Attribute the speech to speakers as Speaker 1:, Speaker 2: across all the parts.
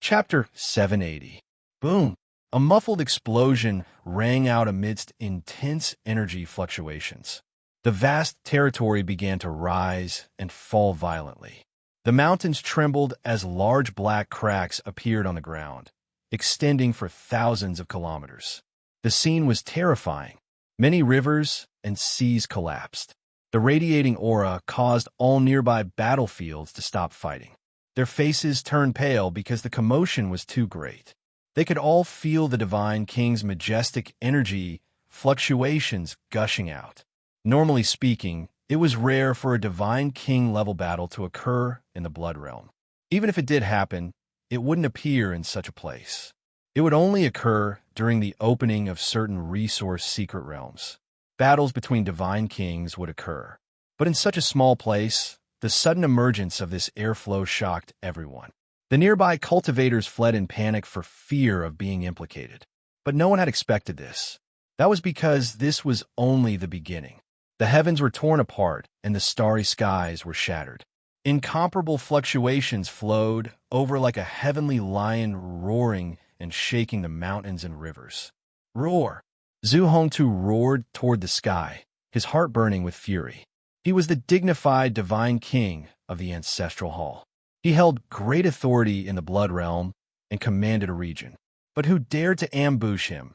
Speaker 1: Chapter 780. Boom! A muffled explosion rang out amidst intense energy fluctuations. The vast territory began to rise and fall violently. The mountains trembled as large black cracks appeared on the ground, extending for thousands of kilometers. The scene was terrifying. Many rivers and seas collapsed. The radiating aura caused all nearby battlefields to stop fighting. Their faces turned pale because the commotion was too great. They could all feel the Divine King's majestic energy fluctuations gushing out. Normally speaking, it was rare for a Divine King-level battle to occur in the Blood Realm. Even if it did happen, it wouldn't appear in such a place. It would only occur during the opening of certain resource secret realms. Battles between Divine Kings would occur. But in such a small place, the sudden emergence of this airflow shocked everyone. The nearby cultivators fled in panic for fear of being implicated. But no one had expected this. That was because this was only the beginning. The heavens were torn apart and the starry skies were shattered. Incomparable fluctuations flowed over like a heavenly lion, roaring and shaking the mountains and rivers. Roar! Zhu Hongtu roared toward the sky, his heart burning with fury. He was the dignified Divine King of the Ancestral Hall. He held great authority in the Blood Realm and commanded a region. But who dared to ambush him?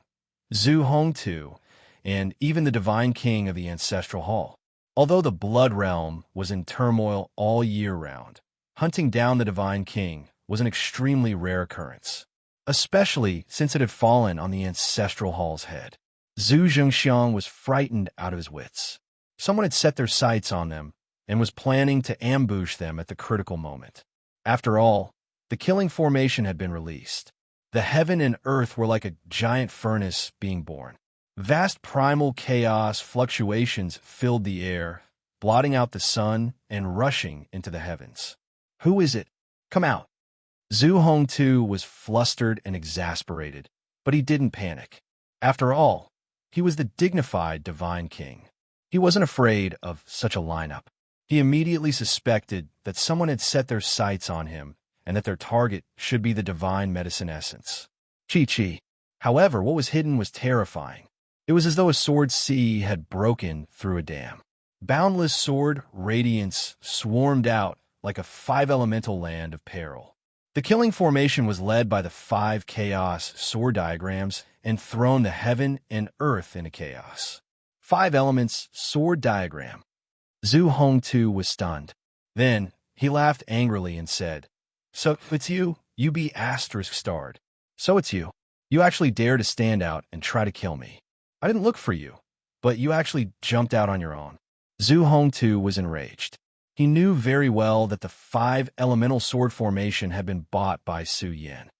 Speaker 1: Zhu Hongtu, and even the Divine King of the Ancestral Hall. Although the Blood Realm was in turmoil all year round, hunting down the Divine King was an extremely rare occurrence, especially since it had fallen on the Ancestral Hall's head. Zhu Zhengxiang was frightened out of his wits. Someone had set their sights on them and was planning to ambush them at the critical moment. After all, the killing formation had been released. The heaven and earth were like a giant furnace being born. Vast primal chaos fluctuations filled the air, blotting out the sun and rushing into the heavens. Who is it? Come out! Zhu Hongtu was flustered and exasperated, but he didn't panic. After all, he was the dignified Divine King. He wasn't afraid of such a lineup. He immediately suspected that someone had set their sights on him and that their target should be the divine medicine essence. Chi. However, what was hidden was terrifying. It was as though a sword sea had broken through a dam. Boundless sword radiance swarmed out like a five-elemental land of peril. The killing formation was led by the 5 chaos sword diagrams and thrown the heaven and earth into chaos. 5 elements sword diagram. Zhu Hongtu was stunned. Then he laughed angrily and said, "So it's you? You be asterisk starred. So it's you. You actually dare to stand out and try to kill me. I didn't look for you, but you actually jumped out on your own." Zhu Hongtu was enraged. He knew very well that the 5 elemental sword formation had been bought by Su Yan.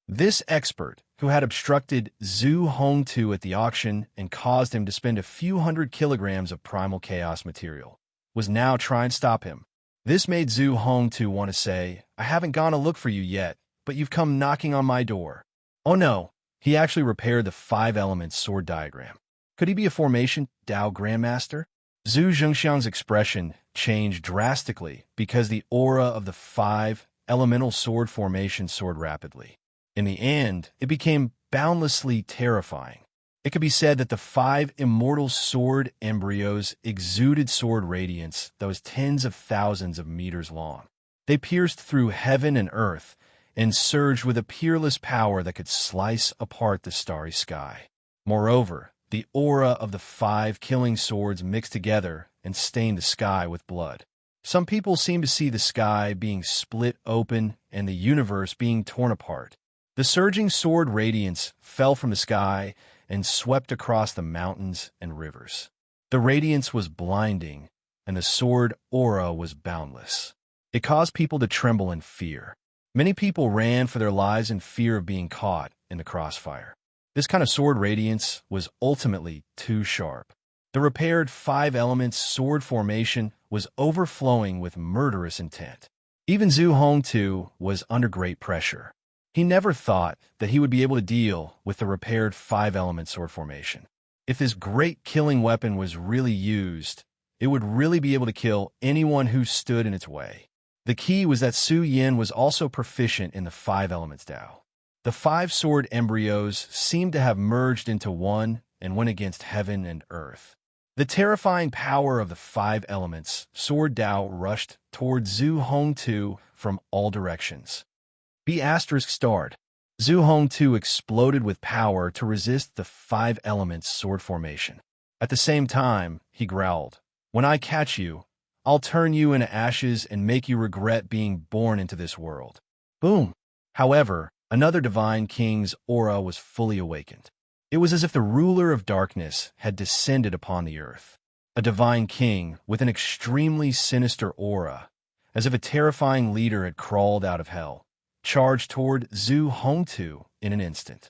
Speaker 1: This expert, who had obstructed Zhu Hongtu at the auction and caused him to spend a few hundred kilograms of primal chaos material, was now trying to stop him. This made Zhu Hongtu want to say, "I haven't gone to look for you yet, but you've come knocking on my door." Oh no, he actually repaired the 5 elements sword diagram. Could he be a formation Dao Grandmaster? Zhu Zhengxiang's expression changed drastically because the aura of the 5 elemental sword formation soared rapidly. In the end, it became boundlessly terrifying. It could be said that the 5 immortal sword embryos exuded sword radiance that was tens of thousands of meters long. They pierced through heaven and earth and surged with a peerless power that could slice apart the starry sky. Moreover, the aura of the 5 killing swords mixed together and stained the sky with blood. Some people seemed to see the sky being split open and the universe being torn apart. The surging sword radiance fell from the sky and swept across the mountains and rivers. The radiance was blinding, and the sword aura was boundless. It caused people to tremble in fear. Many people ran for their lives in fear of being caught in the crossfire. This kind of sword radiance was ultimately too sharp. The repaired 5 elements sword formation was overflowing with murderous intent. Even Zhu Hongtu was under great pressure. He never thought that he would be able to deal with the repaired 5-element sword formation. If this great killing weapon was really used, it would really be able to kill anyone who stood in its way. The key was that Su Yin was also proficient in the five elements Tao. The five-sword embryos seemed to have merged into one and went against heaven and earth. The terrifying power of the five elements, Sword Tao rushed toward Zhu Hongtu from all directions. B***starred. Zhu Hongtu exploded with power to resist the five elements sword formation. At the same time, he growled, "When I catch you, I'll turn you into ashes and make you regret being born into this world." Boom! However, another divine king's aura was fully awakened. It was as if the ruler of darkness had descended upon the earth. A divine king with an extremely sinister aura, as if a terrifying leader had crawled out of hell, charged toward Zhu Hongtu in an instant.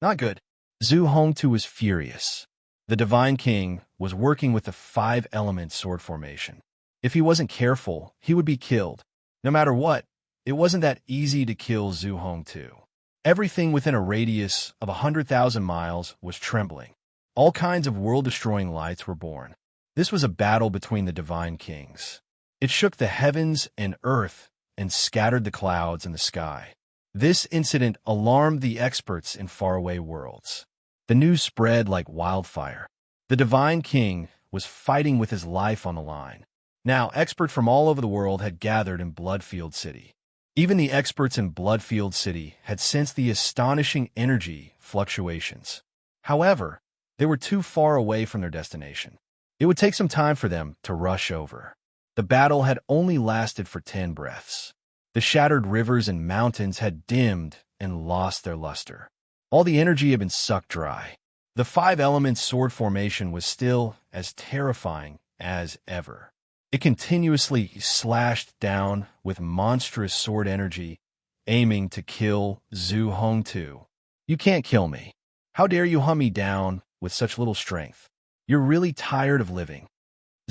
Speaker 1: Not good. Zhu Hongtu was furious. The divine king was working with the five-element sword formation. If he wasn't careful, he would be killed. No matter what, it wasn't that easy to kill Zhu Hongtu. Everything within a radius of 100,000 miles was trembling. All kinds of world-destroying lights were born. This was a battle between the divine kings. It shook the heavens and earth and scattered the clouds in the sky. This incident alarmed the experts in faraway worlds. The news spread like wildfire. The divine king was fighting with his life on the line. Now, experts from all over the world had gathered in Bloodfield City. Even the experts in Bloodfield City had sensed the astonishing energy fluctuations. However, they were too far away from their destination. It would take some time for them to rush over. The battle had only lasted for 10 breaths. The shattered rivers and mountains had dimmed and lost their luster. All the energy had been sucked dry. The five-element sword formation was still as terrifying as ever. It continuously slashed down with monstrous sword energy, aiming to kill Zhu Hongtu. "You can't kill me. How dare you hunt me down with such little strength? You're really tired of living."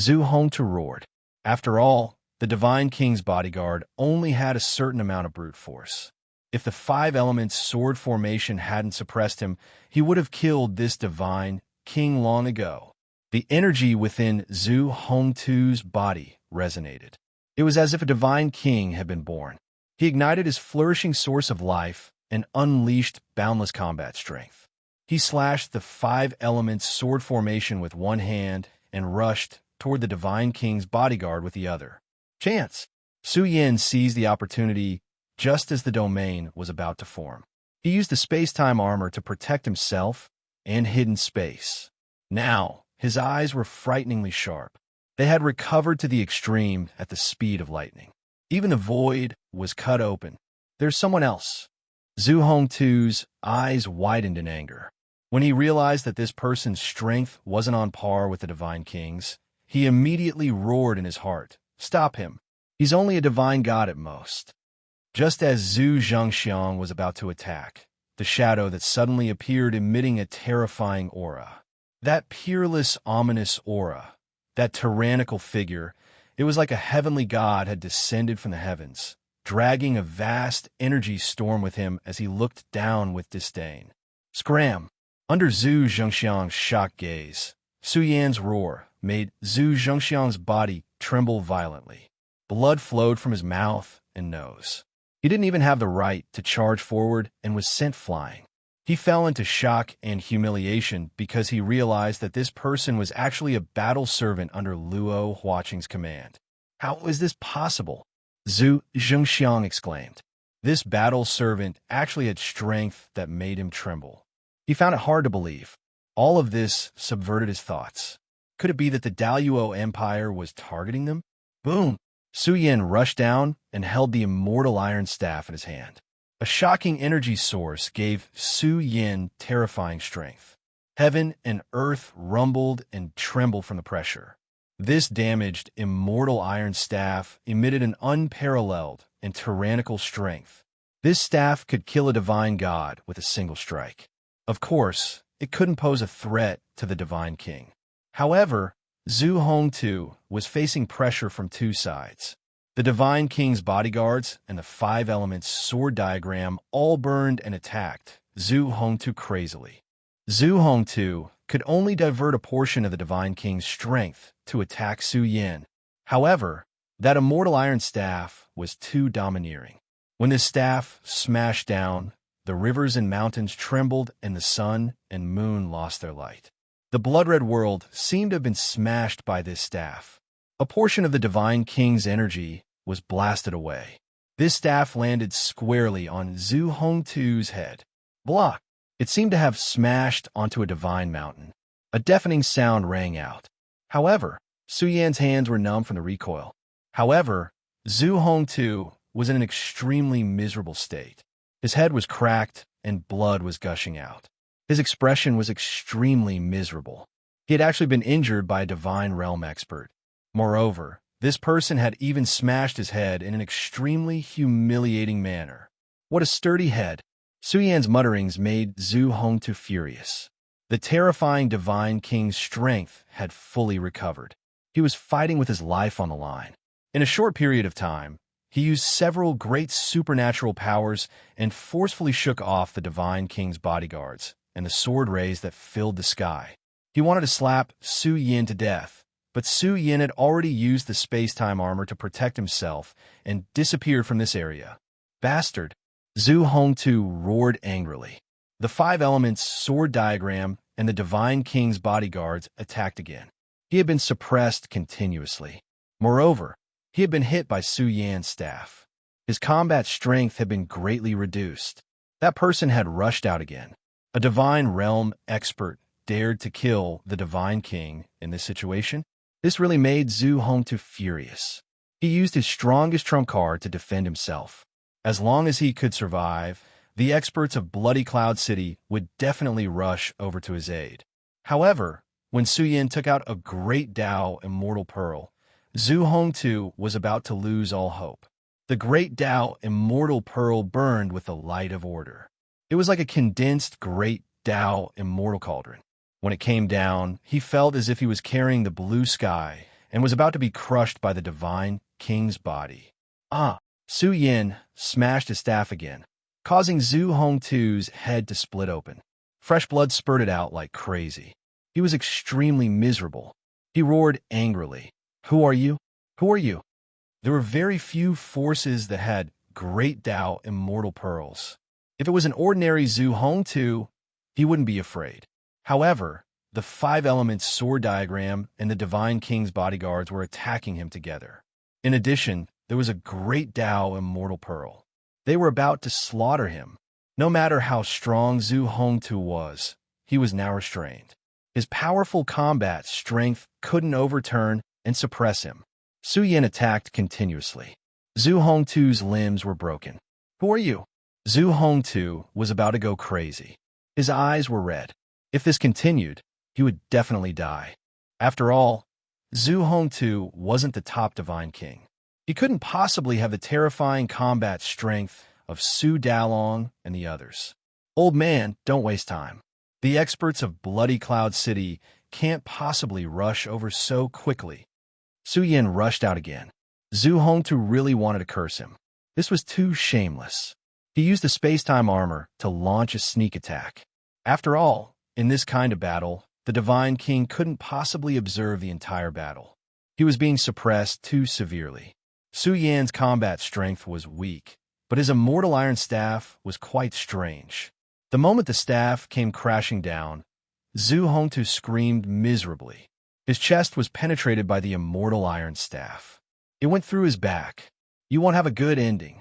Speaker 1: Zhu Hongtu roared. After all, the divine king's bodyguard only had a certain amount of brute force. If the five-element sword formation hadn't suppressed him, he would have killed this divine king long ago. The energy within Zhu Hongtu's body resonated. It was as if a divine king had been born. He ignited his flourishing source of life and unleashed boundless combat strength. He slashed the five-element sword formation with one hand and rushed toward the divine king's bodyguard with the other. Chance! Su Yin seized the opportunity just as the domain was about to form. He used the space-time armor to protect himself and hidden space. Now, his eyes were frighteningly sharp. They had recovered to the extreme at the speed of lightning. Even the void was cut open. "There's someone else." Zhu Hongtu's eyes widened in anger. When he realized that this person's strength wasn't on par with the divine king's, he immediately roared in his heart, "Stop him. He's only a divine god at most." Just as Zhu Zhengxiang was about to attack, the shadow that suddenly appeared emitting a terrifying aura. That peerless, ominous aura, that tyrannical figure, it was like a heavenly god had descended from the heavens, dragging a vast energy storm with him as he looked down with disdain. Scram! Under Zhu Zhengxiang's shocked gaze, Su Yan's roar made Zhu Zhengxiang's body tremble violently. Blood flowed from his mouth and nose. He didn't even have the right to charge forward and was sent flying. He fell into shock and humiliation because he realized that this person was actually a battle servant under Luo Huaqing's command. "How is this possible?" Zhu Zhengxiang exclaimed. This battle servant actually had strength that made him tremble. He found it hard to believe. All of this subverted his thoughts. Could it be that the Daluo Empire was targeting them? Boom! Su Yin rushed down and held the immortal iron staff in his hand. A shocking energy source gave Su Yin terrifying strength. Heaven and earth rumbled and trembled from the pressure. This damaged, immortal iron staff emitted an unparalleled and tyrannical strength. This staff could kill a divine god with a single strike. Of course, it couldn't pose a threat to the divine king. However, Zhu Hongtu was facing pressure from two sides. The divine king's bodyguards and the five elements sword diagram all burned and attacked Zhu Hongtu crazily. Zhu Hongtu could only divert a portion of the divine king's strength to attack Su Yin. However, That immortal iron staff was too domineering. When this staff smashed down, the rivers and mountains trembled and the sun and moon lost their light. The blood-red world seemed to have been smashed by this staff. A portion of the Divine King's energy was blasted away. This staff landed squarely on Zhu Hongtu's head. Block! It seemed to have smashed onto a divine mountain. A deafening sound rang out. However, Su Yan's hands were numb from the recoil. However, Zhu Hongtu was in an extremely miserable state. His head was cracked and blood was gushing out. His expression was extremely miserable. He had actually been injured by a divine realm expert. Moreover, this person had even smashed his head in an extremely humiliating manner. What a sturdy head! Su Yan's mutterings made Zhu Hongtu furious. The terrifying Divine King's strength had fully recovered. He was fighting with his life on the line. In a short period of time, he used several great supernatural powers and forcefully shook off the Divine King's bodyguards and the sword rays that filled the sky. He wanted to slap Su Yan to death, but Su Yan had already used the space-time armor to protect himself and disappeared from this area. Bastard! Zhu Hongtu roared angrily. The five elements sword diagram and the Divine King's bodyguards attacked again. He had been suppressed continuously. Moreover, he had been hit by Su Yan's staff. His combat strength had been greatly reduced. That person had rushed out again. A divine realm expert dared to kill the Divine King in this situation? This really made Zhu Hongtu furious. He used his strongest trump card to defend himself. As long as he could survive, the experts of Bloody Cloud City would definitely rush over to his aid. However, when Su Yan took out a Great Tao Immortal Pearl, Zhu Hongtu was about to lose all hope. The Great Tao Immortal Pearl burned with the light of order. It was like a condensed Great Tao Immortal Cauldron. When it came down, he felt as if he was carrying the blue sky and was about to be crushed by the Divine King's body. Su Yan smashed his staff again, causing Zhu Hongtu's head to split open. Fresh blood spurted out like crazy. He was extremely miserable. He roared angrily. Who are you? Who are you? There were very few forces that had Great Tao Immortal Pearls. If it was an ordinary Zhu Hongtu, he wouldn't be afraid. However, the five elements sword diagram and the Divine King's bodyguards were attacking him together. In addition, there was a Great Tao Immortal Pearl. They were about to slaughter him. No matter how strong Zhu Hongtu was, he was now restrained. His powerful combat strength couldn't overturn and suppress him. Su Yan attacked continuously. Zhu Hongtu's limbs were broken. Who are you? Zhu Hongtu was about to go crazy. His eyes were red. If this continued, he would definitely die. After all, Zhu Hongtu wasn't the top Divine King. He couldn't possibly have the terrifying combat strength of Su Dalong and the others. Old man, don't waste time. The experts of Bloody Cloud City can't possibly rush over so quickly. Su Yan rushed out again. Zhu Hongtu really wanted to curse him. This was too shameless. He used the space-time armor to launch a sneak attack. After all, in this kind of battle, the Divine King couldn't possibly observe the entire battle. He was being suppressed too severely. Su Yan's combat strength was weak, but his immortal iron staff was quite strange. The moment the staff came crashing down, Zhu Hongtu screamed miserably. His chest was penetrated by the immortal iron staff. It went through his back. You won't have a good ending.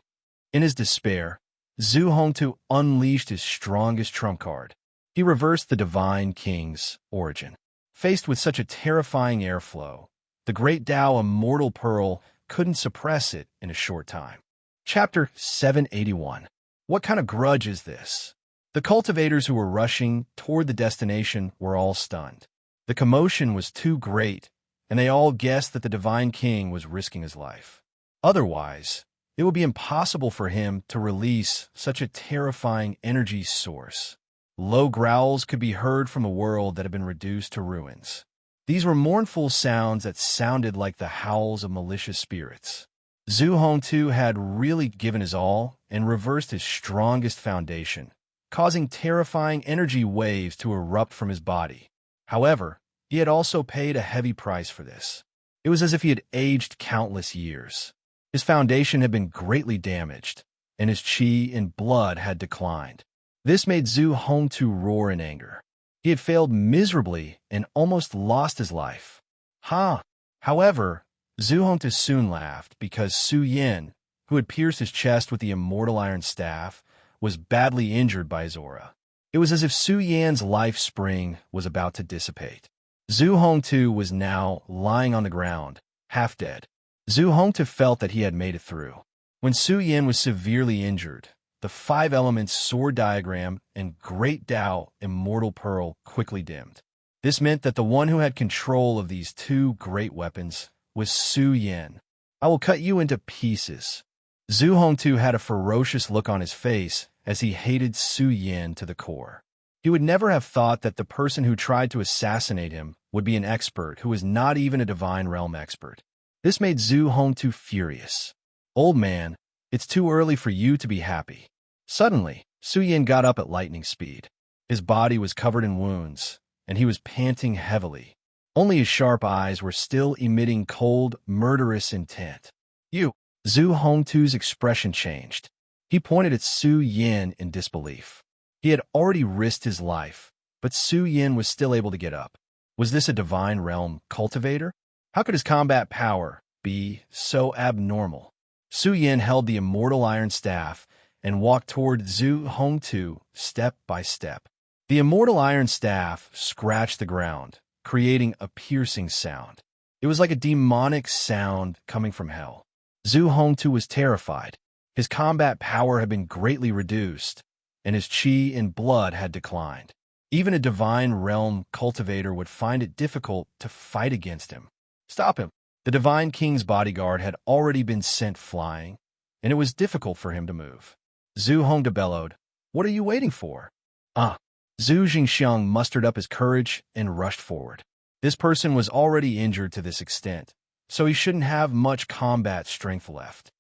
Speaker 1: In his despair, Zhu Hongtu unleashed his strongest trump card. He reversed the Divine King's origin. Faced with such a terrifying airflow, the Great Tao Immortal Pearl couldn't suppress it in a short time. Chapter 781. What kind of grudge is this? The cultivators who were rushing toward the destination were all stunned. The commotion was too great, and they all guessed that the Divine King was risking his life. Otherwise, it would be impossible for him to release such a terrifying energy source. Low growls could be heard from a world that had been reduced to ruins. These were mournful sounds that sounded like the howls of malicious spirits. Zhu Hongtu had really given his all and reversed his strongest foundation, causing terrifying energy waves to erupt from his body. However, he had also paid a heavy price for this. It was as if he had aged countless years. His foundation had been greatly damaged, and his chi and blood had declined. This made Zhu Hongtu roar in anger. He had failed miserably and almost lost his life. Ha! However, Zhu Hongtu soon laughed because Su Yin, who had pierced his chest with the immortal iron staff, was badly injured by his aura. It was as if Su Yan's life spring was about to dissipate. Zhu Hongtu was now lying on the ground, half dead. Zhu Hongtu felt that he had made it through. When Su Yin was severely injured, the five elements sword diagram and Great Tao Immortal Pearl quickly dimmed. This meant that the one who had control of these two great weapons was Su Yin. I will cut you into pieces. Zhu Hongtu had a ferocious look on his face as he hated Su Yin to the core. He would never have thought that the person who tried to assassinate him would be an expert who was not even a divine realm expert. This made Zhu Hongtu furious. Old man, it's too early for you to be happy. Suddenly, Su Yin got up at lightning speed. His body was covered in wounds, and he was panting heavily. Only his sharp eyes were still emitting cold, murderous intent. You! Zhu Hongtu's expression changed. He pointed at Su Yin in disbelief. He had already risked his life, but Su Yin was still able to get up. Was this a divine realm cultivator? How could his combat power be so abnormal? Su Yin held the immortal iron staff and walked toward Zhu Hongtu step by step. The immortal iron staff scratched the ground, creating a piercing sound. It was like a demonic sound coming from hell. Zhu Hongtu was terrified. His combat power had been greatly reduced, and his chi and blood had declined. Even a divine realm cultivator would find it difficult to fight against him. Stop him! The divine king's bodyguard had already been sent flying, and it was difficult for him to move. Zhu Hongtu bellowed, "What are you waiting for?" Zhu Jingxiang mustered up his courage and rushed forward. This person was already injured to this extent, so he shouldn't have much combat strength left.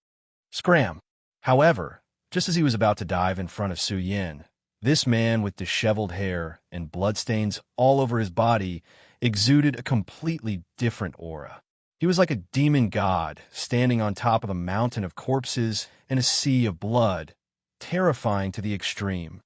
Speaker 1: Scram! However, just as he was about to dive in front of Su Yin, this man with disheveled hair and bloodstains all over his body exuded a completely different aura. He was like a demon god standing on top of a mountain of corpses and a sea of blood, terrifying to the extreme.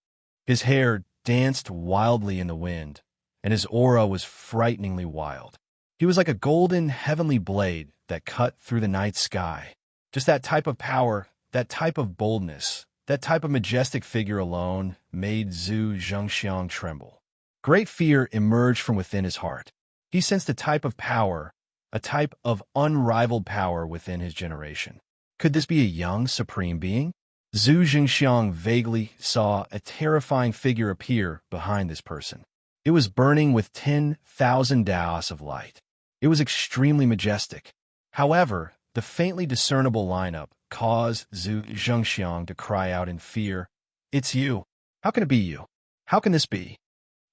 Speaker 1: His hair danced wildly in the wind, and his aura was frighteningly wild. He was like a golden, heavenly blade that cut through the night sky. Just that type of power, that type of boldness, that type of majestic figure alone made Zhu Zhengxiang tremble. Great fear emerged from within his heart. He sensed a type of power, a type of unrivaled power within his generation. Could this be a young supreme being? Zhu Jingxiang vaguely saw a terrifying figure appear behind this person. It was burning with 10,000 daos of light. It was extremely majestic. However, the faintly discernible lineup caused Zhu Zhengxiang to cry out in fear, "It's you! How can it be you? How can this be?"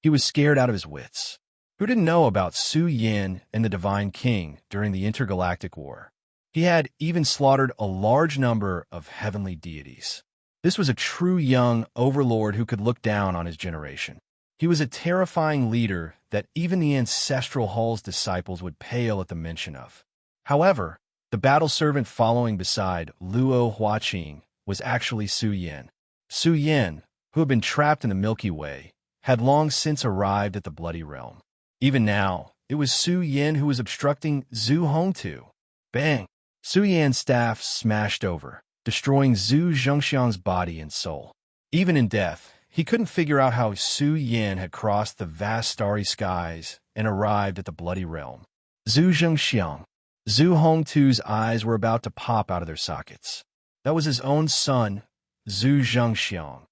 Speaker 1: He was scared out of his wits. Who didn't know about Su Yin and the Divine King during the Intergalactic War? He had even slaughtered a large number of heavenly deities. This was a true young overlord who could look down on his generation. He was a terrifying leader that even the ancestral hall's disciples would pale at the mention of. However, the battle servant following beside Luo Huaqing was actually Su Yin. Su Yin, who had been trapped in the Milky Way, had long since arrived at the Bloody Realm. Even now, it was Su Yin who was obstructing Zhu Hongtu. Bang! Su Yan's staff smashed over, destroying Zhu Zhengxiang's body and soul. Even in death, he couldn't figure out how Su Yin had crossed the vast starry skies and arrived at the Bloody Realm. Zhu Zhengxiang. Zhu Hongtu's eyes were about to pop out of their sockets. That was his own son, Zhu Zhengxiang,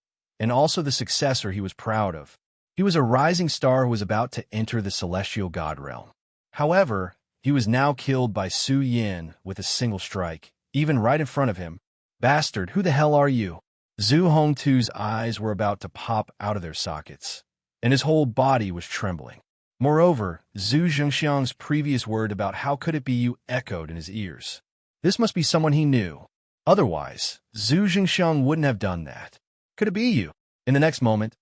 Speaker 1: and also the successor he was proud of. He was a rising star who was about to enter the celestial god realm. However, he was now killed by Su Yin with a single strike, even right in front of him. Bastard, who the hell are you? Zhu Hongtu's eyes were about to pop out of their sockets, and his whole body was trembling. Moreover, Zhu Zhengxiang's previous word about how could it be you echoed in his ears. This must be someone he knew. Otherwise, Zhu Zhengxiang wouldn't have done that. Could it be you? In the next moment,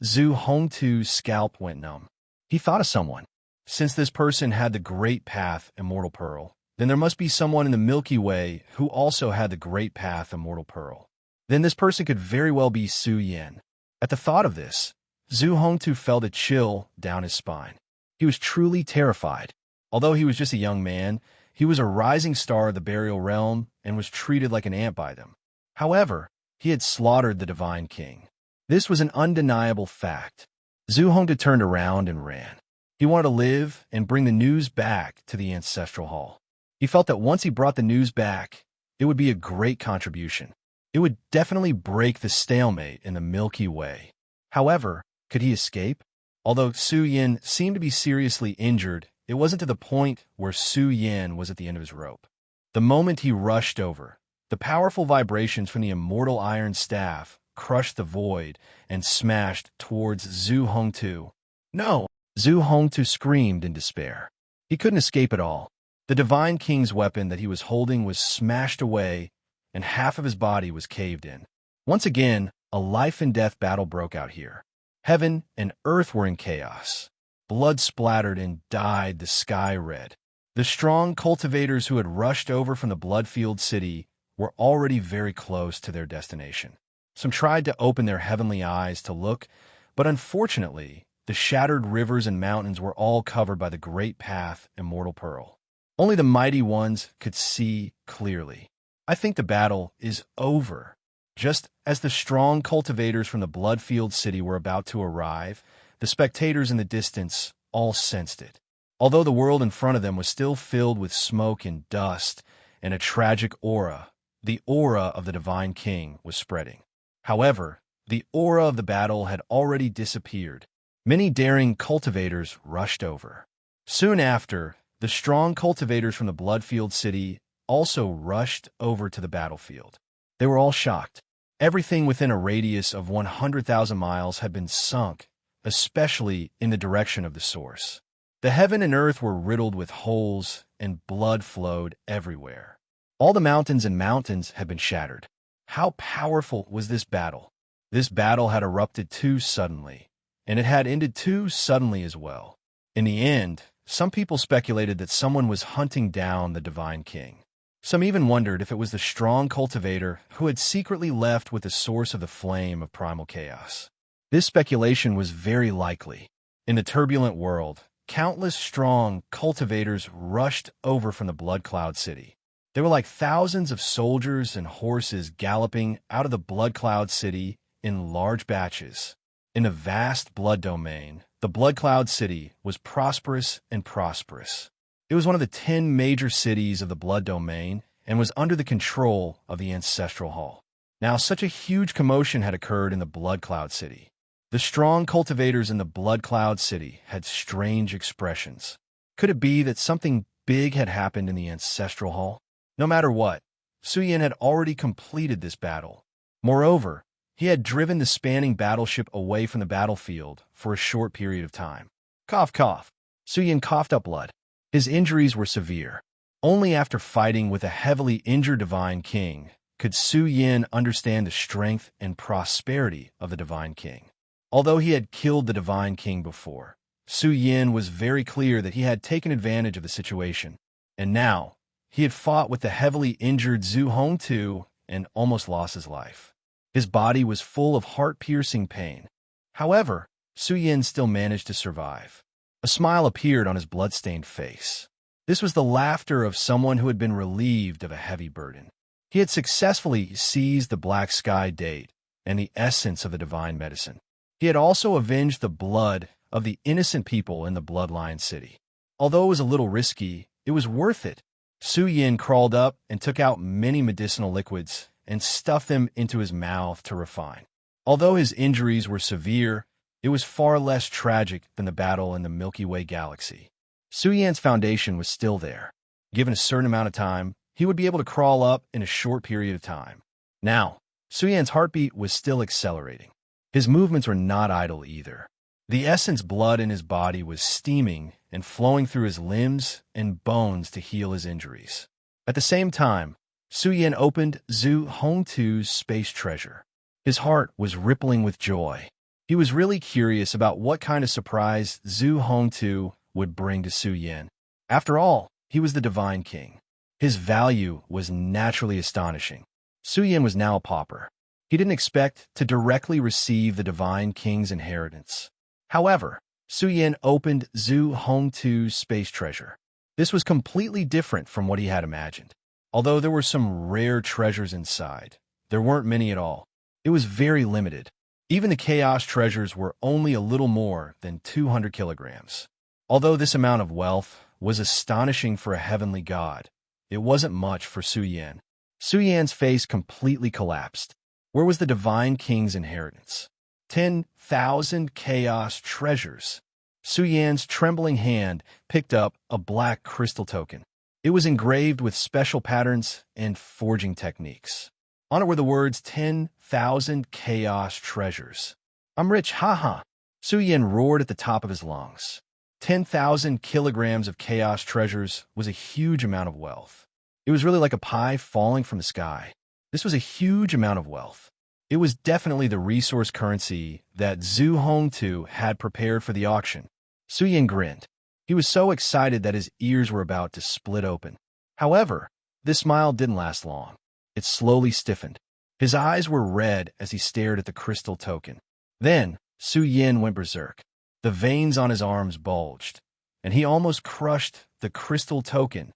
Speaker 1: Zhu Hongtu's scalp went numb. He thought of someone. Since this person had the Great Path Immortal Pearl, then there must be someone in the Milky Way who also had the great path Immortal Pearl. Then this person could very well be Su Yin. At the thought of this, Zhu Hongtu felt a chill down his spine. He was truly terrified. Although he was just a young man, he was a rising star of the burial realm and was treated like an ant by them. However, he had slaughtered the Divine King. This was an undeniable fact. Zhu Hongtu turned around and ran. He wanted to live and bring the news back to the Ancestral Hall. He felt that once he brought the news back, it would be a great contribution. It would definitely break the stalemate in the Milky Way. However, could he escape? Although Su Yin seemed to be seriously injured, it wasn't to the point where Su Yin was at the end of his rope. The moment he rushed over, the powerful vibrations from the immortal iron staff crushed the void and smashed towards Zhu Hongtu. No! Zhu Hongtu screamed in despair. He couldn't escape at all. The Divine King's weapon that he was holding was smashed away, and half of his body was caved in. Once again, a life-and-death battle broke out here. Heaven and earth were in chaos. Blood splattered and dyed the sky red. The strong cultivators who had rushed over from the blood-filled city were already very close to their destination. Some tried to open their heavenly eyes to look, but unfortunately, the shattered rivers and mountains were all covered by the great path, Immortal Pearl. Only the mighty ones could see clearly. I think the battle is over. Just as the strong cultivators from the blood-filled city were about to arrive, the spectators in the distance all sensed it. Although the world in front of them was still filled with smoke and dust and a tragic aura, the aura of the Divine King was spreading. However, the aura of the battle had already disappeared. Many daring cultivators rushed over. Soon after, the strong cultivators from the blood-filled city also rushed over to the battlefield. They were all shocked. Everything within a radius of 100,000 miles had been sunk, especially in the direction of the source. The heaven and earth were riddled with holes, and blood flowed everywhere. All the mountains and mountains had been shattered. How powerful was this battle? This battle had erupted too suddenly, and it had ended too suddenly as well. In the end, some people speculated that someone was hunting down the Divine King. Some even wondered if it was the strong cultivator who had secretly left with the source of the flame of primal chaos. This speculation was very likely. In the turbulent world, countless strong cultivators rushed over from the Blood Cloud City. They were like thousands of soldiers and horses galloping out of the Blood Cloud City in large batches. In the vast blood domain, the Blood Cloud City was prosperous and prosperous. It was one of the 10 major cities of the blood domain and was under the control of the Ancestral Hall. Now, such a huge commotion had occurred in the Blood Cloud City. The strong cultivators in the Blood Cloud City had strange expressions. Could it be that something big had happened in the Ancestral Hall? No matter what, Su Yin had already completed this battle. Moreover, he had driven the spanning battleship away from the battlefield for a short period of time. Cough, cough. Su Yin coughed up blood. His injuries were severe. Only after fighting with a heavily injured Divine King could Su Yin understand the strength and prosperity of the Divine King. Although he had killed the Divine King before, Su Yin was very clear that he had taken advantage of the situation. And now, he had fought with the heavily injured Zhu Hongtu and almost lost his life. His body was full of heart-piercing pain. However, Su Yin still managed to survive. A smile appeared on his blood-stained face. This was the laughter of someone who had been relieved of a heavy burden. He had successfully seized the Black Sky Date and the essence of the divine medicine. He had also avenged the blood of the innocent people in the Bloodline City. Although it was a little risky, it was worth it. Su Yin crawled up and took out many medicinal liquids and stuffed them into his mouth to refine. Although his injuries were severe, it was far less tragic than the battle in the Milky Way galaxy. Su Yin's foundation was still there. Given a certain amount of time, he would be able to crawl up in a short period of time. Now, Su Yin's heartbeat was still accelerating. His movements were not idle either. The essence blood in his body was steaming and flowing through his limbs and bones to heal his injuries. At the same time, Su Yin opened Zhu Hongtu's space treasure. His heart was rippling with joy. He was really curious about what kind of surprise Zhu Hongtu would bring to Su Yin. After all, he was the Divine King. His value was naturally astonishing. Su Yin was now a pauper. He didn't expect to directly receive the Divine King's inheritance. However, Su Yin opened Zhu Hongtu's space treasure. This was completely different from what he had imagined. Although there were some rare treasures inside, there weren't many at all. It was very limited. Even the chaos treasures were only a little more than 200 kilograms. Although this amount of wealth was astonishing for a heavenly god, it wasn't much for Su Yin. Su Yan's face completely collapsed. Where was the Divine King's inheritance? 10,000 chaos treasures. Su Yan's trembling hand picked up a black crystal token. It was engraved with special patterns and forging techniques. On it were the words 10,000 chaos treasures. I'm rich, haha. Su Yin roared at the top of his lungs. 10,000 kilograms of chaos treasures was a huge amount of wealth. It was really like a pie falling from the sky. This was a huge amount of wealth. It was definitely the resource currency that Zhu Hongtu had prepared for the auction. Su Yin grinned. He was so excited that his ears were about to split open. However, this smile didn't last long. It slowly stiffened. His eyes were red as he stared at the crystal token. Then, Su Yin went berserk. The veins on his arms bulged, and he almost crushed the crystal token.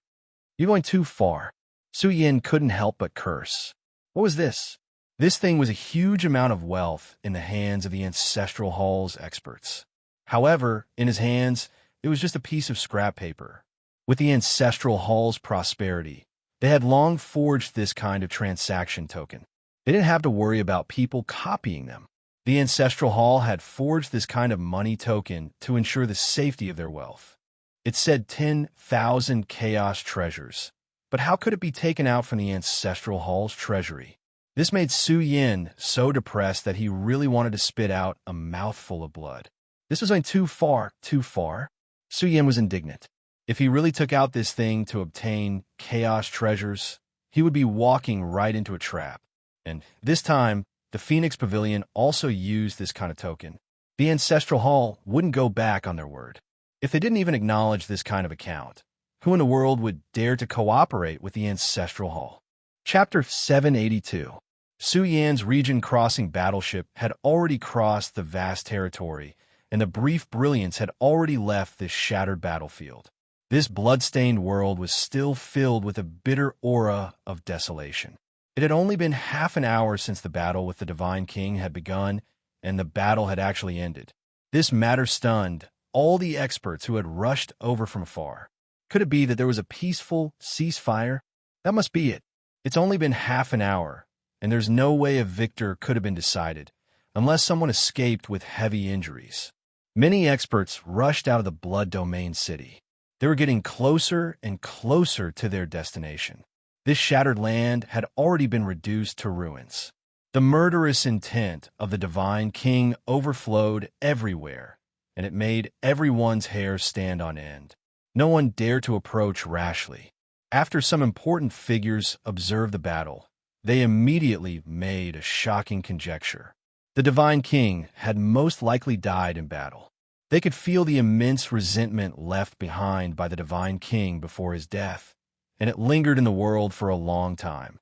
Speaker 1: You're going too far. Su Yin couldn't help but curse. What was this? This thing was a huge amount of wealth in the hands of the Ancestral Hall's experts. However, in his hands, it was just a piece of scrap paper. With the Ancestral Hall's prosperity, they had long forged this kind of transaction token. They didn't have to worry about people copying them. The Ancestral Hall had forged this kind of money token to ensure the safety of their wealth. It said 10,000 chaos treasures. But how could it be taken out from the Ancestral Hall's treasury? This made Su Yin so depressed that he really wanted to spit out a mouthful of blood. This was going too far, too far. Su Yin was indignant. If he really took out this thing to obtain chaos treasures, he would be walking right into a trap. And this time, the Phoenix Pavilion also used this kind of token. The Ancestral Hall wouldn't go back on their word. If they didn't even acknowledge this kind of account, who in the world would dare to cooperate with the Ancestral Hall? Chapter 782. Su Yan's region-crossing battleship had already crossed the vast territory, and the brief brilliance had already left this shattered battlefield. This blood-stained world was still filled with a bitter aura of desolation. It had only been half an hour since the battle with the Divine King had begun, and the battle had actually ended. This matter stunned all the experts who had rushed over from afar. Could it be that there was a peaceful ceasefire? That must be it. It's only been half an hour, and there's no way a victor could have been decided, unless someone escaped with heavy injuries. Many experts rushed out of the Blood Domain city. They were getting closer and closer to their destination. This shattered land had already been reduced to ruins. The murderous intent of the Divine King overflowed everywhere, and it made everyone's hair stand on end. No one dared to approach rashly. After some important figures observed the battle, they immediately made a shocking conjecture. The Divine King had most likely died in battle. They could feel the immense resentment left behind by the Divine King before his death, and it lingered in the world for a long time.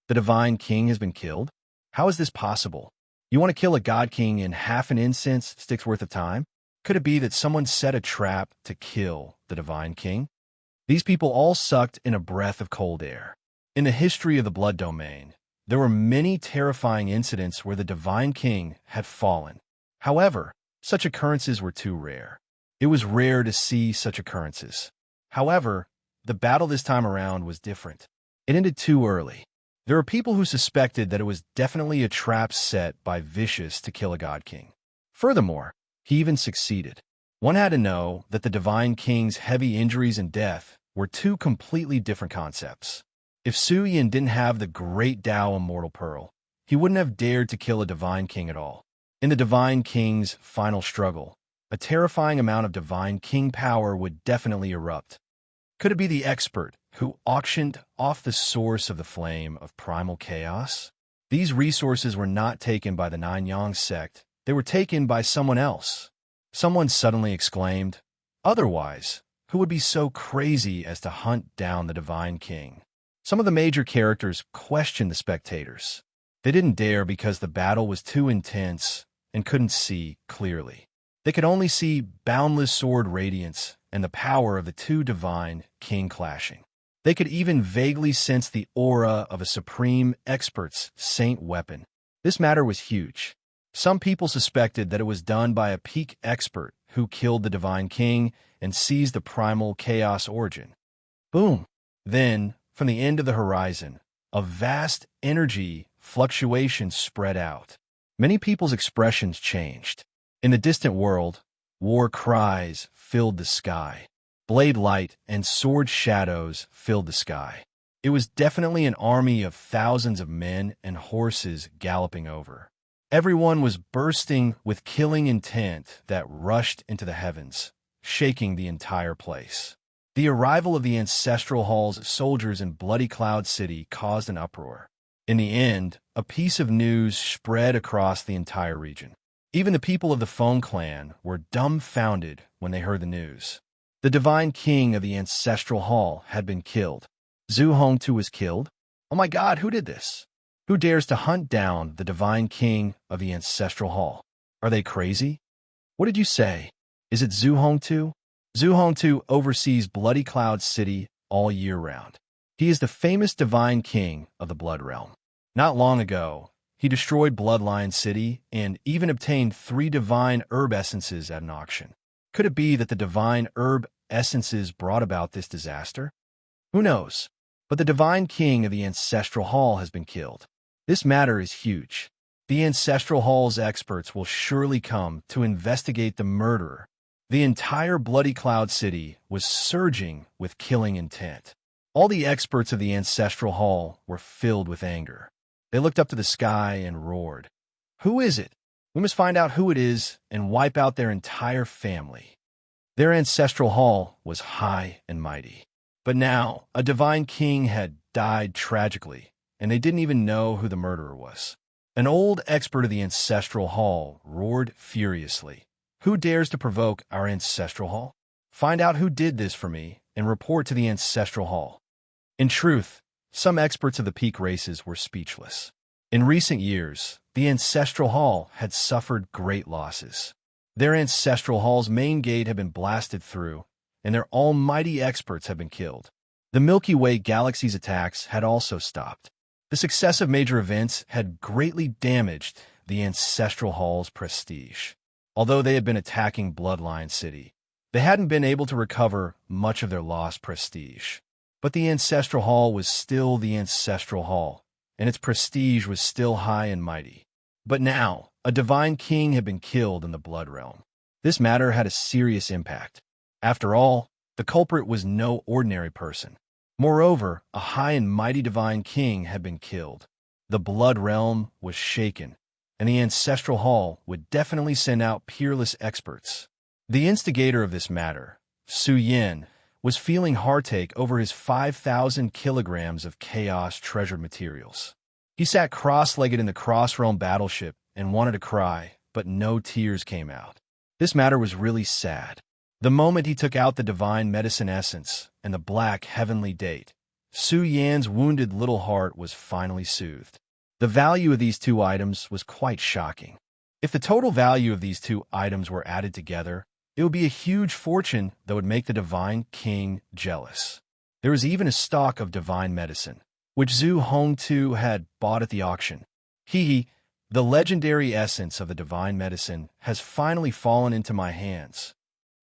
Speaker 1: The Divine King has been killed? How is this possible? You want to kill a God King in half an incense stick's worth of time? Could it be that someone set a trap to kill the Divine King? These people all sucked in a breath of cold air. In the history of the Blood Domain, there were many terrifying incidents where the Divine King had fallen. However, such occurrences were too rare. It was rare to see such occurrences. However, the battle this time around was different. It ended too early. There were people who suspected that it was definitely a trap set by Vicious to kill a God King. Furthermore, he even succeeded. One had to know that the Divine King's heavy injuries and death were two completely different concepts. If Su Yin didn't have the great Tao Immortal Pearl, he wouldn't have dared to kill a Divine King at all. In the Divine King's final struggle, a terrifying amount of Divine King power would definitely erupt. Could it be the expert who auctioned off the source of the flame of primal chaos? These resources were not taken by the Nine Yang sect. They were taken by someone else. Someone suddenly exclaimed, "Otherwise, who would be so crazy as to hunt down the Divine King?" Some of the major characters questioned the spectators. They didn't dare because the battle was too intense and couldn't see clearly. They could only see boundless sword radiance and the power of the two divine king clashing. They could even vaguely sense the aura of a supreme expert's saint weapon. This matter was huge. Some people suspected that it was done by a peak expert who killed the divine king and seized the primal chaos origin. Boom! Then, from the end of the horizon, a vast energy fluctuation spread out. Many people's expressions changed. In the distant world, war cries filled the sky. Blade light and sword shadows filled the sky. It was definitely an army of thousands of men and horses galloping over. Everyone was bursting with killing intent that rushed into the heavens, shaking the entire place. The arrival of the Ancestral Hall's soldiers in Bloody Cloud City caused an uproar. In the end, a piece of news spread across the entire region. Even the people of the Phone Clan were dumbfounded when they heard the news. The divine king of the Ancestral Hall had been killed. Zhu Hongtu was killed? Oh my God, who did this? Who dares to hunt down the divine king of the Ancestral Hall? Are they crazy? What did you say? Is it Zhu Hongtu? Zhu Hongtu oversees Bloody Cloud City all year round. He is the famous divine king of the Blood Realm. Not long ago, he destroyed Bloodline City and even obtained 3 divine herb essences at an auction. Could it be that the divine herb essences brought about this disaster? Who knows? But the divine king of the Ancestral Hall has been killed. This matter is huge. The Ancestral Hall's experts will surely come to investigate the murderer. The entire Bloody Cloud City was surging with killing intent. All the experts of the Ancestral Hall were filled with anger. They looked up to the sky and roared. Who is it? We must find out who it is and wipe out their entire family. Their Ancestral Hall was high and mighty. But now, a divine king had died tragically, and they didn't even know who the murderer was. An old expert of the Ancestral Hall roared furiously. Who dares to provoke our Ancestral Hall? Find out who did this for me and report to the Ancestral Hall. In truth, some experts of the peak races were speechless. In recent years, the Ancestral Hall had suffered great losses. Their Ancestral Hall's main gate had been blasted through, and their almighty experts had been killed. The Milky Way galaxy's attacks had also stopped. The successive major events had greatly damaged the Ancestral Hall's prestige. Although they had been attacking Bloodline City, they hadn't been able to recover much of their lost prestige. But the Ancestral Hall was still the Ancestral Hall, and its prestige was still high and mighty. But now, a divine king had been killed in the Blood Realm. This matter had a serious impact. After all, the culprit was no ordinary person. Moreover, a high and mighty divine king had been killed. The Blood Realm was shaken, and the Ancestral Hall would definitely send out peerless experts. The instigator of this matter, Su Yin, was feeling heartache over his 5,000 kilograms of chaos treasured materials. He sat cross-legged in the cross-realm battleship and wanted to cry, but no tears came out. This matter was really sad. The moment he took out the divine medicine essence and the black heavenly date, Su Yan's wounded little heart was finally soothed. The value of these 2 items was quite shocking. If the total value of these 2 items were added together, it would be a huge fortune that would make the divine king jealous. There was even a stock of divine medicine, which Zhu Hongtu had bought at the auction. The legendary essence of the divine medicine has finally fallen into my hands.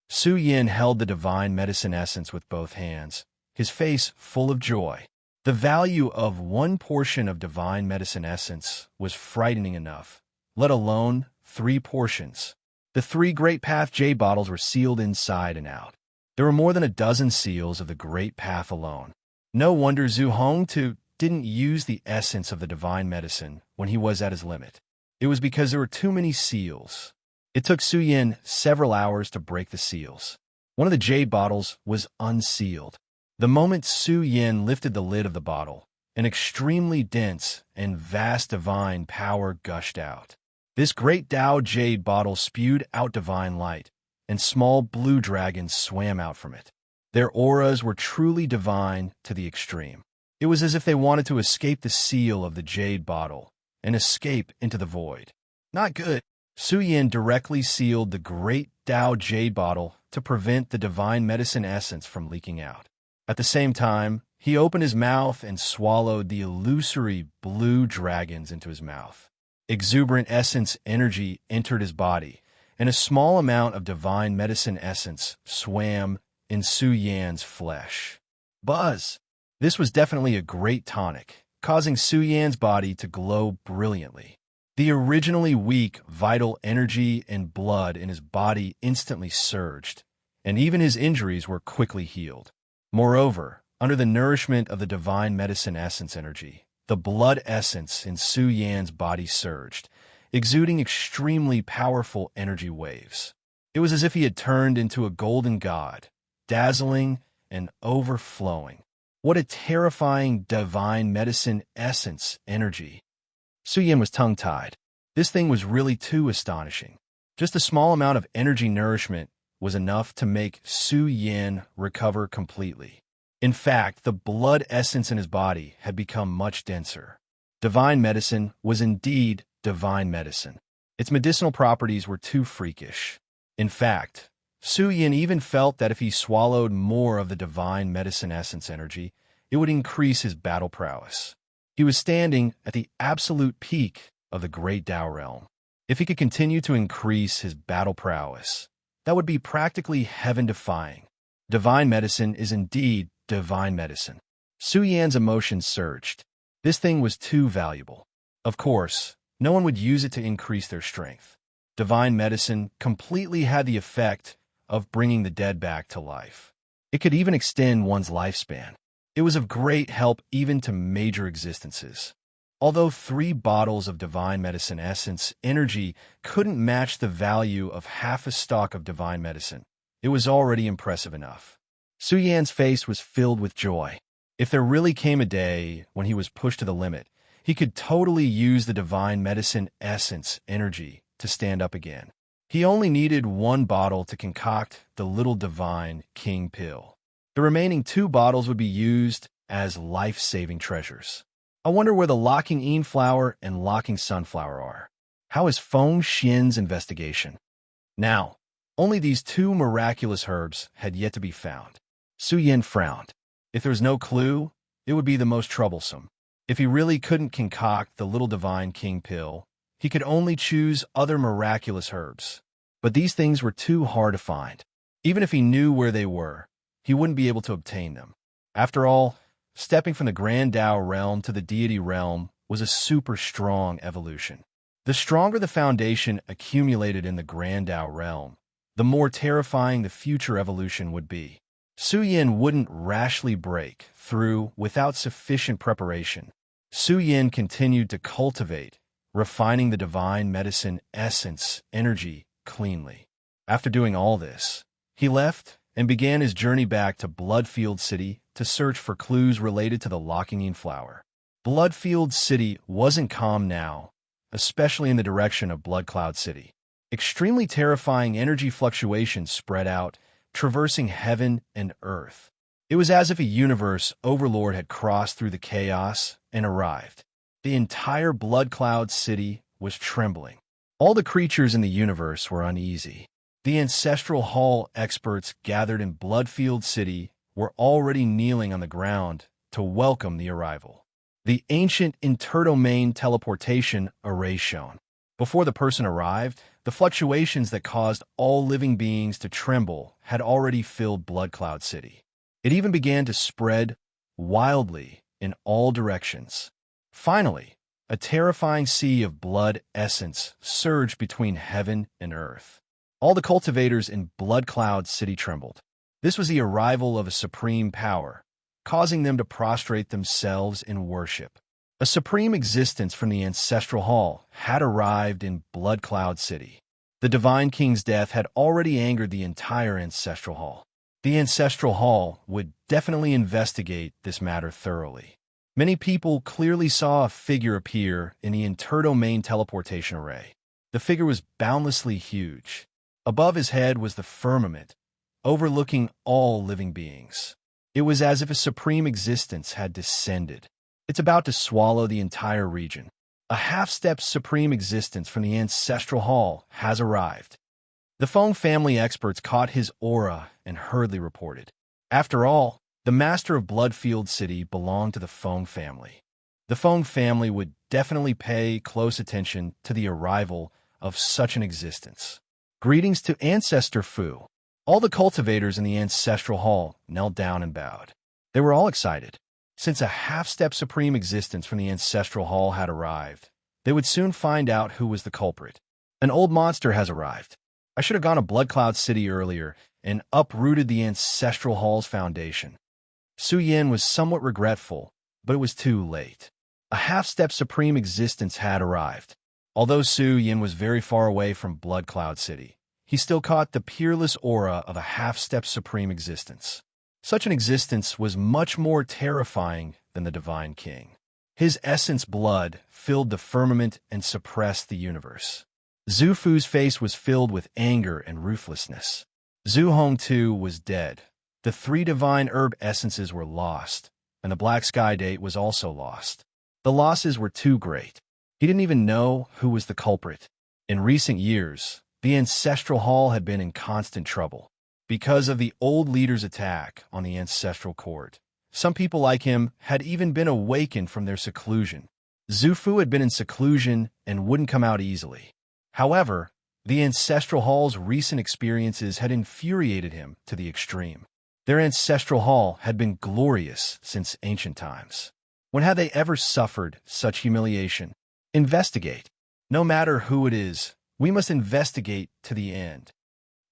Speaker 1: Su Yin held the divine medicine essence with both hands, his face full of joy. The value of 1 portion of divine medicine essence was frightening enough, let alone 3 portions. The 3 Great Path Jade bottles were sealed inside and out. There were more than a dozen seals of the Great Path alone. No wonder Zhu Hongtu didn't use the essence of the divine medicine when he was at his limit. It was because there were too many seals. It took Su Yin several hours to break the seals. One of the jade bottles was unsealed. The moment Su Yin lifted the lid of the bottle, an extremely dense and vast divine power gushed out. This great Tao jade bottle spewed out divine light, and small blue dragons swam out from it. Their auras were truly divine to the extreme. It was as if they wanted to escape the seal of the jade bottle and escape into the void. Not good. Su Yin directly sealed the great Tao jade bottle to prevent the divine medicine essence from leaking out. At the same time, he opened his mouth and swallowed the illusory blue dragons into his mouth. Exuberant essence energy entered his body, and a small amount of divine medicine essence swam in Su Yan's flesh. Buzz! This was definitely a great tonic, causing Su Yan's body to glow brilliantly. The originally weak, vital energy and blood in his body instantly surged, and even his injuries were quickly healed. Moreover, under the nourishment of the divine medicine essence energy, the blood essence in Su Yan's body surged, exuding extremely powerful energy waves. It was as if he had turned into a golden god, dazzling and overflowing. What a terrifying divine medicine essence energy. Su Yan was tongue-tied. This thing was really too astonishing. Just a small amount of energy nourishment was enough to make Su Yan recover completely. In fact, the blood essence in his body had become much denser. Divine medicine was indeed divine medicine. Its medicinal properties were too freakish. In fact, Su Yin even felt that if he swallowed more of the divine medicine essence energy, it would increase his battle prowess. He was standing at the absolute peak of the great Tao realm. If he could continue to increase his battle prowess, that would be practically heaven-defying. Divine medicine is indeed divine medicine. Su Yan's emotions surged. This thing was too valuable. Of course, no one would use it to increase their strength. Divine medicine completely had the effect of bringing the dead back to life. It could even extend one's lifespan. It was of great help even to major existences. Although 3 bottles of divine medicine essence energy couldn't match the value of half a stock of divine medicine, it was already impressive enough. Su Yan's face was filled with joy. If there really came a day when he was pushed to the limit, he could totally use the divine medicine essence energy to stand up again. He only needed 1 bottle to concoct the little divine king pill. The remaining 2 bottles would be used as life-saving treasures. I wonder where the locking Yin flower and locking sunflower are. How is Feng Xian's investigation? Now, only these 2 miraculous herbs had yet to be found. Su Yin frowned. If there was no clue, it would be the most troublesome. If he really couldn't concoct the little divine king pill, he could only choose other miraculous herbs. But these things were too hard to find. Even if he knew where they were, he wouldn't be able to obtain them. After all, stepping from the Grand Tao realm to the deity realm was a super strong evolution. The stronger the foundation accumulated in the Grand Tao realm, the more terrifying the future evolution would be. Su Yin wouldn't rashly break through without sufficient preparation. Su Yin continued to cultivate, refining the divine medicine essence energy cleanly. After doing all this, he left and began his journey back to Bloodfield City to search for clues related to the locking Yin flower. Bloodfield City wasn't calm now, especially in the direction of Blood Cloud City. Extremely terrifying energy fluctuations spread out, traversing heaven and earth. It was as if a universe overlord had crossed through the chaos and arrived. The entire Blood Cloud City was trembling. All the creatures in the universe were uneasy. The Ancestral Hall experts gathered in Bloodfield City were already kneeling on the ground to welcome the arrival. The ancient interdomain teleportation array shone. Before the person arrived, the fluctuations that caused all living beings to tremble had already filled Blood Cloud City. It even began to spread wildly in all directions. Finally, a terrifying sea of blood essence surged between heaven and earth. All the cultivators in Blood Cloud City trembled. This was the arrival of a supreme power, causing them to prostrate themselves in worship. A supreme existence from the Ancestral Hall had arrived in Blood Cloud City. The Divine King's death had already angered the entire Ancestral Hall. The Ancestral Hall would definitely investigate this matter thoroughly. Many people clearly saw a figure appear in the interdomain teleportation array. The figure was boundlessly huge. Above his head was the firmament, overlooking all living beings. It was as if a supreme existence had descended. It's about to swallow the entire region. A half-step supreme existence from the ancestral hall has arrived. The Feng family experts caught his aura and hurriedly reported. After all, the master of Bloodfield City belonged to the Feng family. The Feng family would definitely pay close attention to the arrival of such an existence. Greetings to Ancestor Fu. All the cultivators in the ancestral hall knelt down and bowed. They were all excited. Since a half-step supreme existence from the ancestral hall had arrived, they would soon find out who was the culprit. An old monster has arrived. I should have gone to Bloodcloud City earlier and uprooted the ancestral hall's foundation. Su Yin was somewhat regretful, but it was too late. A half-step supreme existence had arrived. Although Su Yin was very far away from Bloodcloud City, he still caught the peerless aura of a half-step supreme existence. Such an existence was much more terrifying than the Divine King. His essence blood filled the firmament and suppressed the universe. Zhu Fu's face was filled with anger and ruthlessness. Zhu Hong too was dead. The 3 divine herb essences were lost, and the Black Sky Date was also lost. The losses were too great. He didn't even know who was the culprit. In recent years, the Ancestral Hall had been in constant trouble. Because of the old leader's attack on the Ancestral Court, some people like him had even been awakened from their seclusion. Zhu Fu had been in seclusion and wouldn't come out easily. However, the Ancestral Hall's recent experiences had infuriated him to the extreme. Their Ancestral Hall had been glorious since ancient times. When had they ever suffered such humiliation? Investigate. No matter who it is, we must investigate to the end.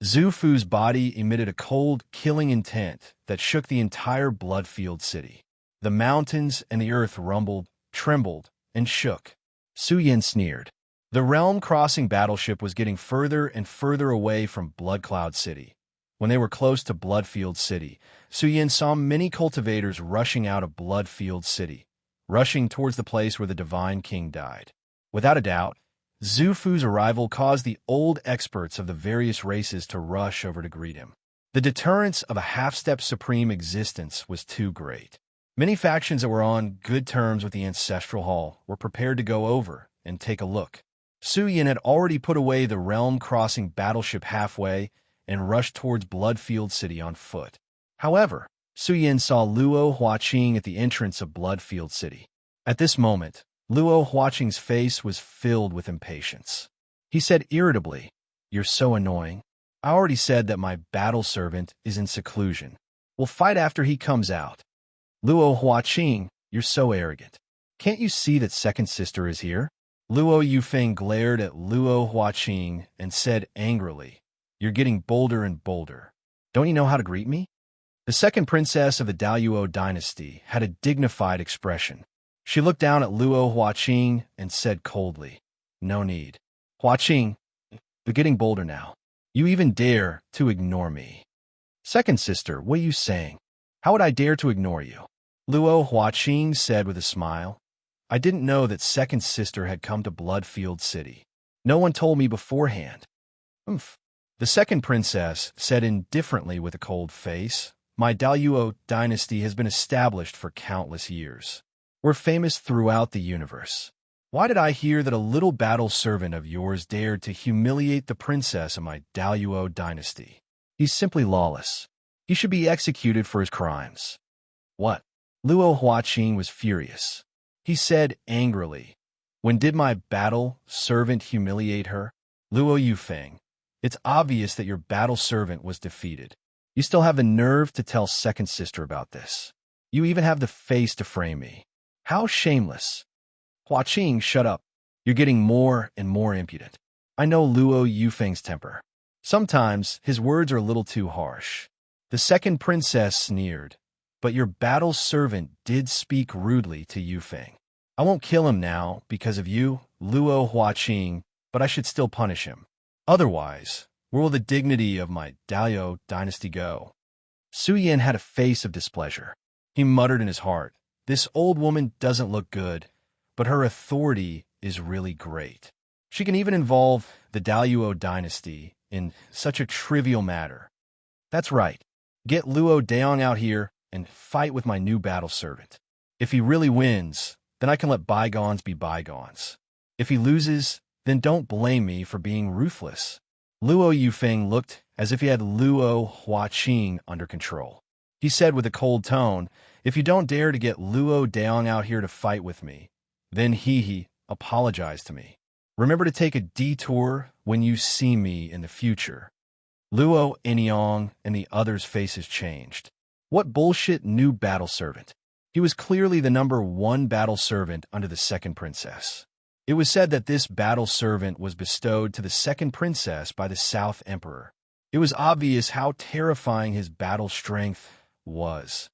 Speaker 1: Zhu Fu's body emitted a cold, killing intent that shook the entire Bloodfield City. The mountains and the earth rumbled, trembled, and shook. Su Yin sneered. The realm-crossing battleship was getting further and further away from Bloodcloud City. When they were close to Bloodfield City, Su Yin saw many cultivators rushing out of Bloodfield City, rushing towards the place where the Divine King died. Without a doubt, Zhu Fu's arrival caused the old experts of the various races to rush over to greet him. The deterrence of a half-step supreme existence was too great. Many factions that were on good terms with the Ancestral Hall were prepared to go over and take a look. Su Yin had already put away the realm-crossing battleship halfway and rushed towards Bloodfield City on foot. However, Su Yin saw Luo Huaqing at the entrance of Bloodfield City. At this moment, Luo Huaqing's face was filled with impatience. He said irritably, "You're so annoying. I already said that my battle servant is in seclusion. We'll fight after he comes out." Luo Huaqing, you're so arrogant. Can't you see that second sister is here? Luo Yufeng glared at Luo Huaqing and said angrily, "You're getting bolder and bolder. Don't you know how to greet me?" The second princess of the Daluo dynasty had a dignified expression. She looked down at Luo Huaqing and said coldly, "No need. Huaqing, you're getting bolder now. You even dare to ignore me." "Second sister, what are you saying? How would I dare to ignore you?" Luo Huaqing said with a smile. "I didn't know that second sister had come to Bloodfield City. No one told me beforehand." "Umph." The second princess said indifferently with a cold face, "My Daluo dynasty has been established for countless years. We're famous throughout the universe. Why did I hear that a little battle servant of yours dared to humiliate the princess of my Daluo dynasty? He's simply lawless. He should be executed for his crimes." "What?" Luo Huaqing was furious. He said angrily, "When did my battle servant humiliate her?" "Luo Yufeng, it's obvious that your battle servant was defeated. You still have the nerve to tell second sister about this. You even have the face to frame me. How shameless." "Huaqing, shut up. You're getting more and more impudent. I know Luo Yufeng's temper. Sometimes his words are a little too harsh." The second princess sneered, "But your battle servant did speak rudely to Yufeng. I won't kill him now because of you, Luo Huaqing, but I should still punish him. Otherwise, where will the dignity of my Daluo dynasty go?" Su Yin had a face of displeasure. He muttered in his heart, "This old woman doesn't look good, but her authority is really great. She can even involve the Daluo dynasty in such a trivial matter. That's right. Get Luo Daong out here and fight with my new battle servant. If he really wins, then I can let bygones be bygones. If he loses, then don't blame me for being ruthless." Luo Yufeng looked as if he had Luo Huaqing under control. He said with a cold tone, "If you don't dare to get Luo Daong out here to fight with me, then he apologize to me. Remember to take a detour when you see me in the future." Luo Enyong and the others' faces changed. What bullshit new battle servant? He was clearly the #1 battle servant under the second princess. It was said that this battle servant was bestowed to the second princess by the South Emperor. It was obvious how terrifying his battle strength was.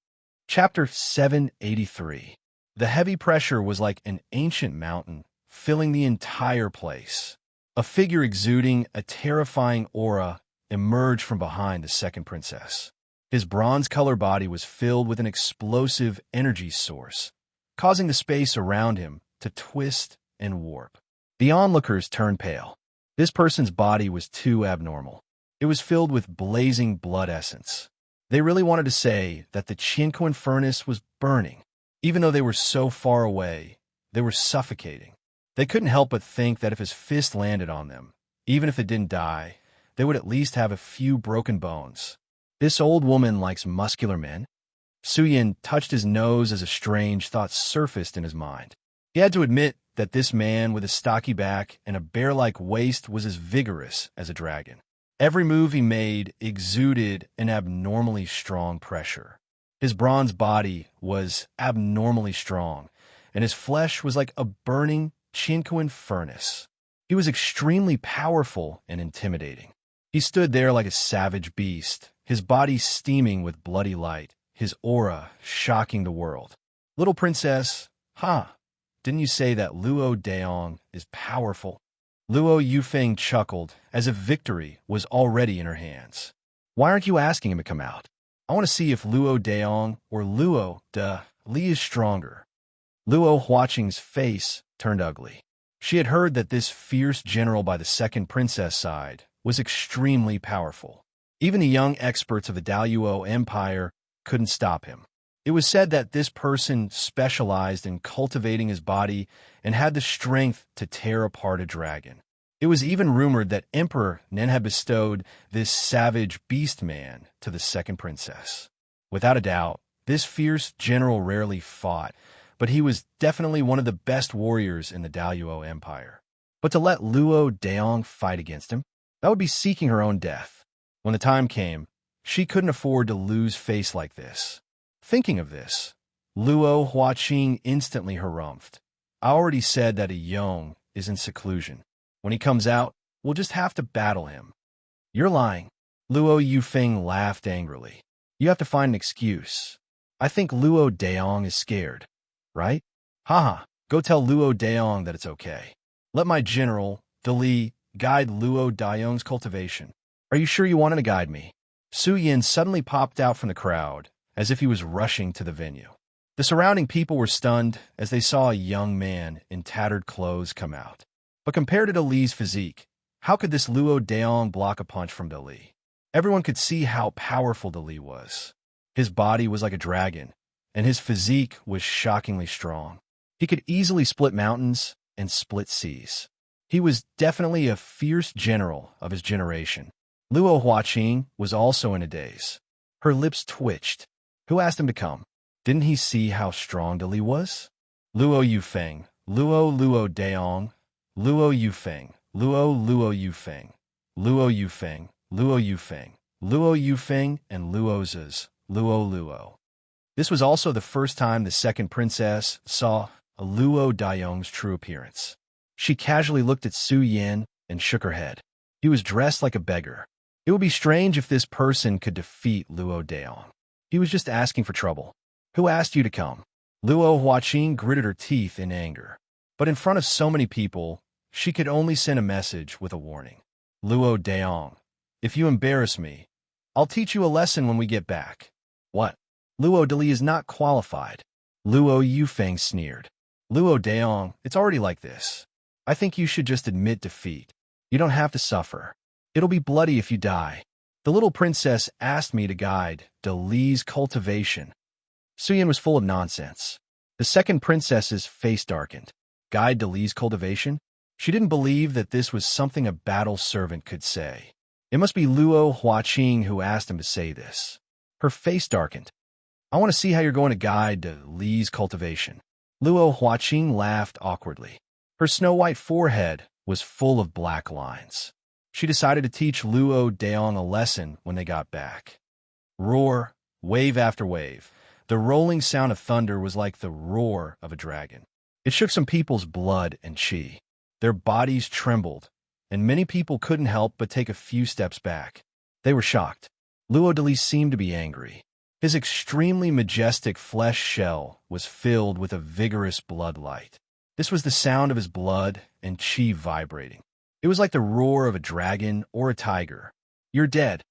Speaker 1: Chapter 783. The heavy pressure was like an ancient mountain, filling the entire place. A figure exuding a terrifying aura emerged from behind the second princess. His bronze-colored body was filled with an explosive energy source, causing the space around him to twist and warp. The onlookers turned pale. This person's body was too abnormal. It was filled with blazing blood essence. They really wanted to say that the Qinquan furnace was burning. Even though they were so far away, they were suffocating. They couldn't help but think that if his fist landed on them, even if it didn't die, they would at least have a few broken bones. This old woman likes muscular men? Su Yin touched his nose as a strange thought surfaced in his mind. He had to admit that this man with a stocky back and a bear-like waist was as vigorous as a dragon. Every move he made exuded an abnormally strong pressure. His bronze body was abnormally strong, and his flesh was like a burning Qinquan furnace. He was extremely powerful and intimidating. He stood there like a savage beast, his body steaming with bloody light, his aura shocking the world. "Little princess, didn't you say that Luo Daong is powerful?" Luo Yufeng chuckled, as if victory was already in her hands. "Why aren't you asking him to come out? I want to see if Luo Daong or Luo de Li is stronger." Luo Huaqing's face turned ugly. She had heard that this fierce general by the second princess side was extremely powerful. Even the young experts of the Daluo Empire couldn't stop him. It was said that this person specialized in cultivating his body and had the strength to tear apart a dragon. It was even rumored that Emperor Nen had bestowed this savage beast man to the second princess. Without a doubt, this fierce general rarely fought, but he was definitely one of the best warriors in the Daluo Empire. But to let Luo Daong fight against him, that would be seeking her own death. When the time came, she couldn't afford to lose face like this. Thinking of this, Luo Huaqing instantly harumphed. "I already said that a Yong is in seclusion. When he comes out, we'll just have to battle him." "You're lying." Luo Yufeng laughed angrily. "You have to find an excuse. I think Luo Daong is scared, right? Go tell Luo Daong that it's okay. Let my general, Dali, guide Luo Daong's cultivation." "Are you sure you want him to guide me?" Su Yin suddenly popped out from the crowd, as if he was rushing to the venue. The surrounding people were stunned as they saw a young man in tattered clothes come out. But compared to Dali's physique, how could this Luo Daong block a punch from Dali? Everyone could see how powerful Dali was. His body was like a dragon, and his physique was shockingly strong. He could easily split mountains and split seas. He was definitely a fierce general of his generation. Luo Huaqing was also in a daze. Her lips twitched. Who asked him to come? Didn't he see how strong Dali was? Luo Yufeng, Luo Daong, Luo Yufeng, Luo Yufeng, Luo Yufeng, Luo Yufeng, Luo Yufeng, and Luo's Luo. This was also the first time the second princess saw a Luo Daong's true appearance. She casually looked at Su Yin and shook her head. He was dressed like a beggar. It would be strange if this person could defeat Luo Daong. He was just asking for trouble. "Who asked you to come?" Luo Huaqing gritted her teeth in anger. But in front of so many people, she could only send a message with a warning. "Luo Daong, if you embarrass me, I'll teach you a lesson when we get back." "What?" "Luo Dali is not qualified." Luo Yufeng sneered. "Luo Daong, it's already like this. I think you should just admit defeat. You don't have to suffer. It'll be bloody if you die. The little princess asked me to guide Dali's cultivation. Suyin was full of nonsense. The second princess's face darkened. Guide to Li's cultivation? She didn't believe that this was something a battle servant could say. It must be Luo Huaqing who asked him to say this. Her face darkened. I want to see how you're going to guide to Li's cultivation. Luo Huaqing laughed awkwardly. Her snow-white forehead was full of black lines. She decided to teach Luo Daong a lesson when they got back. Roar, wave after wave. The rolling sound of thunder was like the roar of a dragon. It shook some people's blood and chi. Their bodies trembled, and many people couldn't help but take a few steps back. They were shocked. Luo Dali seemed to be angry. His extremely majestic flesh shell was filled with a vigorous blood light. This was the sound of his blood and chi vibrating. It was like the roar of a dragon or a tiger. You're dead.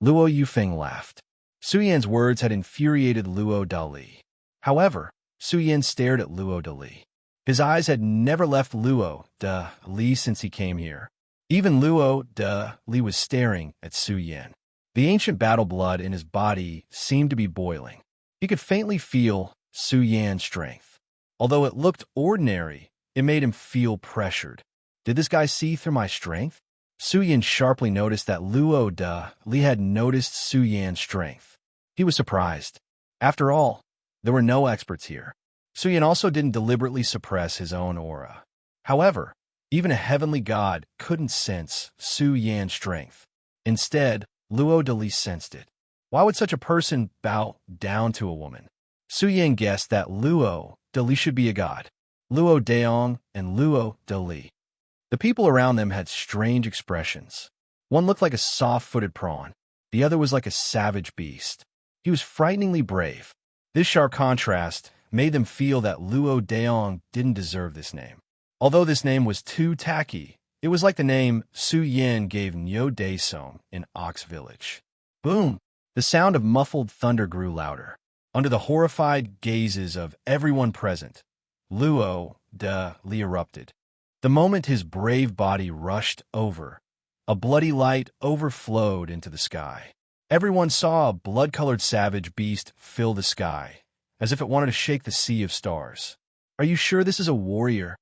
Speaker 1: Luo Yufeng laughed. Suyan's words had infuriated Luo Dali. However, Suyan stared at Luo Dali. His eyes had never left Luo Dali since he came here. Even Luo Dali was staring at Suyan. The ancient battle blood in his body seemed to be boiling. He could faintly feel Suyan's strength. Although it looked ordinary, it made him feel pressured. Did this guy see through my strength? Suyan sharply noticed that Luo Dali had noticed Suyan's strength. He was surprised. After all, there were no experts here. Suyan also didn't deliberately suppress his own aura. However, even a heavenly god couldn't sense Suyan's strength. Instead, Luo Dali sensed it. Why would such a person bow down to a woman? Suyan guessed that Luo Dali should be a god. Luo Daong and Luo Dali. The people around them had strange expressions. One looked like a soft-footed prawn. The other was like a savage beast. He was frighteningly brave. This sharp contrast made them feel that Luo Daong didn't deserve this name. Although this name was too tacky, it was like the name Su Yin gave Nyo Daesong in Ox Village. Boom! The sound of muffled thunder grew louder. Under the horrified gazes of everyone present, Luo Dali erupted. The moment his brave body rushed over, a bloody light overflowed into the sky. Everyone saw a blood-colored savage beast fill the sky, as if it wanted to shake the sea of stars. Are you sure this is a warrior?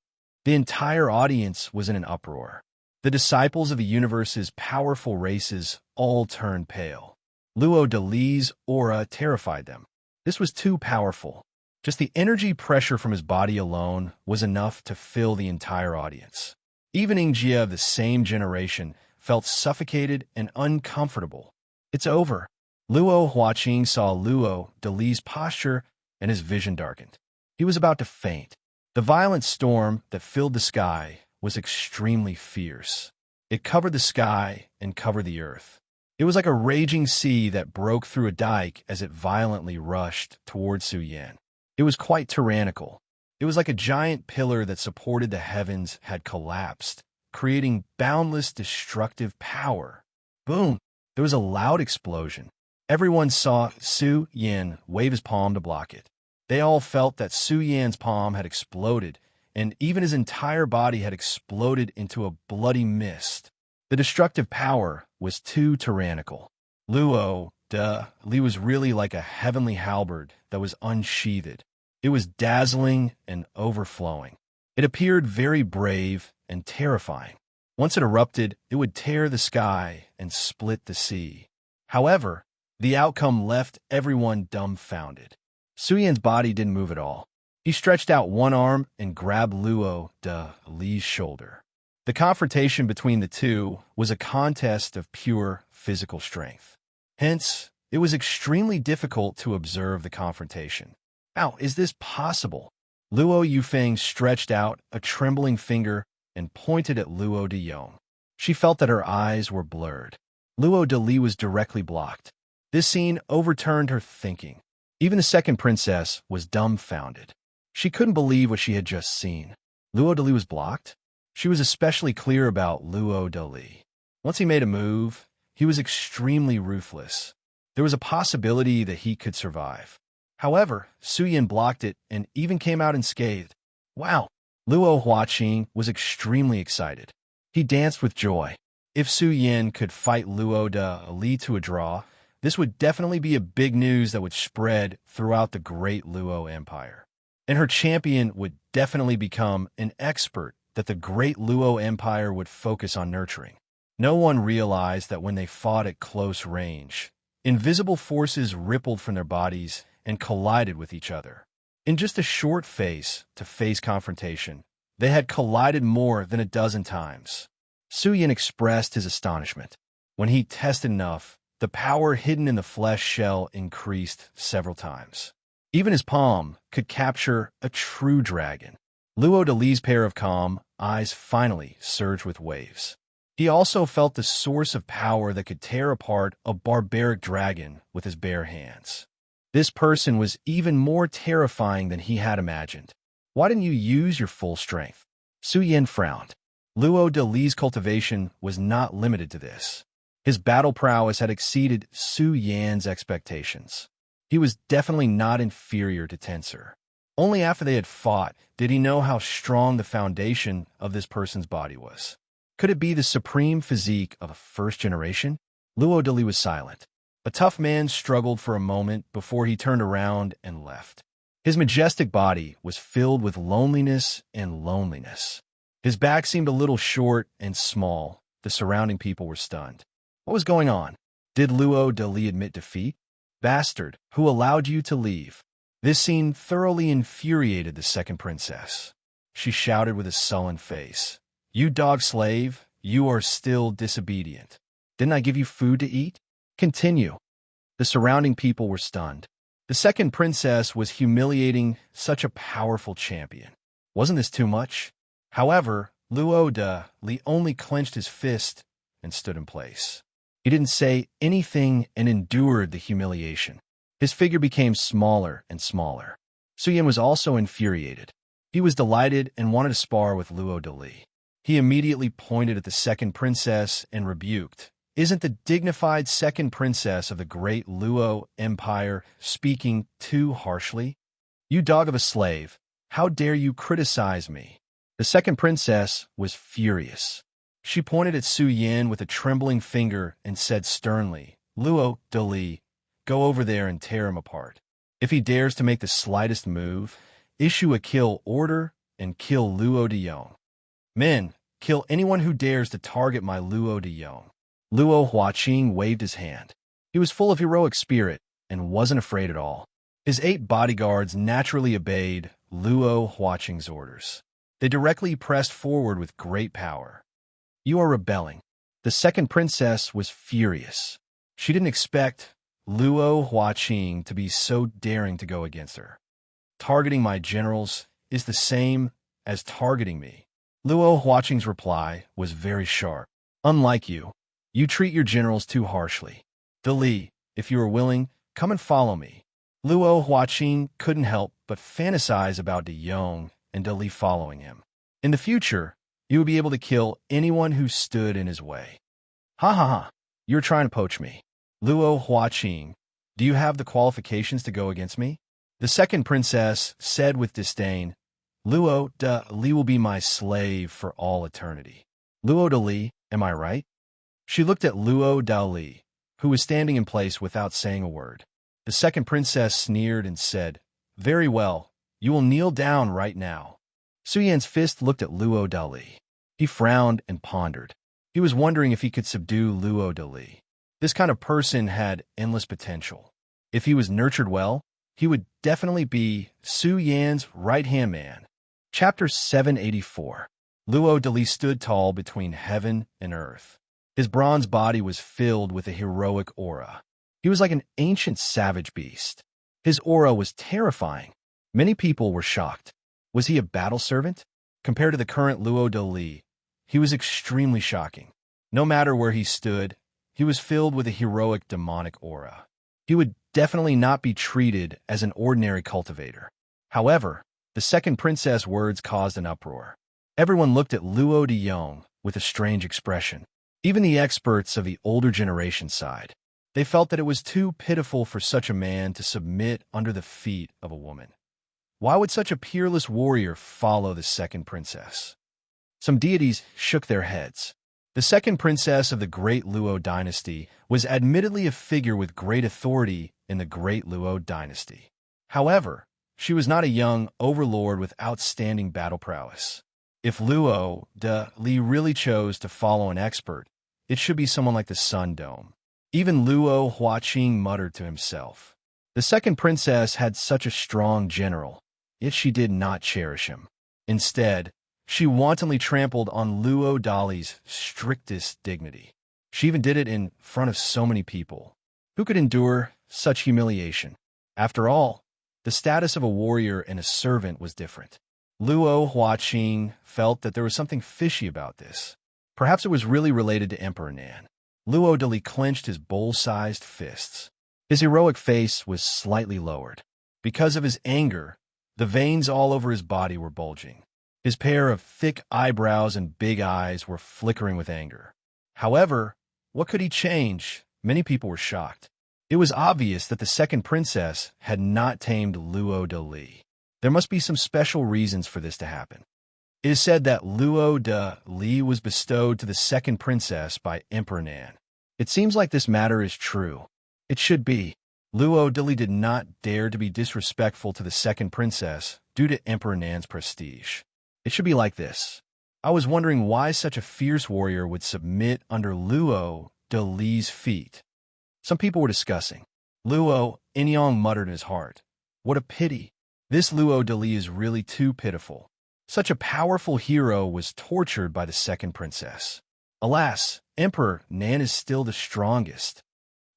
Speaker 1: The entire audience was in an uproar. The disciples of the universe's powerful races all turned pale. Luo Dali's aura terrified them. This was too powerful. Just the energy pressure from his body alone was enough to fill the entire audience. Even Ingjia of the same generation felt suffocated and uncomfortable. It's over. Luo Huaqing saw Luo Dali's posture and his vision darkened. He was about to faint. The violent storm that filled the sky was extremely fierce. It covered the sky and covered the earth. It was like a raging sea that broke through a dike as it violently rushed toward Su Yan. It was quite tyrannical. It was like a giant pillar that supported the heavens had collapsed, creating boundless destructive power. Boom! There was a loud explosion. Everyone saw Su Yan wave his palm to block it. They all felt that Su Yan's palm had exploded, and even his entire body had exploded into a bloody mist. The destructive power was too tyrannical. Luo Dali was really like a heavenly halberd that was unsheathed. It was dazzling and overflowing. It appeared very brave and terrifying. Once it erupted, it would tear the sky and split the sea. However, the outcome left everyone dumbfounded. Su Yan's body didn't move at all. He stretched out one arm and grabbed Luo Dali's shoulder. The confrontation between the two was a contest of pure physical strength. Hence, it was extremely difficult to observe the confrontation. How is this possible? Luo Yufeng stretched out a trembling finger and pointed at Luo de Yong. She felt that her eyes were blurred. Luo Dali was directly blocked. This scene overturned her thinking. Even the second princess was dumbfounded. She couldn't believe what she had just seen. Luo Dali was blocked? She was especially clear about Luo Dali. Once he made a move, he was extremely ruthless. There was a possibility that he could survive. However, Su Yan blocked it and even came out unscathed. Wow! Luo Huaqing was extremely excited. He danced with joy. If Su Yan could fight Luo Dali to a draw, This would definitely be a big news that would spread throughout the great Luo Empire. And her champion would definitely become an expert that the great Luo Empire would focus on nurturing. No one realized that when they fought at close range, invisible forces rippled from their bodies and collided with each other. In just a short face-to-face confrontation, they had collided more than a dozen times. Su Yin expressed his astonishment. When he tested enough, the power hidden in the flesh shell increased several times. Even his palm could capture a true dragon. Luo Dali's pair of calm eyes finally surged with waves. He also felt the source of power that could tear apart a barbaric dragon with his bare hands. This person was even more terrifying than he had imagined. Why didn't you use your full strength? Su Yin frowned. Luo Dali's cultivation was not limited to this. His battle prowess had exceeded Su Yan's expectations. He was definitely not inferior to Tensor. Only after they had fought did he know how strong the foundation of this person's body was. Could it be the supreme physique of a first generation? Luo Dali was silent. A tough man struggled for a moment before he turned around and left. His majestic body was filled with loneliness and loneliness. His back seemed a little short and small. The surrounding people were stunned. What was going on? Did Luo Dali admit defeat? Bastard, who allowed you to leave? This scene thoroughly infuriated the second princess. She shouted with a sullen face. You dog slave, you are still disobedient. Didn't I give you food to eat? Continue. The surrounding people were stunned. The second princess was humiliating such a powerful champion. Wasn't this too much? However, Luo Dali only clenched his fist and stood in place. He didn't say anything and endured the humiliation. His figure became smaller and smaller. Su Yin was also infuriated. He was delighted and wanted to spar with Luo Dali. He immediately pointed at the second princess and rebuked. Isn't the dignified second princess of the great Luo Empire speaking too harshly? You dog of a slave, how dare you criticize me? The second princess was furious. She pointed at Su Yin with a trembling finger and said sternly, Luo Dali, go over there and tear him apart. If he dares to make the slightest move, issue a kill order and kill Luo Dayong. Men, kill anyone who dares to target my Luo Dayong. Luo Huaqing waved his hand. He was full of heroic spirit and wasn't afraid at all. His 8 bodyguards naturally obeyed Luo Huaqing's orders. They directly pressed forward with great power. You are rebelling. The second princess was furious. She didn't expect Luo Huaqing to be so daring to go against her. Targeting my generals is the same as targeting me. Luo Huaqing's reply was very sharp. Unlike you, you treat your generals too harshly. Dali, if you are willing, come and follow me. Luo Huaqing couldn't help but fantasize about Dayong and Dali following him. In the future, he would be able to kill anyone who stood in his way. Ha ha ha, you're trying to poach me. Luo Huaqing, do you have the qualifications to go against me? The second princess said with disdain, Luo Dali will be my slave for all eternity. Luo Dali, am I right? She looked at Luo Dali, who was standing in place without saying a word. The second princess sneered and said, Very well, you will kneel down right now. Su Yan's fist looked at Luo Dali. He frowned and pondered. He was wondering if he could subdue Luo Dali. This kind of person had endless potential. If he was nurtured well, he would definitely be Su Yan's right-hand man. Chapter 784. Luo Dali stood tall between heaven and earth. His bronze body was filled with a heroic aura. He was like an ancient savage beast. His aura was terrifying. Many people were shocked. Was he a battle servant? Compared to the current Luo Dali, he was extremely shocking. No matter where he stood, he was filled with a heroic demonic aura. He would definitely not be treated as an ordinary cultivator. However, the second princess' words caused an uproar. Everyone looked at Luo Dayong with a strange expression. Even the experts of the older generation sighed. They felt that it was too pitiful for such a man to submit under the feet of a woman. Why would such a peerless warrior follow the second princess? Some deities shook their heads. The second princess of the Great Luo dynasty was admittedly a figure with great authority in the Great Luo dynasty. However, she was not a young overlord with outstanding battle prowess. If Luo de Li really chose to follow an expert, it should be someone like the Sun Dome. Even Luo Huaqing muttered to himself. The second princess had such a strong general, yet she did not cherish him. Instead, she wantonly trampled on Luo Dali's strictest dignity. She even did it in front of so many people. Who could endure such humiliation? After all, the status of a warrior and a servant was different. Luo Huaqing felt that there was something fishy about this. Perhaps it was really related to Emperor Nan. Luo Dali clenched his bowl-sized fists. His heroic face was slightly lowered. Because of his anger, the veins all over his body were bulging. His pair of thick eyebrows and big eyes were flickering with anger. However, what could he change? Many people were shocked. It was obvious that the second princess had not tamed Luo de Li. There must be some special reasons for this to happen. It is said that Luo de Li was bestowed to the second princess by Emperor Nan. It seems like this matter is true. It should be. Luo de Li did not dare to be disrespectful to the second princess due to Emperor Nan's prestige. It should be like this. I was wondering why such a fierce warrior would submit under Luo de Li's feet. Some people were discussing. Luo Inyong muttered in his heart. What a pity. This Luo de Li is really too pitiful. Such a powerful hero was tortured by the second princess. Alas, Emperor Nan is still the strongest.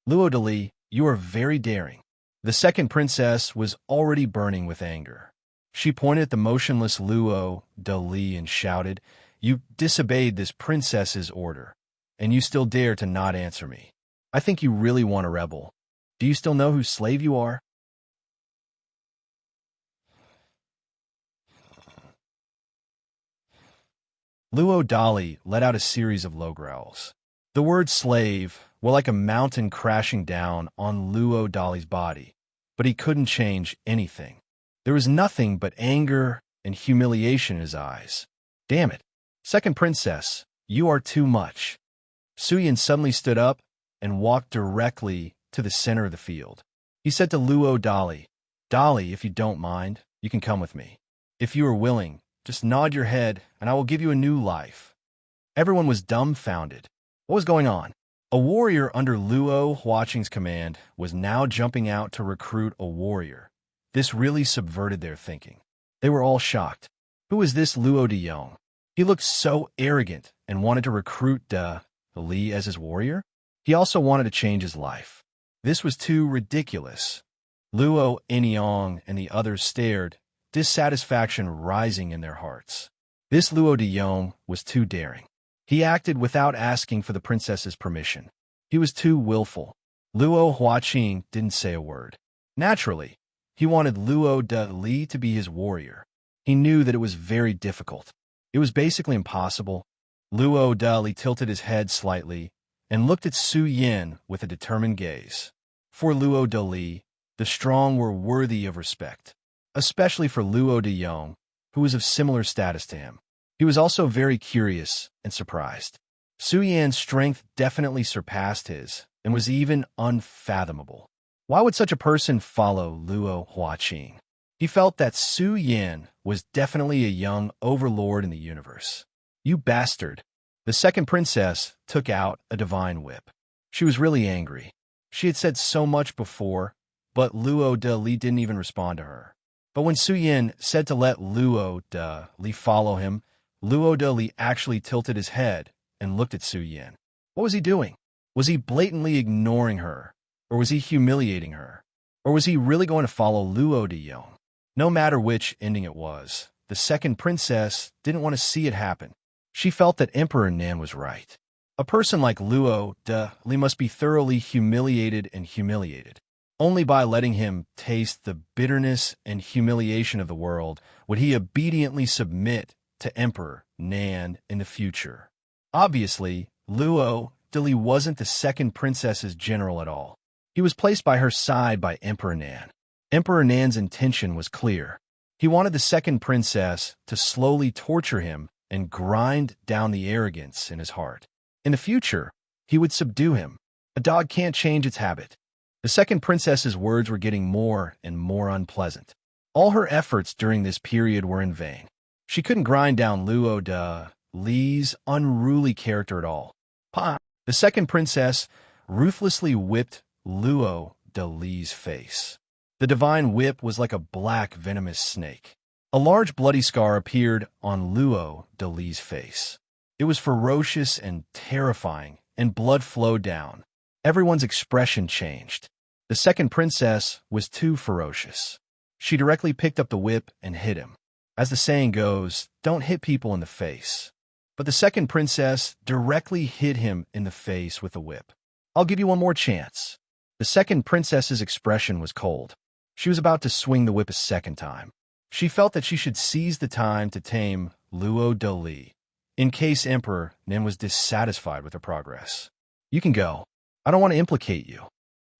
Speaker 1: Luo de Li, you are very daring. The second princess was already burning with anger. She pointed at the motionless Luo de Li and shouted, "You disobeyed this princess's order, and you still dare to not answer me. I think you really want a rebel. Do you still know whose slave you are?" Luo Dali let out a series of low growls. The word slave were like a mountain crashing down on Luo Dali's body, but he couldn't change anything. There was nothing but anger and humiliation in his eyes. Damn it. Second princess, you are too much. Suyin suddenly stood up and walked directly to the center of the field. He said to Luo Dali, "Dali, if you don't mind, you can come with me. If you are willing, just nod your head and I will give you a new life." Everyone was dumbfounded. What was going on? A warrior under Luo Huaqing's command was now jumping out to recruit a warrior. This really subverted their thinking. They were all shocked. Who is this Luo de Yong? He looked so arrogant and wanted to recruit De Li as his warrior. He also wanted to change his life. This was too ridiculous. Luo Inyong and the others stared, dissatisfaction rising in their hearts. This Luo de Yong was too daring. He acted without asking for the princess's permission. He was too willful. Luo Huaqing didn't say a word. Naturally, he wanted Luo de Li to be his warrior. He knew that it was very difficult. It was basically impossible. Luo de Li tilted his head slightly and looked at Su Yin with a determined gaze. For Luo de Li, the strong were worthy of respect, especially for Luo de Yong, who was of similar status to him. He was also very curious and surprised. Su Yan's strength definitely surpassed his and was even unfathomable. Why would such a person follow Luo Huaqing? He felt that Su Yan was definitely a young overlord in the universe. You bastard. The second princess took out a divine whip. She was really angry. She had said so much before, but Luo de Li didn't even respond to her. But when Su Yan said to let Luo de Li follow him, Luo de Li actually tilted his head and looked at Su Yan. What was he doing? Was he blatantly ignoring her? Or was he humiliating her? Or was he really going to follow Luo de Yong? No matter which ending it was, the second princess didn't want to see it happen. She felt that Emperor Nan was right. A person like Luo de Li must be thoroughly humiliated and humiliated. Only by letting him taste the bitterness and humiliation of the world would he obediently submit to Emperor Nan in the future. Obviously, Luo de Li wasn't the second princess's general at all. He was placed by her side by Emperor Nan. Emperor Nan's intention was clear. He wanted the second princess to slowly torture him and grind down the arrogance in his heart. In the future, he would subdue him. A dog can't change its habit. The second princess's words were getting more and more unpleasant. All her efforts during this period were in vain. She couldn't grind down Luo de Li's unruly character at all. Pa! The second princess ruthlessly whipped Luo de Li's face. The divine whip was like a black, venomous snake. A large bloody scar appeared on Luo de Li's face. It was ferocious and terrifying, and blood flowed down. Everyone's expression changed. The second princess was too ferocious. She directly picked up the whip and hit him. As the saying goes, don't hit people in the face. But the second princess directly hit him in the face with the whip. I'll give you one more chance. The second princess's expression was cold. She was about to swing the whip a second time. She felt that she should seize the time to tame Luo de Li, in case Emperor Nin was dissatisfied with her progress. You can go. I don't want to implicate you.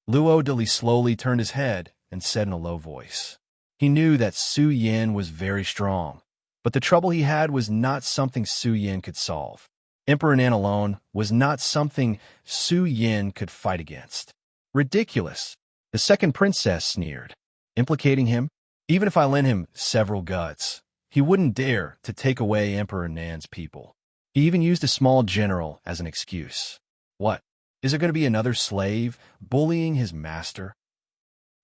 Speaker 1: Luo de Li slowly turned his head and said in a low voice. He knew that Su Yin was very strong, but the trouble he had was not something Su Yin could solve. Emperor Nan alone was not something Su Yin could fight against. Ridiculous. The second princess sneered, implicating him. Even if I lent him several guts, he wouldn't dare to take away Emperor Nan's people. He even used a small general as an excuse. What? Is there going to be another slave bullying his master?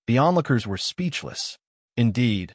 Speaker 1: The onlookers were speechless. Indeed,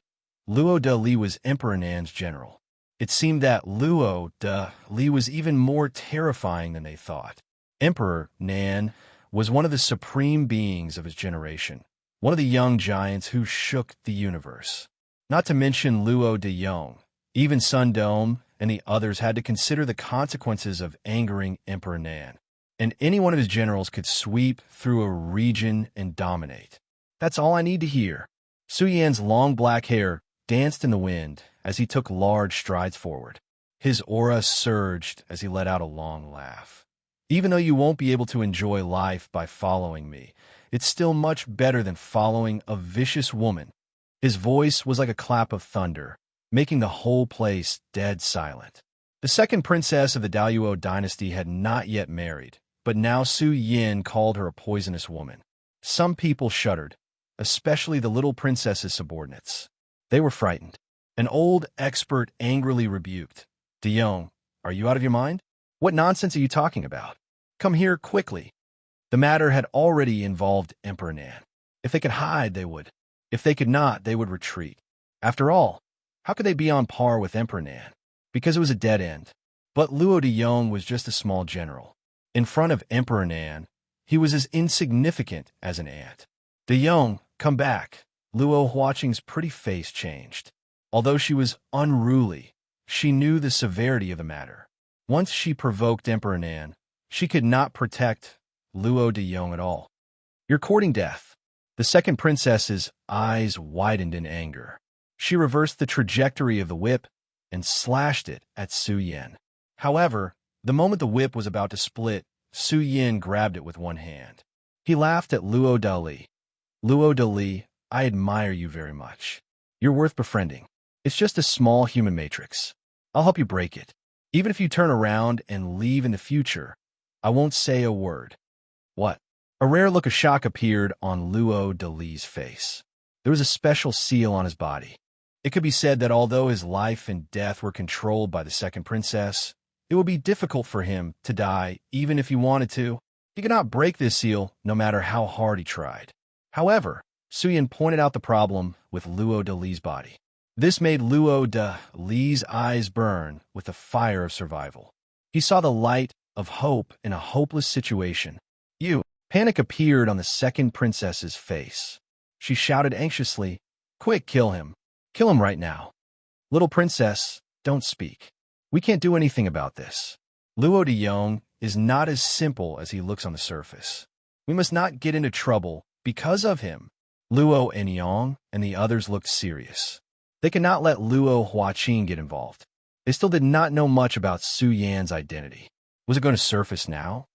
Speaker 1: Luo de Li was Emperor Nan's general. It seemed that Luo de Li was even more terrifying than they thought. Emperor Nan was one of the supreme beings of his generation, one of the young giants who shook the universe. Not to mention Luo de Yong. Even Sun Dome and the others had to consider the consequences of angering Emperor Nan. And any one of his generals could sweep through a region and dominate. That's all I need to hear. Su Yan's long black hair danced in the wind as he took large strides forward. His aura surged as he let out a long laugh. Even though you won't be able to enjoy life by following me, it's still much better than following a vicious woman. His voice was like a clap of thunder, making the whole place dead silent. The second princess of the Daluo dynasty had not yet married, but now Su Yin called her a poisonous woman. Some people shuddered, especially the little princess's subordinates. They were frightened. An old expert angrily rebuked. De Yong, are you out of your mind? What nonsense are you talking about? Come here quickly. The matter had already involved Emperor Nan. If they could hide, they would. If they could not, they would retreat. After all, how could they be on par with Emperor Nan? Because it was a dead end. But Luo de Yong was just a small general. In front of Emperor Nan, he was as insignificant as an ant. De Yong, come back. Luo Huaqing's pretty face changed. Although she was unruly, she knew the severity of the matter. Once she provoked Emperor Nan, she could not protect Luo de Yong at all. You're courting death. The second princess's eyes widened in anger. She reversed the trajectory of the whip and slashed it at Su Yin. However, the moment the whip was about to split, Su Yin grabbed it with one hand. He laughed at Luo de Li. Luo de Li, I admire you very much. You're worth befriending. It's just a small human matrix. I'll help you break it. Even if you turn around and leave in the future, I won't say a word. What? A rare look of shock appeared on Luo de Li's face. There was a special seal on his body. It could be said that although his life and death were controlled by the second princess, it would be difficult for him to die even if he wanted to. He could not break this seal no matter how hard he tried. However, Su Yin pointed out the problem with Luo de Li's body. This made Luo de Li's eyes burn with the fire of survival. He saw the light of hope in a hopeless situation. Panic appeared on the second princess's face. She shouted anxiously, Quick, kill him. Kill him right now. Little princess, don't speak. We can't do anything about this. Luo de Yong is not as simple as he looks on the surface. We must not get into trouble because of him. Luo and Yong and the others looked serious. They could not let Luo Huaqing get involved. They still did not know much about Su Yan's identity. Was it going to surface now?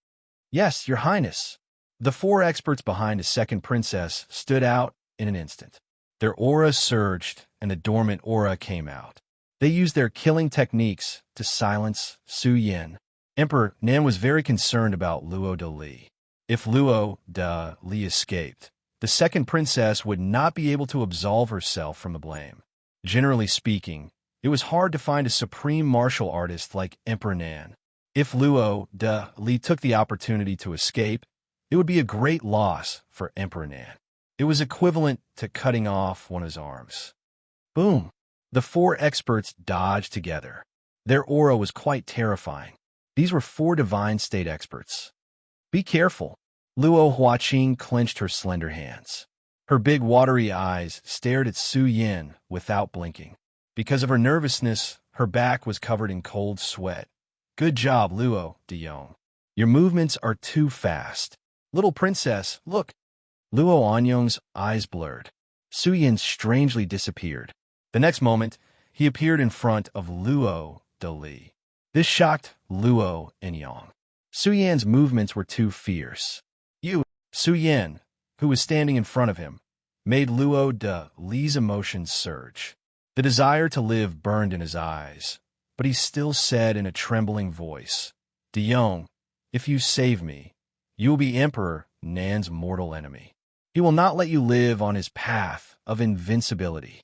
Speaker 1: Yes, Your Highness. The four experts behind the second princess stood out in an instant. Their auras surged, and the dormant aura came out. They used their killing techniques to silence Su Yin. Emperor Nan was very concerned about Luo de Li. If Luo de Li escaped, the second princess would not be able to absolve herself from the blame. Generally speaking, it was hard to find a supreme martial artist like Emperor Nan. If Luo de Li took the opportunity to escape, it would be a great loss for Emperor Nan. It was equivalent to cutting off one of his arms. Boom! The four experts dodged together. Their aura was quite terrifying. These were four divine state experts. Be careful. Luo Huaqing clenched her slender hands. Her big watery eyes stared at Su Yin without blinking. Because of her nervousness, her back was covered in cold sweat. Good job, Luo de Yong. Your movements are too fast. Little princess, look. Luo Anyong's eyes blurred. Su Yin strangely disappeared. The next moment, he appeared in front of Luo de Li. This shocked Luo Anyong. Su Yan's movements were too fierce. Su Yan, who was standing in front of him, made Luo de Li's emotions surge. The desire to live burned in his eyes, but he still said in a trembling voice, De Yong, if you save me, you will be Emperor Nan's mortal enemy. He will not let you live on his path of invincibility.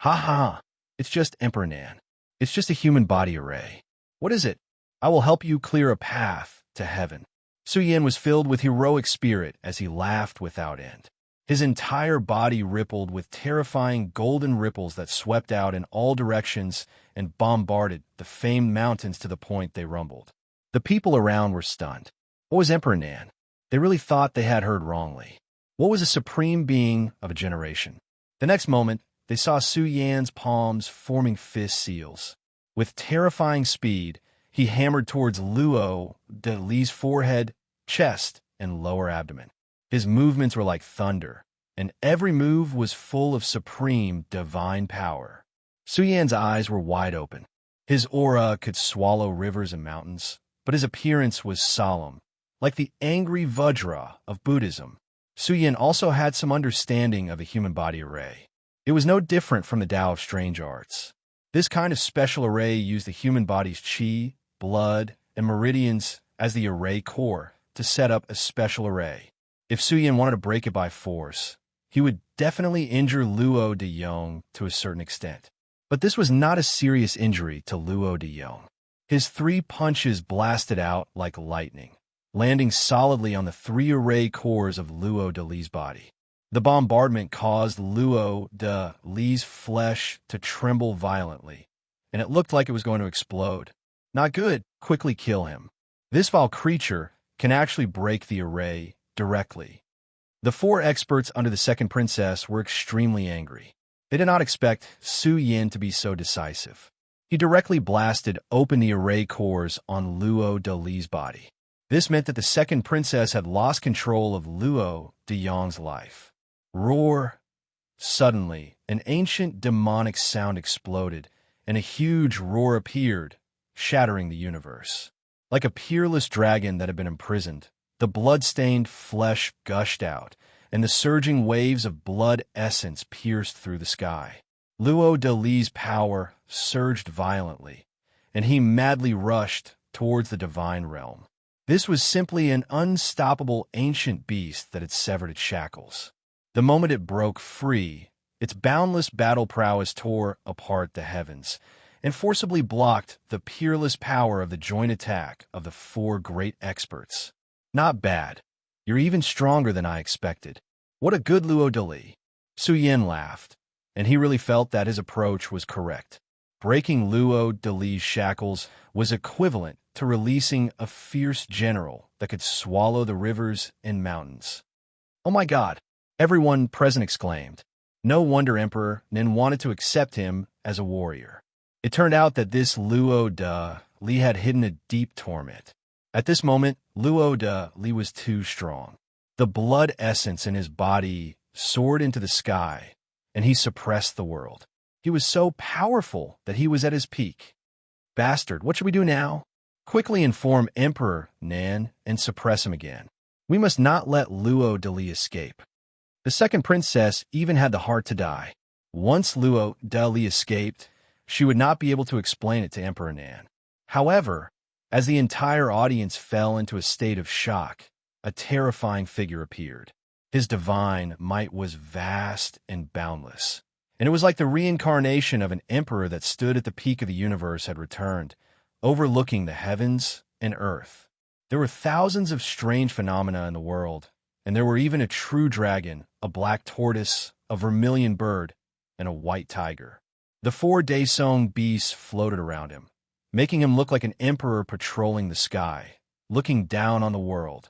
Speaker 1: Ha ha, it's just Emperor Nan. It's just a human body array. What is it? I will help you clear a path to heaven. Su Yan was filled with heroic spirit as he laughed without end. His entire body rippled with terrifying golden ripples that swept out in all directions and bombarded the famed mountains to the point they rumbled. The people around were stunned. What was Emperor Nan? They really thought they had heard wrongly. What was a supreme being of a generation? The next moment, they saw Su Yan's palms forming fist seals. With terrifying speed, he hammered towards Luo de Li's forehead, chest, and lower abdomen. His movements were like thunder, and every move was full of supreme divine power. Su Yan's eyes were wide open. His aura could swallow rivers and mountains, but his appearance was solemn, like the angry Vajra of Buddhism. Su Yan also had some understanding of the human body array. It was no different from the Tao of Strange Arts. This kind of special array used the human body's qi, blood, and meridians as the array core to set up a special array. If Su Yan wanted to break it by force, he would definitely injure Luo de Yong to a certain extent. But this was not a serious injury to Luo de Yong. His 3 punches blasted out like lightning, landing solidly on the 3 array cores of Luo de Li's body. The bombardment caused Luo de Li's flesh to tremble violently, and it looked like it was going to explode. Not good. Quickly kill him. This vile creature can actually break the array directly. The 4 experts under the second princess were extremely angry. They did not expect Su Yin to be so decisive. He directly blasted open the array cores on Luo de Li's body. This meant that the second princess had lost control of Luo de Yong's life. Roar! Suddenly, an ancient demonic sound exploded, and a huge roar appeared, shattering the universe. Like a peerless dragon that had been imprisoned, the blood-stained flesh gushed out, and the surging waves of blood essence pierced through the sky. Luo de Li's power surged violently, and he madly rushed towards the divine realm. This was simply an unstoppable ancient beast that had severed its shackles. The moment it broke free, its boundless battle prowess tore apart the heavens, and forcibly blocked the peerless power of the joint attack of the 4 great experts. Not bad. You're even stronger than I expected. What a good Luo de Li. Su Yin laughed, and he really felt that his approach was correct. Breaking Luo de Li's shackles was equivalent to releasing a fierce general that could swallow the rivers and mountains. Oh my God! Everyone present exclaimed. No wonder Emperor Nin wanted to accept him as a warrior. It turned out that this Luo de Li had hidden a deep torment. At this moment, Luo de Li was too strong. The blood essence in his body soared into the sky, and he suppressed the world. He was so powerful that he was at his peak. Bastard, what should we do now? Quickly inform Emperor Nan and suppress him again. We must not let Luo de Li escape. The second princess even had the heart to die. Once Luo de Li escaped, she would not be able to explain it to Emperor Nan. However, As the entire audience fell into a state of shock, a terrifying figure appeared. His divine might was vast and boundless, and it was like the reincarnation of an emperor that stood at the peak of the universe had returned, overlooking the heavens and earth. There were thousands of strange phenomena in the world, and there were even a true dragon, a black tortoise, a vermilion bird, and a white tiger. The 4-day-song beasts floated around him, making him look like an emperor patrolling the sky, looking down on the world.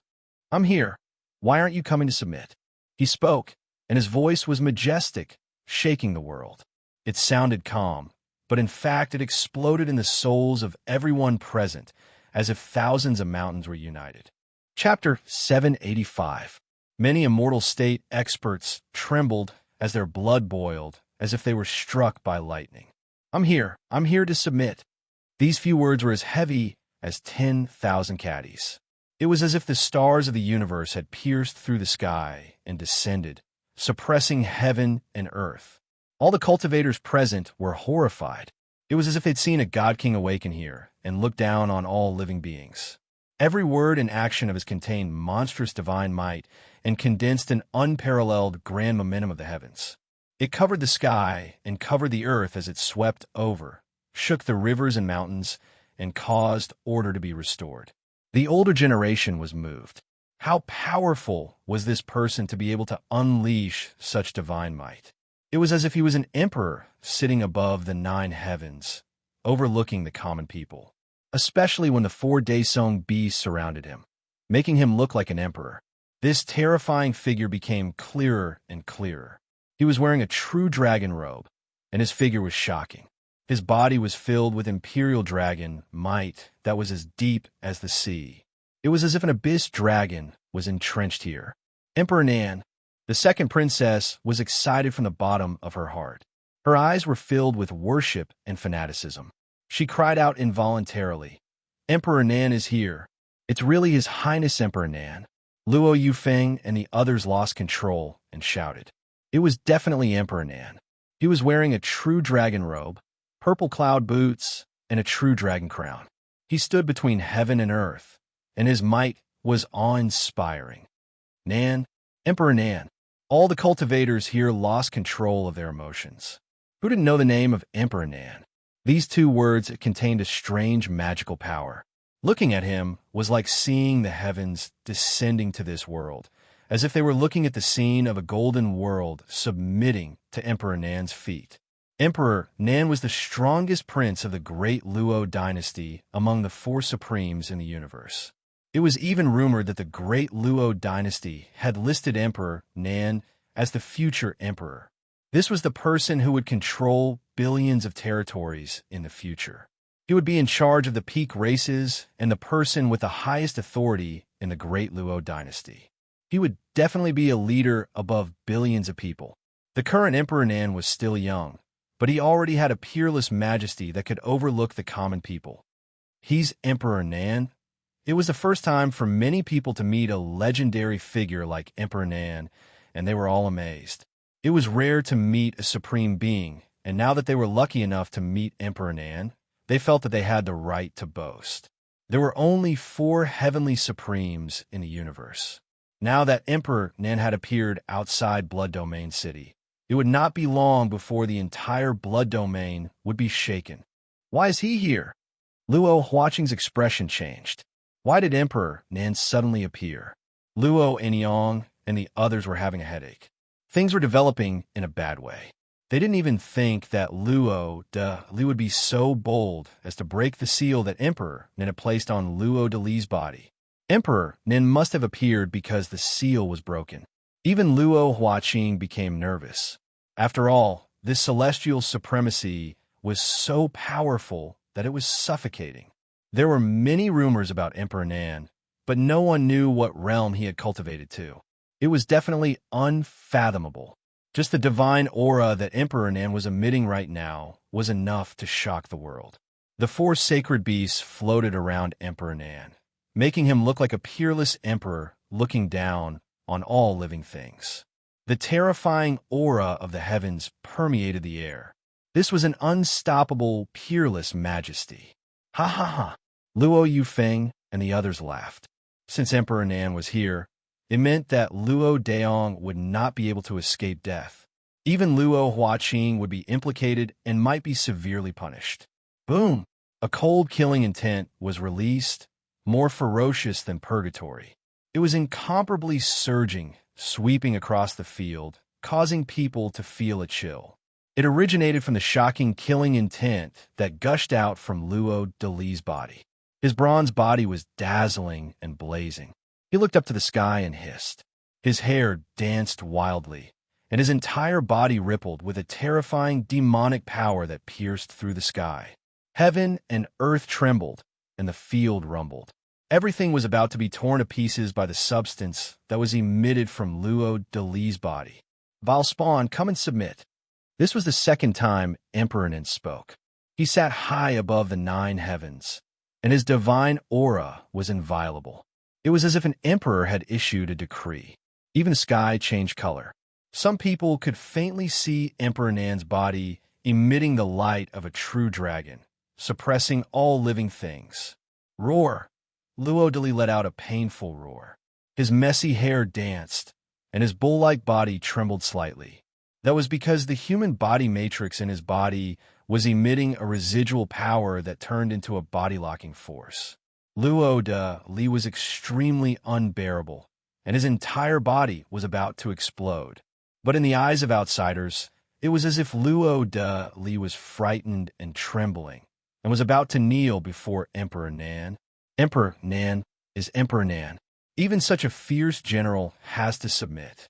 Speaker 1: "I'm here. Why aren't you coming to submit?" He spoke, and his voice was majestic, shaking the world. It sounded calm, but in fact it exploded in the souls of everyone present, as if thousands of mountains were united. Chapter 785. Many immortal state experts trembled as their blood boiled, as if they were struck by lightning. I'm here to submit." These few words were as heavy as 10,000 caddies. It was as if the stars of the universe had pierced through the sky and descended, suppressing heaven and earth. All the cultivators present were horrified. It was as if they'd seen a god-king awaken here and look down on all living beings. Every word and action of his contained monstrous divine might and condensed an unparalleled grand momentum of the heavens. It covered the sky and covered the earth as it swept over, shook the rivers and mountains, and caused order to be restored. The older generation was moved. How powerful was this person to be able to unleash such divine might? It was as if he was an emperor sitting above the 9 heavens, overlooking the common people, especially when the 4-day-song beasts surrounded him, making him look like an emperor. This terrifying figure became clearer and clearer. He was wearing a true dragon robe, and his figure was shocking. His body was filled with imperial dragon might that was as deep as the sea. It was as if an abyss dragon was entrenched here. Emperor Nan, the second princess, was excited from the bottom of her heart. Her eyes were filled with worship and fanaticism. She cried out involuntarily, "Emperor Nan is here. It's really His Highness Emperor Nan." Luo Yufeng and the others lost control and shouted. It was definitely Emperor Nan. He was wearing a true dragon robe, purple cloud boots, and a true dragon crown. He stood between heaven and earth, and his might was awe-inspiring. Nan, Emperor Nan. All the cultivators here lost control of their emotions. Who didn't know the name of Emperor Nan? These 2 words contained a strange magical power. Looking at him was like seeing the heavens descending to this world, as if they were looking at the scene of a golden world submitting to Emperor Nan's feet. Emperor Nan was the strongest prince of the great Luo dynasty among the 4 supremes in the universe. It was even rumored that the great Luo dynasty had listed Emperor Nan as the future emperor. This was the person who would control billions of territories in the future. He would be in charge of the peak races and the person with the highest authority in the great Luo dynasty. He would definitely be a leader above billions of people. The current Emperor Nan was still young, but he already had a peerless majesty that could overlook the common people. He's Emperor Nan? It was the first time for many people to meet a legendary figure like Emperor Nan, and they were all amazed. It was rare to meet a supreme being, and now that they were lucky enough to meet Emperor Nan, they felt that they had the right to boast. There were only 4 heavenly supremes in the universe. Now that Emperor Nan had appeared outside Blood Domain City, it would not be long before the entire Blood Domain would be shaken. Why is he here? Luo Huaqing's expression changed. Why did Emperor Nan suddenly appear? Luo and Yang and the others were having a headache. Things were developing in a bad way. They didn't even think that Luo Li would be so bold as to break the seal that Emperor Nan had placed on Luo de Li's body. Emperor Nan must have appeared because the seal was broken. Even Luo Huaqing became nervous. After all, this celestial supremacy was so powerful that it was suffocating. There were many rumors about Emperor Nan, but no one knew what realm he had cultivated to. It was definitely unfathomable. Just the divine aura that Emperor Nan was emitting right now was enough to shock the world. The 4 sacred beasts floated around Emperor Nan, making him look like a peerless emperor looking down on all living things. The terrifying aura of the heavens permeated the air. This was an unstoppable, peerless majesty. Ha ha ha! Luo Yufeng and the others laughed. Since Emperor Nan was here, it meant that Luo Daong would not be able to escape death. Even Luo Huaqing would be implicated and might be severely punished. Boom! A cold killing intent was released, more ferocious than purgatory. It was incomparably surging, sweeping across the field, causing people to feel a chill. It originated from the shocking killing intent that gushed out from Luo Dali's body. His bronze body was dazzling and blazing. He looked up to the sky and hissed. His hair danced wildly, and his entire body rippled with a terrifying demonic power that pierced through the sky. Heaven and earth trembled, and the field rumbled. Everything was about to be torn to pieces by the substance that was emitted from Luo Dali's body. Vile Spawn, come and submit. This was the second time Emperor Nin spoke. He sat high above the 9 heavens, and his divine aura was inviolable. It was as if an emperor had issued a decree. Even the sky changed color. Some people could faintly see Emperor Nan's body emitting the light of a true dragon, suppressing all living things. Roar! Luo Dali let out a painful roar. His messy hair danced, and his bull-like body trembled slightly. That was because the human body matrix in his body was emitting a residual power that turned into a body-locking force. Luo Dali was extremely unbearable, and his entire body was about to explode. But in the eyes of outsiders, it was as if Luo Dali was frightened and trembling, and was about to kneel before Emperor Nan. Emperor Nan is Emperor Nan. Even such a fierce general has to submit.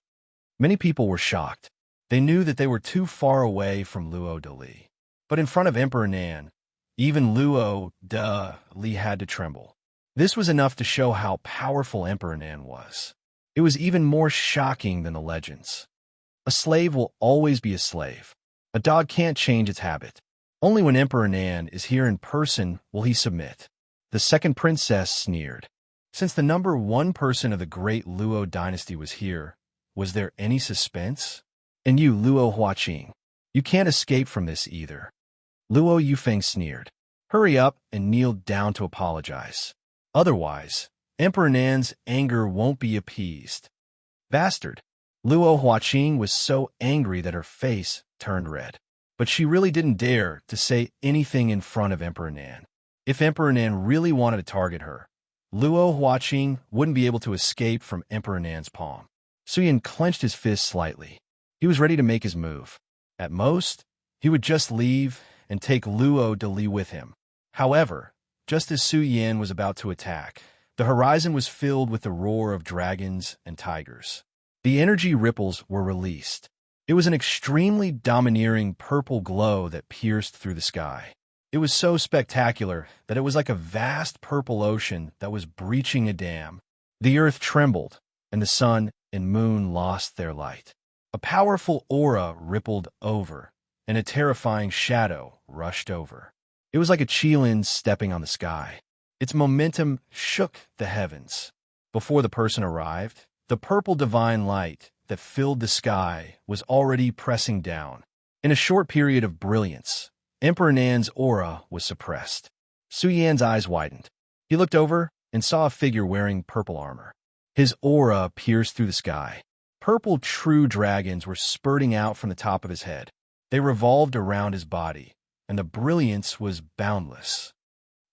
Speaker 1: Many people were shocked. They knew that they were too far away from Luo Dali. But in front of Emperor Nan, even Luo Dali had to tremble. This was enough to show how powerful Emperor Nan was. It was even more shocking than the legends. A slave will always be a slave. A dog can't change its habit. Only when Emperor Nan is here in person will he submit. The second princess sneered. Since the number 1 person of the great Luo dynasty was here, was there any suspense? And you, Luo Huaqing, you can't escape from this either. Luo Yufeng sneered. Hurry up and kneel down to apologize. Otherwise, Emperor Nan's anger won't be appeased. Bastard! Luo Huaqing was so angry that her face turned red. But she really didn't dare to say anything in front of Emperor Nan. If Emperor Nan really wanted to target her, Luo Huaqing wouldn't be able to escape from Emperor Nan's palm. Suyin clenched his fist slightly. He was ready to make his move. At most, he would just leave and take Luo Dali with him. However, just as Su Yan was about to attack, the horizon was filled with the roar of dragons and tigers. The energy ripples were released. It was an extremely domineering purple glow that pierced through the sky. It was so spectacular that it was like a vast purple ocean that was breaching a dam. The earth trembled, and the sun and moon lost their light. A powerful aura rippled over, and a terrifying shadow rushed over. It was like a Qilin stepping on the sky. Its momentum shook the heavens. Before the person arrived, the purple divine light that filled the sky was already pressing down. In a short period of brilliance, Emperor Nan's aura was suppressed. Su Yan's eyes widened. He looked over and saw a figure wearing purple armor. His aura pierced through the sky. Purple true dragons were spurting out from the top of his head. They revolved around his body, and the brilliance was boundless.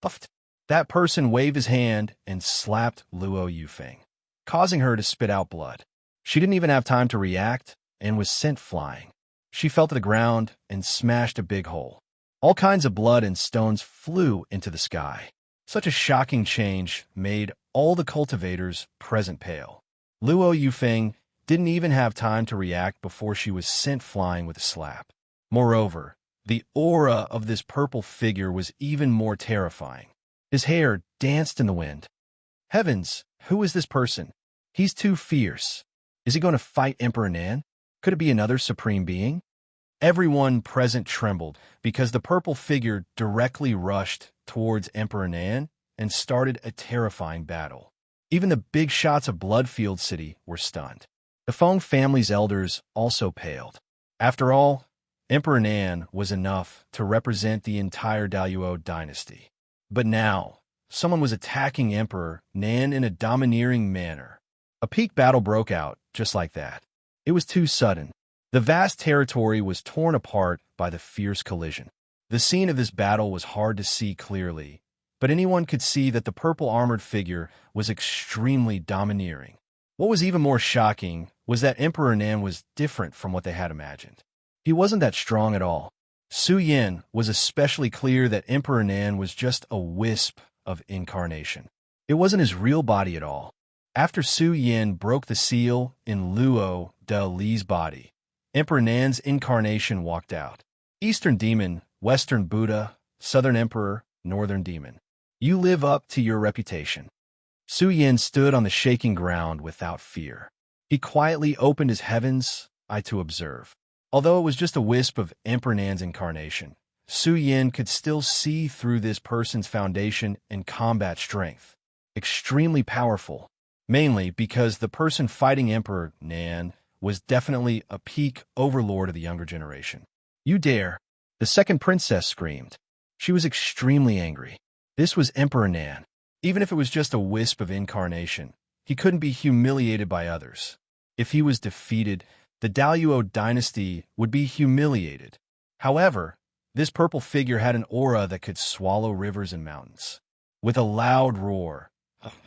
Speaker 1: Puffed. That person waved his hand and slapped Luo Yufeng, causing her to spit out blood. She didn't even have time to react and was sent flying. She fell to the ground and smashed a big hole. All kinds of blood and stones flew into the sky. Such a shocking change made all the cultivators present pale. Luo Yufeng didn't even have time to react before she was sent flying with a slap. Moreover, the aura of this purple figure was even more terrifying. His hair danced in the wind. Heavens, who is this person? He's too fierce. Is he going to fight Emperor Nan? Could it be another supreme being? Everyone present trembled because the purple figure directly rushed towards Emperor Nan and started a terrifying battle. Even the big shots of Bloodfield City were stunned. The Feng family's elders also paled. After all, Emperor Nan was enough to represent the entire Daluo dynasty. But now, someone was attacking Emperor Nan in a domineering manner. A peak battle broke out, just like that. It was too sudden. The vast territory was torn apart by the fierce collision. The scene of this battle was hard to see clearly, but anyone could see that the purple-armored figure was extremely domineering. What was even more shocking was that Emperor Nan was different from what they had imagined. He wasn't that strong at all. Su Yin was especially clear that Emperor Nan was just a wisp of incarnation. It wasn't his real body at all. After Su Yin broke the seal in Luo de Li's body, Emperor Nan's incarnation walked out. Eastern Demon, Western Buddha, Southern Emperor, Northern Demon. You live up to your reputation. Su Yin stood on the shaking ground without fear. He quietly opened his heaven's eye to observe. Although it was just a wisp of Emperor Nan's incarnation, Su Yin could still see through this person's foundation and combat strength. Extremely powerful, mainly because the person fighting Emperor Nan was definitely a peak overlord of the younger generation. You dare! The second princess screamed. She was extremely angry. This was Emperor Nan. Even if it was just a wisp of incarnation, he couldn't be humiliated by others. If he was defeated, the Daluo dynasty would be humiliated. However, this purple figure had an aura that could swallow rivers and mountains. With a loud roar,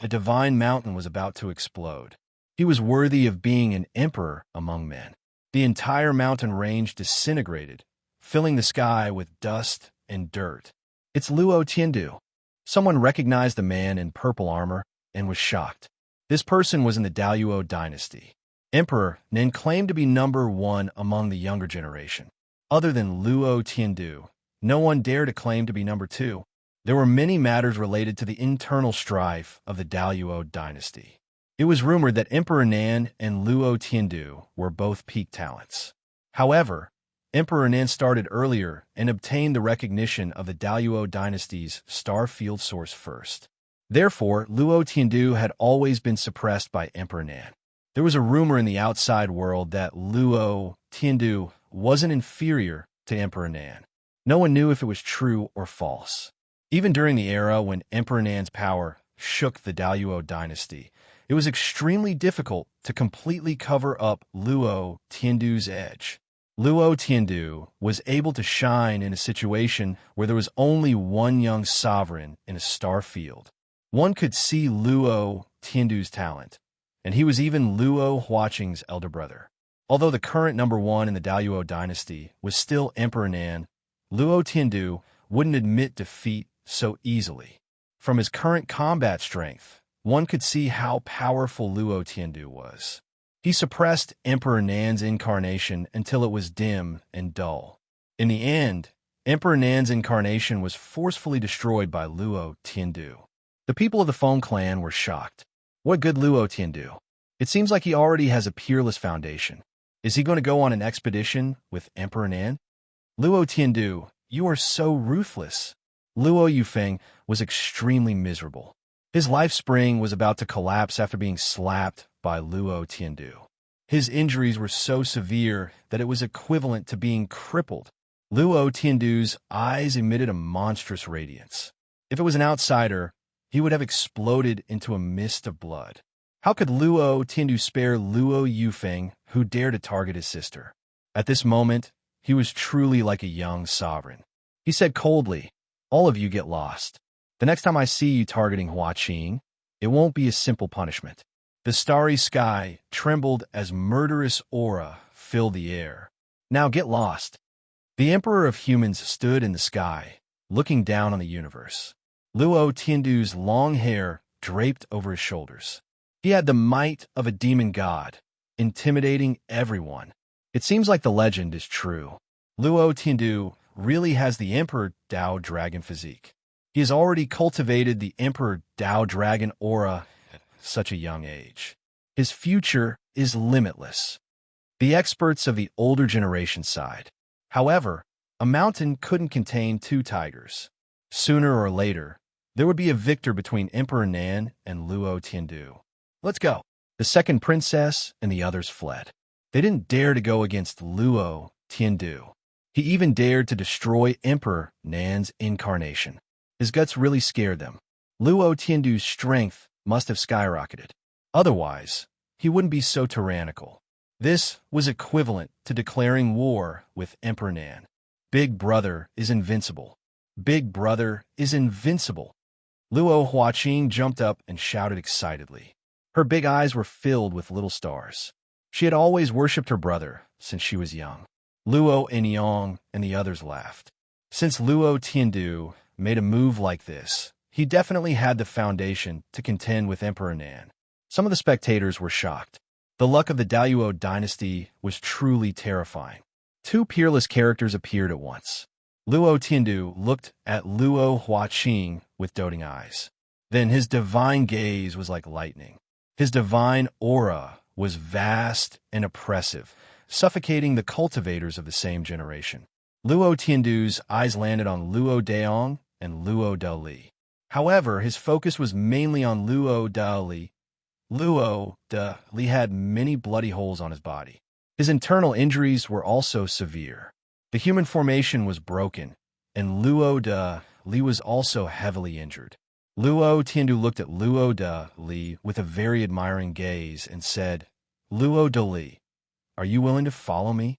Speaker 1: a divine mountain was about to explode. He was worthy of being an emperor among men. The entire mountain range disintegrated, filling the sky with dust and dirt. It's Luo Tiandu. Someone recognized the man in purple armor and was shocked. This person was in the Daluo dynasty. Emperor Nan claimed to be number one among the younger generation. Other than Luo Tiandu, no one dared to claim to be number two. There were many matters related to the internal strife of the Daluo dynasty. It was rumored that Emperor Nan and Luo Tiandu were both peak talents. However, Emperor Nan started earlier and obtained the recognition of the Daluo dynasty's star field source first. Therefore, Luo Tiandu had always been suppressed by Emperor Nan. There was a rumor in the outside world that Luo Tiandu wasn't inferior to Emperor Nan. No one knew if it was true or false. Even during the era when Emperor Nan's power shook the Daluo dynasty, it was extremely difficult to completely cover up Luo Tiandu's edge. Luo Tiandu was able to shine in a situation where there was only one young sovereign in a star field. One could see Luo Tiandu's talent, and he was even Luo Huaqing's elder brother. Although the current number one in the Daluo dynasty was still Emperor Nan, Luo Tiandu wouldn't admit defeat so easily. From his current combat strength, one could see how powerful Luo Tiandu was. He suppressed Emperor Nan's incarnation until it was dim and dull. In the end, Emperor Nan's incarnation was forcefully destroyed by Luo Tiandu. The people of the Feng clan were shocked. What good Luo Tiandu? It seems like he already has a peerless foundation. Is he going to go on an expedition with Emperor Nan? Luo Tiandu, you are so ruthless. Luo Yufeng was extremely miserable. His life spring was about to collapse after being slapped by Luo Tiandu. His injuries were so severe that it was equivalent to being crippled. Luo Tiandu's eyes emitted a monstrous radiance. If it was an outsider, he would have exploded into a mist of blood. How could Luo Tiandu spare Luo Yufeng, who dared to target his sister? At this moment, he was truly like a young sovereign. He said coldly, "All of you get lost. The next time I see you targeting Huaqing, it won't be a simple punishment." The starry sky trembled as murderous aura filled the air. "Now get lost." The Emperor of Humans stood in the sky, looking down on the universe. Luo Tiandu's long hair draped over his shoulders. He had the might of a demon god, intimidating everyone. It seems like the legend is true. Luo Tiandu really has the Emperor Dao Dragon physique. He has already cultivated the Emperor Dao Dragon aura at such a young age. His future is limitless. The experts of the older generation sighed. However, a mountain couldn't contain two tigers. Sooner or later, there would be a victor between Emperor Nan and Luo Tiandu. "Let's go." The second princess and the others fled. They didn't dare to go against Luo Tiandu. He even dared to destroy Emperor Nan's incarnation. His guts really scared them. Luo Tiandu's strength must have skyrocketed. Otherwise, he wouldn't be so tyrannical. This was equivalent to declaring war with Emperor Nan. Big Brother is invincible. Big Brother is invincible. Luo Huaqing jumped up and shouted excitedly. Her big eyes were filled with little stars. She had always worshipped her brother since she was young. Luo Enyong and the others laughed. Since Luo Tiandu made a move like this, he definitely had the foundation to contend with Emperor Nan. Some of the spectators were shocked. The luck of the Daluo dynasty was truly terrifying. Two peerless characters appeared at once. Luo Tiandu looked at Luo Huaqing with doting eyes. Then his divine gaze was like lightning. His divine aura was vast and oppressive, suffocating the cultivators of the same generation. Luo Tiandu's eyes landed on Luo Daong and Luo Dali. However, his focus was mainly on Luo Dali. Luo Dali had many bloody holes on his body. His internal injuries were also severe. The human formation was broken, and Luo Dali was also heavily injured. Luo Tiandu looked at Luo Dali with a very admiring gaze and said, "Luo Dali, are you willing to follow me?"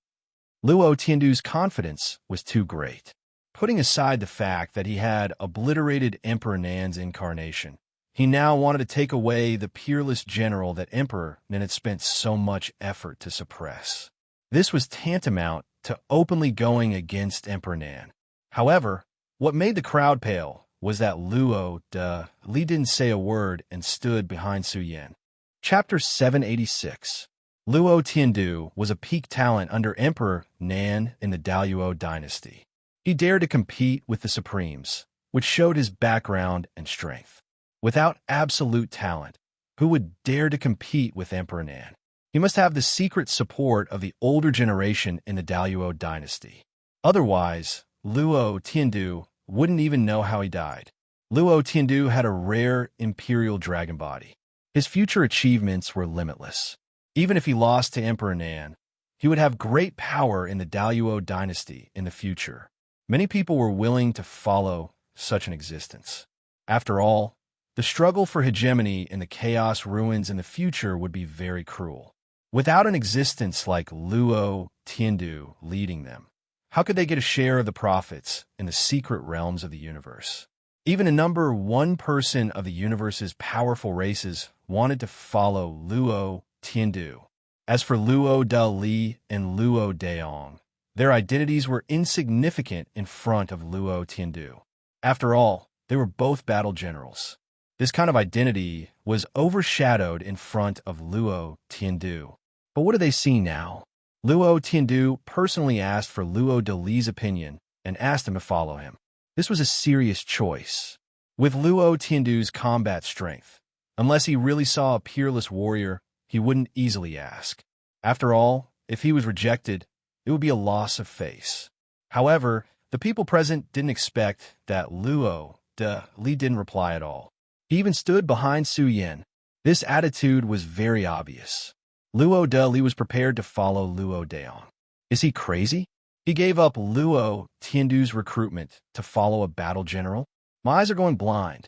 Speaker 1: Luo Tiandu's confidence was too great. Putting aside the fact that he had obliterated Emperor Nan's incarnation, he now wanted to take away the peerless general that Emperor Nan had spent so much effort to suppress. This was tantamount to openly going against Emperor Nan. However, what made the crowd pale was that Luo Dali didn't say a word and stood behind Su Yan. Chapter 786. Luo Tiandu was a peak talent under Emperor Nan in the Daluo dynasty. He dared to compete with the Supremes, which showed his background and strength. Without absolute talent, who would dare to compete with Emperor Nan? He must have the secret support of the older generation in the Daluo dynasty. Otherwise, Luo Tiandu wouldn't even know how he died. Luo Tiandu had a rare imperial dragon body. His future achievements were limitless. Even if he lost to Emperor Nan, he would have great power in the Daluo dynasty in the future. Many people were willing to follow such an existence. After all, the struggle for hegemony in the chaos ruins in the future would be very cruel. Without an existence like Luo Tiandu leading them, how could they get a share of the profits in the secret realms of the universe? Even a number one person of the universe's powerful races wanted to follow Luo Tiandu. As for Luo Dali and Luo Daong, their identities were insignificant in front of Luo Tiandu. After all, they were both battle generals. This kind of identity was overshadowed in front of Luo Tiandu. But what do they see now? Luo Tiandu personally asked for Luo Dali's opinion and asked him to follow him. This was a serious choice. With Luo Tiandu's combat strength, unless he really saw a peerless warrior, he wouldn't easily ask. After all, if he was rejected, it would be a loss of face. However, the people present didn't expect that Luo Dali didn't reply at all. He even stood behind Su Yan. This attitude was very obvious. Luo Dali was prepared to follow Luo Daong. Is he crazy? He gave up Luo Tiandu's recruitment to follow a battle general? My eyes are going blind.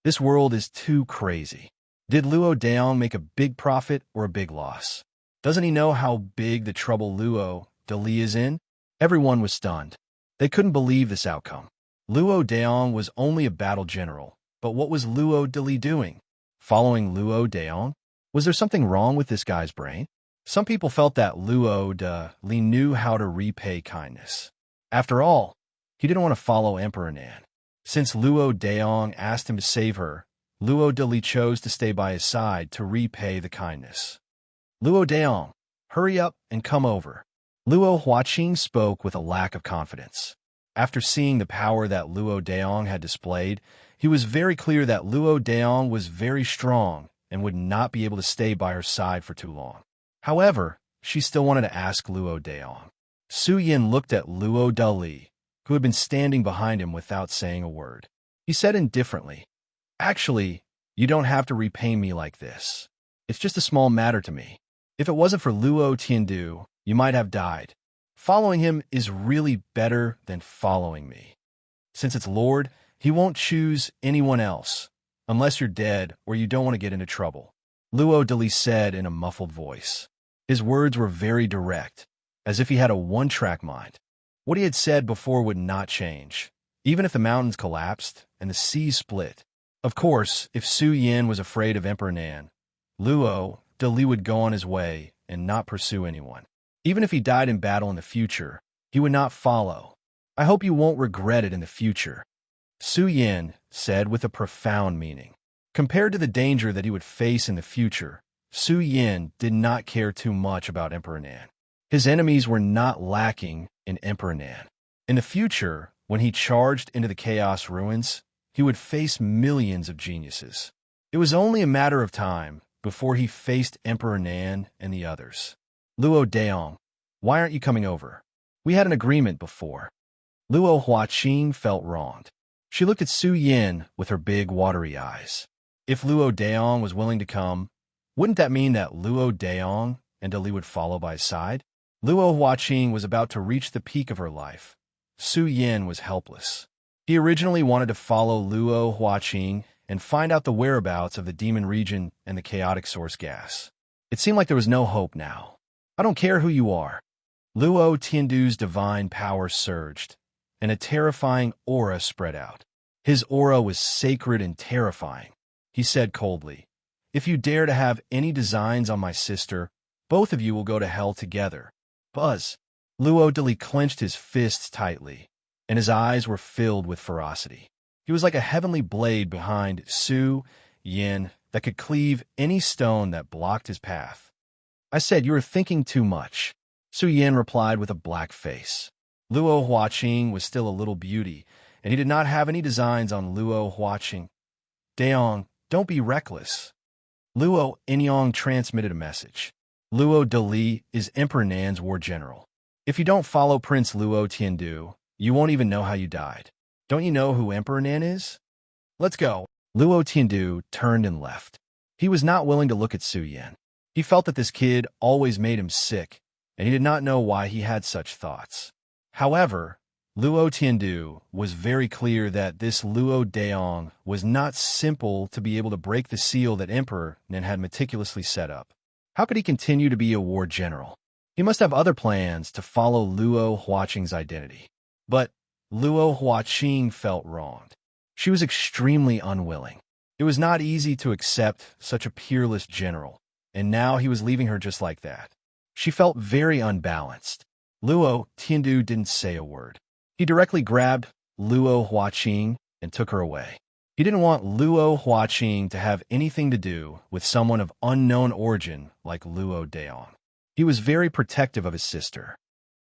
Speaker 1: This world is too crazy. Did Luo Daong make a big profit or a big loss? Doesn't he know how big the trouble Luo Dali is in? Everyone was stunned. They couldn't believe this outcome. Luo Daong was only a battle general, but what was Luo Dali doing? Following Luo Daong? Was there something wrong with this guy's brain? Some people felt that Luo Dali knew how to repay kindness. After all, he didn't want to follow Emperor Nan. Since Luo Daong asked him to save her, Luo Dali chose to stay by his side to repay the kindness. Luo Daong, hurry up and come over. Luo Huaqing spoke with a lack of confidence. After seeing the power that Luo Daong had displayed, he was very clear that Luo Daong was very strong and would not be able to stay by her side for too long. However, she still wanted to ask Luo Daong. Su Yan looked at Luo Dali, who had been standing behind him without saying a word. He said indifferently, "Actually, you don't have to repay me like this. It's just a small matter to me. If it wasn't for Luo Tiandu, you might have died. Following him is really better than following me. Since it's Lord, he won't choose anyone else. unless you're dead or you don't want to get into trouble, Luo Dali said in a muffled voice. His words were very direct, as if he had a one-track mind. What he had said before would not change, even if the mountains collapsed and the seas split. Of course, if Su Yin was afraid of Emperor Nan, Luo Dali would go on his way and not pursue anyone. Even if he died in battle in the future, he would not follow. I hope you won't regret it in the future, Su Yin said with a profound meaning. Compared to the danger that he would face in the future, Su Yin did not care too much about Emperor Nan. His enemies were not lacking in Emperor Nan. In the future, when he charged into the Chaos Ruins, he would face millions of geniuses. It was only a matter of time before he faced Emperor Nan and the others. Luo Daong, why aren't you coming over? We had an agreement before. Luo Huaqing felt wronged. She looked at Su Yin with her big watery eyes. If Luo Daong was willing to come, wouldn't that mean that Luo Daong and Dali would follow by his side? Luo Huaqing was about to reach the peak of her life. Su Yin was helpless. He originally wanted to follow Luo Huaqing and find out the whereabouts of the demon region and the chaotic source gas. It seemed like there was no hope now. I don't care who you are. Luo Tiandu's divine power surged, and a terrifying aura spread out. His aura was sacred and terrifying. He said coldly, "If you dare to have any designs on my sister, both of you will go to hell together." Buzz. Luo Dali clenched his fists tightly, and his eyes were filled with ferocity. He was like a heavenly blade behind Su Yin that could cleave any stone that blocked his path. I said, "You are thinking too much," Su Yin replied with a black face. Luo Huaqing was still a little beauty, and he did not have any designs on Luo Huaqing. Daong, don't be reckless. Luo Inyong transmitted a message. Luo Dali is Emperor Nan's war general. If you don't follow Prince Luo Tiandu, you won't even know how you died. Don't you know who Emperor Nan is? Let's go. Luo Tiandu turned and left. He was not willing to look at Su Yin. He felt that this kid always made him sick, and he did not know why he had such thoughts. However, Luo Tiandu was very clear that this Luo Daong was not simple to be able to break the seal that Emperor Nan had meticulously set up. How could he continue to be a war general? He must have other plans to follow Luo Huaqing's identity. But Luo Huaqing felt wronged. She was extremely unwilling. It was not easy to accept such a peerless general, and now he was leaving her just like that. She felt very unbalanced. Luo Tiandu didn't say a word. He directly grabbed Luo Huaqing and took her away. He didn't want Luo Huaqing to have anything to do with someone of unknown origin like Luo Daong. He was very protective of his sister.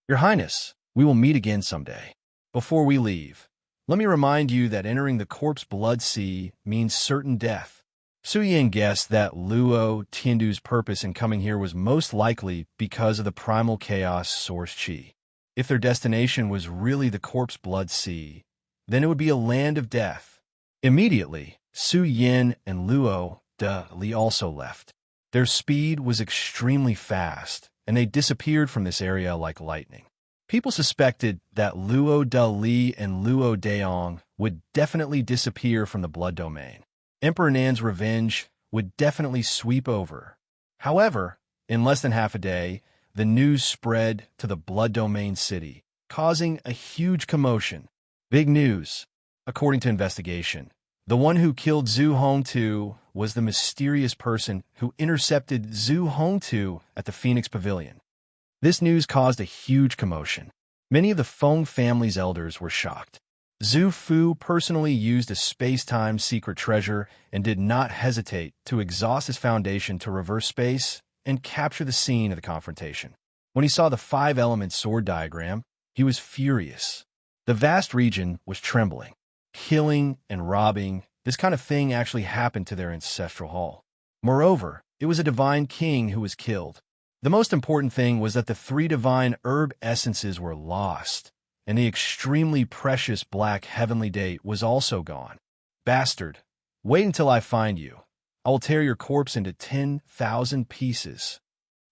Speaker 1: Your Highness, we will meet again someday. Before we leave, let me remind you that entering the corpse blood sea means certain death. Su Yin guessed that Luo Tiandu's purpose in coming here was most likely because of the primal chaos source chi. If their destination was really the corpse blood sea, then it would be a land of death. Immediately, Su Yin and Luo Dali also left. Their speed was extremely fast, and they disappeared from this area like lightning. People suspected that Luo Dali and Luo Daong would definitely disappear from the blood domain. Emperor Nan's revenge would definitely sweep over. However, in less than half a day, the news spread to the blood domain city, causing a huge commotion. Big news. According to investigation, the one who killed Zhu Hongtu was the mysterious person who intercepted Zhu Hongtu at the Phoenix Pavilion. This news caused a huge commotion. Many of the Feng family's elders were shocked. Zhu Fu personally used a space-time secret treasure and did not hesitate to exhaust his foundation to reverse space and capture the scene of the confrontation. When he saw the five-element sword diagram, he was furious. The vast region was trembling. Killing and robbing, this kind of thing actually happened to their ancestral hall. Moreover, it was a divine king who was killed. The most important thing was that the 3 divine herb essences were lost, and the extremely precious black heavenly date was also gone. Bastard, wait until I find you. I will tear your corpse into 10,000 pieces.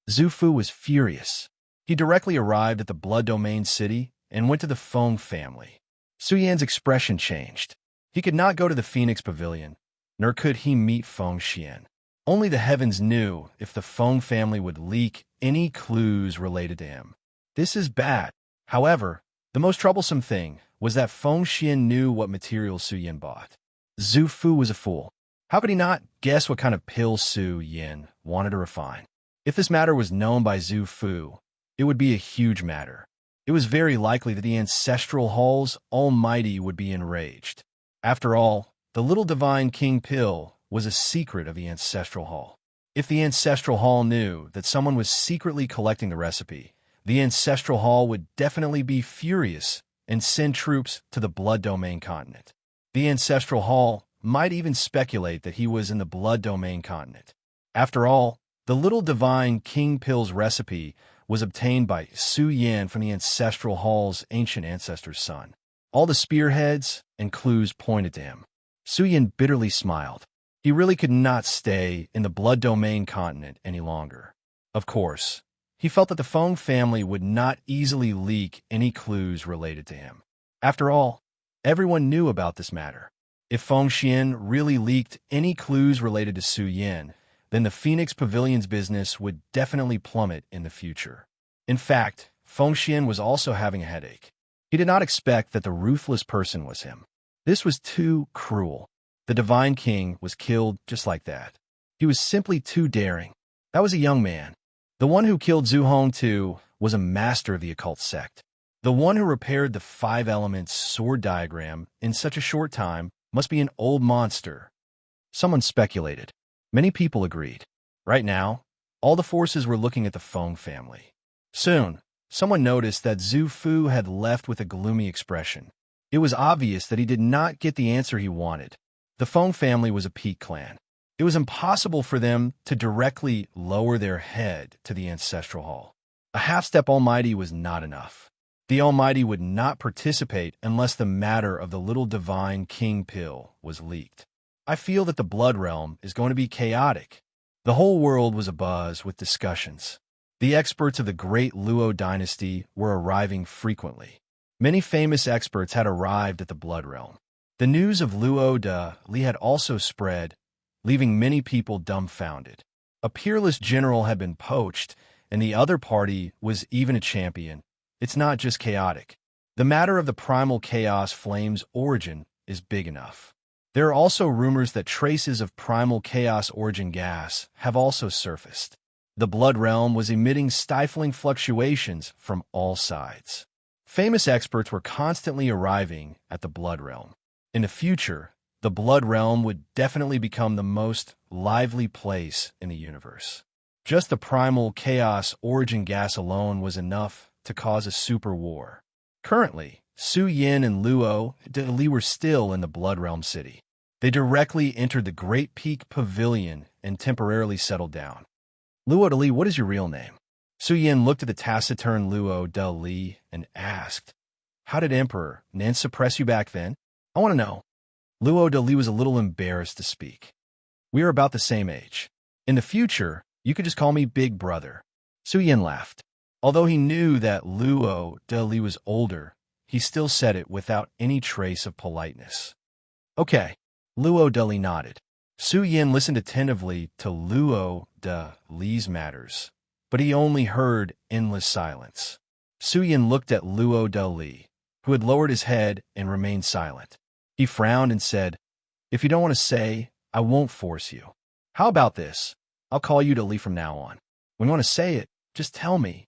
Speaker 1: Zhu Fu was furious. He directly arrived at the blood domain city and went to the Feng family. Su Yan's expression changed. He could not go to the Phoenix Pavilion nor could he meet Feng Xian. Only the heavens knew if the Feng family would leak any clues related to him. This is bad. However, the most troublesome thing was that Feng Xian knew what materials Su Yin bought. Zhu Fu was a fool. How could he not guess what kind of pills Su Yin wanted to refine? If this matter was known by Zhu Fu, it would be a huge matter. It was very likely that the Ancestral Hall's Almighty would be enraged. After all, the little divine king pill was a secret of the Ancestral Hall. If the Ancestral Hall knew that someone was secretly collecting the recipe, the Ancestral Hall would definitely be furious and send troops to the Blood Domain continent. The Ancestral Hall might even speculate that he was in the Blood Domain continent. After all, the little divine king pill's recipe was obtained by Su Yin from the Ancestral Hall's ancient ancestor's son. All the spearheads and clues pointed to him. Su Yin bitterly smiled. He really could not stay in the Blood Domain continent any longer. Of course, he felt that the Feng family would not easily leak any clues related to him. After all, everyone knew about this matter. If Feng Xian really leaked any clues related to Su Yin, then the Phoenix Pavilion's business would definitely plummet in the future. In fact, Feng Xian was also having a headache. He did not expect that the ruthless person was him. This was too cruel. The Divine King was killed just like that. He was simply too daring. That was a young man. The one who killed Zhu Hong too was a master of the occult sect. The one who repaired the 5 elements sword diagram in such a short time must be an old monster. Someone speculated. Many people agreed. Right now, all the forces were looking at the Feng family. Soon, someone noticed that Zhu Fu had left with a gloomy expression. It was obvious that he did not get the answer he wanted. The Feng family was a peak clan. It was impossible for them to directly lower their head to the Ancestral Hall. A half-step Almighty was not enough. The Almighty would not participate unless the matter of the little divine king pill was leaked. I feel that the Blood Realm is going to be chaotic. The whole world was abuzz with discussions. The experts of the great Luo dynasty were arriving frequently. Many famous experts had arrived at the Blood Realm. The news of Luo de Li had also spread, leaving many people dumbfounded. A peerless general had been poached, and the other party was even a champion. It's not just chaotic. The matter of the primal chaos flame's origin is big enough. There are also rumors that traces of primal chaos origin gas have also surfaced. The Blood Realm was emitting stifling fluctuations from all sides. Famous experts were constantly arriving at the Blood Realm. In the future, the Blood Realm would definitely become the most lively place in the universe. Just the primal chaos origin gas alone was enough to cause a super war. Currently, Su Yin and Luo de Li were still in the Blood Realm city. They directly entered the Great Peak Pavilion and temporarily settled down. Luo de Li, what is your real name? Su Yin looked at the taciturn Luo de Li and asked, How did Emperor Nan suppress you back then? I want to know. Luo de Li was a little embarrassed to speak. We are about the same age. In the future, you could just call me Big Brother. Su Yin laughed. Although he knew that Luo de Li was older, he still said it without any trace of politeness. Okay. Luo de Li nodded. Su Yin listened attentively to Luo de Li's matters, but he only heard endless silence. Su Yin looked at Luo de Li, who had lowered his head and remained silent. He frowned and said, If you don't want to say, I won't force you. How about this? I'll call you de Li from now on. When you want to say it, just tell me.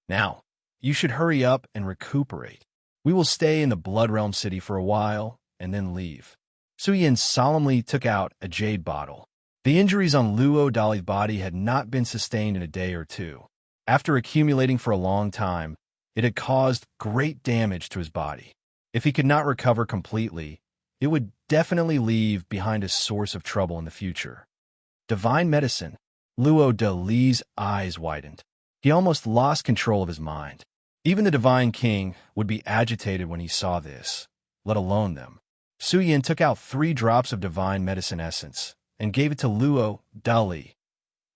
Speaker 1: Now, you should hurry up and recuperate. We will stay in the Blood Realm city for a while and then leave. Su Yin solemnly took out a jade bottle. The injuries on Luo de Li's body had not been sustained in a day or two. After accumulating for a long time, it had caused great damage to his body. If he could not recover completely, it would definitely leave behind a source of trouble in the future. Divine medicine. Luo de Li's eyes widened. He almost lost control of his mind. Even the Divine King would be agitated when he saw this, let alone them. Su Yin took out 3 drops of divine medicine essence and gave it to Luo de Li.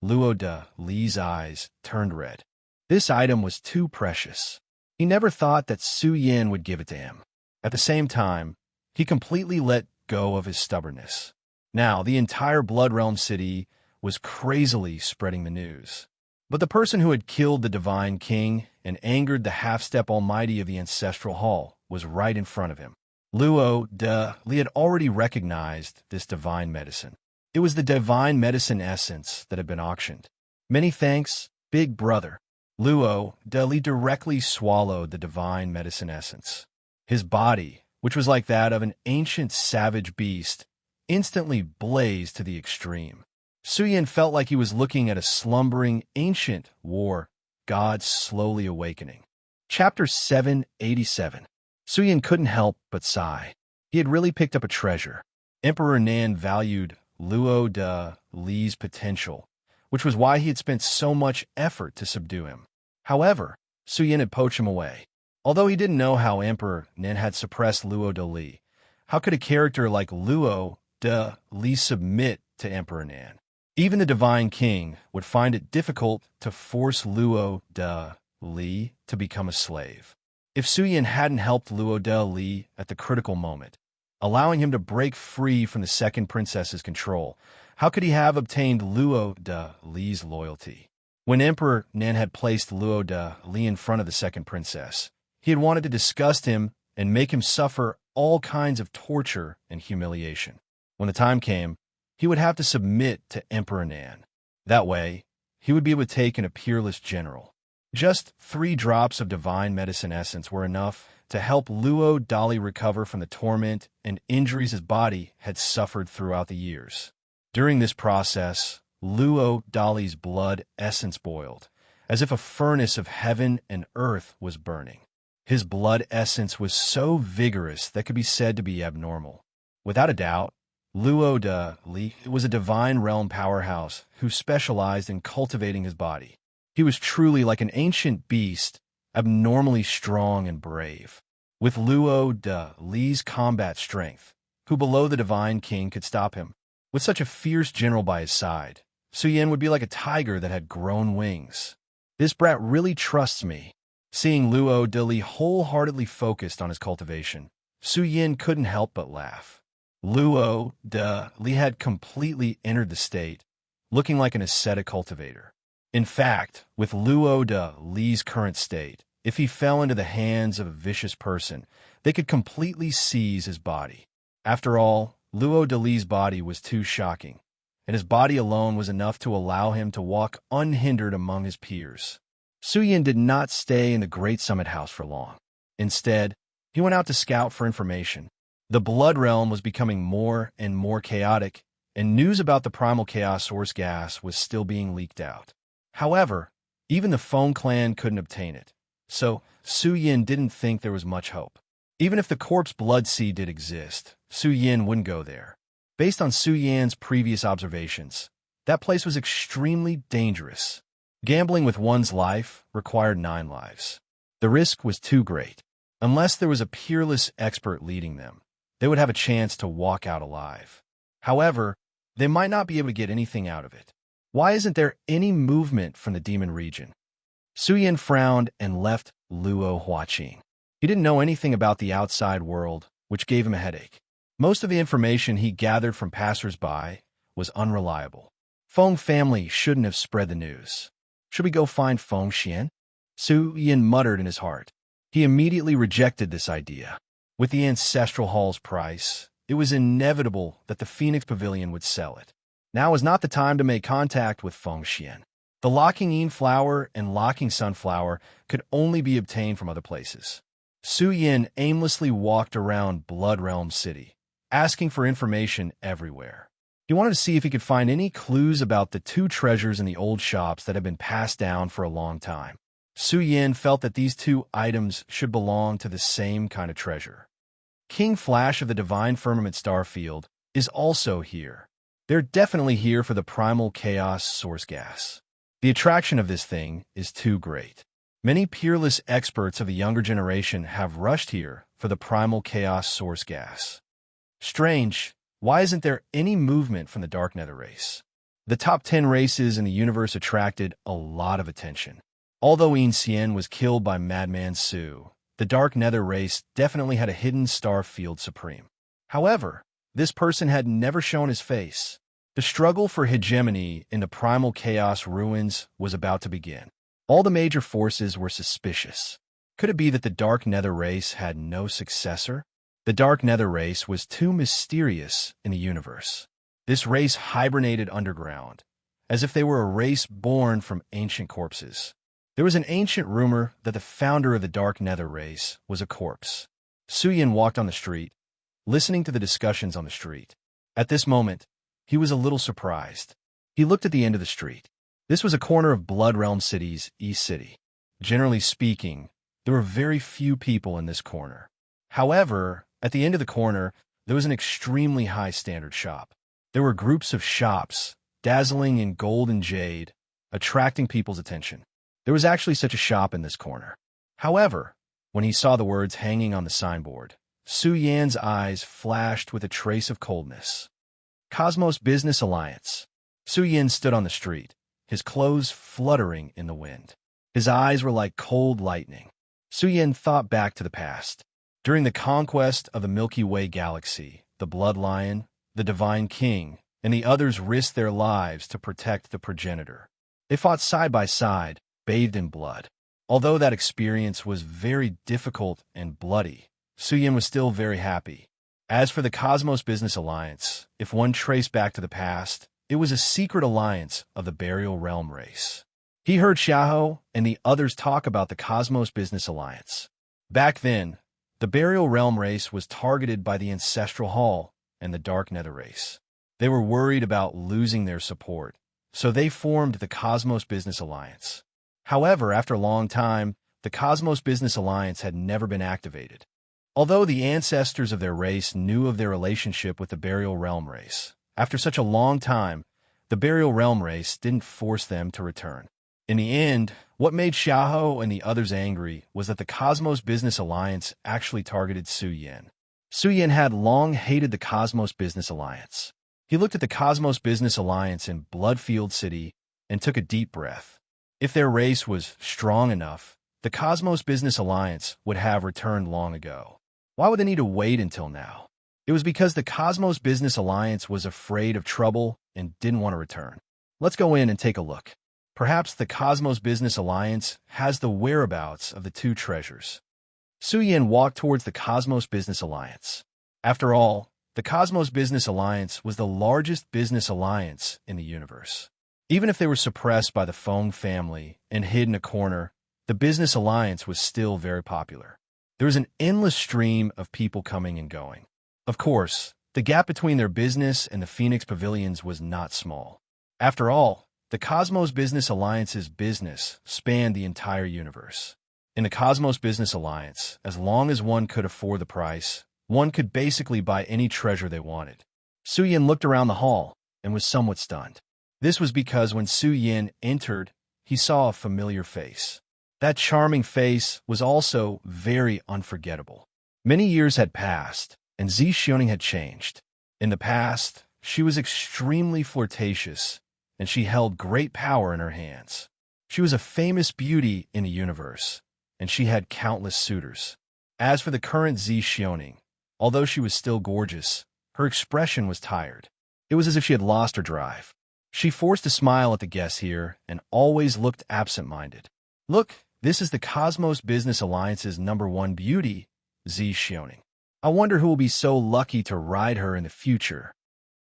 Speaker 1: Luo de Li's eyes turned red. This item was too precious. He never thought that Su Yin would give it to him. At the same time, he completely let go of his stubbornness. Now, the entire Blood Realm city was crazily spreading the news. But the person who had killed the Divine King and angered the half-step almighty of the Ancestral Hall was right in front of him. Luo de Li had already recognized this divine medicine. It was the divine medicine essence that had been auctioned. Many thanks, big brother. Luo de Li directly swallowed the divine medicine essence. His body, which was like that of an ancient savage beast, instantly blazed to the extreme. Suyin felt like he was looking at a slumbering ancient war god slowly awakening. Chapter 787. Suyin couldn't help but sigh. He had really picked up a treasure. Emperor Nan valued Luo de Li's potential, which was why he had spent so much effort to subdue him. However, Suyin had poached him away. Although he didn't know how Emperor Nan had suppressed Luo de Li, how could a character like Luo de Li submit to Emperor Nan? Even the Divine King would find it difficult to force Luo de Li to become a slave. If Suyin hadn't helped Luo de Li at the critical moment, allowing him to break free from the second princess's control, how could he have obtained Luo de Li's loyalty? When Emperor Nan had placed Luo de Li in front of the second princess, he had wanted to disgust him and make him suffer all kinds of torture and humiliation. When the time came, he would have to submit to Emperor Nan. That way, he would be able to take in a peerless general. Just 3 drops of divine medicine essence were enough to help Luo de Li recover from the torment and injuries his body had suffered throughout the years. During this process, Luo de Li's blood essence boiled, as if a furnace of heaven and earth was burning. His blood essence was so vigorous that could be said to be abnormal. Without a doubt, Luo de Li was a divine realm powerhouse who specialized in cultivating his body. He was truly like an ancient beast, abnormally strong and brave. With Luo de Li's combat strength, who below the Divine King could stop him? With such a fierce general by his side, Suyin would be like a tiger that had grown wings. This brat really trusts me. Seeing Luo de Li wholeheartedly focused on his cultivation, Suyin couldn't help but laugh. Luo de Li had completely entered the state, looking like an ascetic cultivator. In fact, with Luo de Li's current state, if he fell into the hands of a vicious person, they could completely seize his body. After all, Luo de Li's body was too shocking, and his body alone was enough to allow him to walk unhindered among his peers. Suyin did not stay in the Great Summit House for long. Instead, he went out to scout for information. The Blood Realm was becoming more and more chaotic, and news about the primal chaos source gas was still being leaked out. However, even the Feng clan couldn't obtain it, so Suyin didn't think there was much hope. Even if the corpse blood seed did exist, Suyin wouldn't go there. Based on Suyin's previous observations, that place was extremely dangerous. Gambling with one's life required 9 lives. The risk was too great. Unless there was a peerless expert leading them, they would have a chance to walk out alive. However, they might not be able to get anything out of it. Why isn't there any movement from the demon region? Suyin frowned and left Luo Huaqing. He didn't know anything about the outside world, which gave him a headache. Most of the information he gathered from passers-by was unreliable. Feng family shouldn't have spread the news. Should we go find Feng Xian? Suyin muttered in his heart. He immediately rejected this idea. With the Ancestral Hall's price, it was inevitable that the Phoenix Pavilion would sell it. Now was not the time to make contact with Feng Xian. The Locking Yin flower and Locking Sunflower could only be obtained from other places. Suyin aimlessly walked around Blood Realm City, asking for information everywhere. He wanted to see if he could find any clues about the 2 treasures in the old shops that had been passed down for a long time. Suyin felt that these 2 items should belong to the same kind of treasure. King Flash of the Divine Firmament Starfield is also here. They're definitely here for the primal chaos source gas. The attraction of this thing is too great. Many peerless experts of the younger generation have rushed here for the primal chaos source gas. Strange, why isn't there any movement from the Dark Nether race? The top 10 races in the universe attracted a lot of attention. Although Yin Xian was killed by Madman Su, the Dark Nether race definitely had a hidden star field supreme. However, This person had never shown his face. The struggle for hegemony in the primal chaos ruins was about to begin. All the major forces were suspicious. Could it be that the Dark Nether race had no successor? The Dark Nether race was too mysterious in the universe. This race hibernated underground, as if they were a race born from ancient corpses. There was an ancient rumor that the founder of the Dark Nether race was a corpse. Suyin walked on the street, listening to the discussions on the street. At this moment, he was a little surprised. He looked at the end of the street. This was a corner of Blood Realm City's East City. Generally speaking, there were very few people in this corner. However, at the end of the corner, there was an extremely high-standard shop. There were groups of shops, dazzling in gold and jade, attracting people's attention. There was actually such a shop in this corner. However, when he saw the words hanging on the signboard, Su Yan's eyes flashed with a trace of coldness. Cosmos Business Alliance. Su Yan stood on the street, his clothes fluttering in the wind. His eyes were like cold lightning. Su Yan thought back to the past. During the conquest of the Milky Way galaxy, the Blood Lion, the Divine King, and the others risked their lives to protect the progenitor. They fought side by side, bathed in blood. Although that experience was very difficult and bloody, Su Yan was still very happy. As for the Cosmos Business Alliance, if one traced back to the past, it was a secret alliance of the Burial Realm race. He heard Xiahou and the others talk about the Cosmos Business Alliance. Back then, the Burial Realm race was targeted by the Ancestral Hall and the Dark Nether race. They were worried about losing their support, so they formed the Cosmos Business Alliance. However, after a long time, the Cosmos Business Alliance had never been activated. Although the ancestors of their race knew of their relationship with the Burial Realm race, after such a long time, the Burial Realm race didn't force them to return. In the end, what made Xiahou and the others angry was that the Cosmos Business Alliance actually targeted Su Yan. Su Yan had long hated the Cosmos Business Alliance. He looked at the Cosmos Business Alliance in Bloodfield City and took a deep breath. If their race was strong enough, the Cosmos Business Alliance would have returned long ago. Why would they need to wait until now? It was because the Cosmos Business Alliance was afraid of trouble and didn't want to return. Let's go in and take a look. Perhaps the Cosmos Business Alliance has the whereabouts of the two treasures. Su Yan walked towards the Cosmos Business Alliance. After all, the Cosmos Business Alliance was the largest business alliance in the universe. Even if they were suppressed by the Feng family and hid in a corner, the Business Alliance was still very popular. There was an endless stream of people coming and going. Of course, the gap between their business and the Phoenix Pavilions was not small. After all, the Cosmos Business Alliance's business spanned the entire universe. In the Cosmos Business Alliance, as long as one could afford the price, one could basically buy any treasure they wanted. Su Yan looked around the hall and was somewhat stunned. This was because when Su Yan entered, he saw a familiar face. That charming face was also very unforgettable. Many years had passed, and Zi Xiaoning had changed. In the past, she was extremely flirtatious, and she held great power in her hands. She was a famous beauty in the universe, and she had countless suitors. As for the current Zi Xiaoning, although she was still gorgeous, her expression was tired. It was as if she had lost her drive. She forced a smile at the guests here and always looked absent-minded. Look, this is the Cosmos Business Alliance's #1 beauty, Zi Xiaoning. I wonder who will be so lucky to ride her in the future.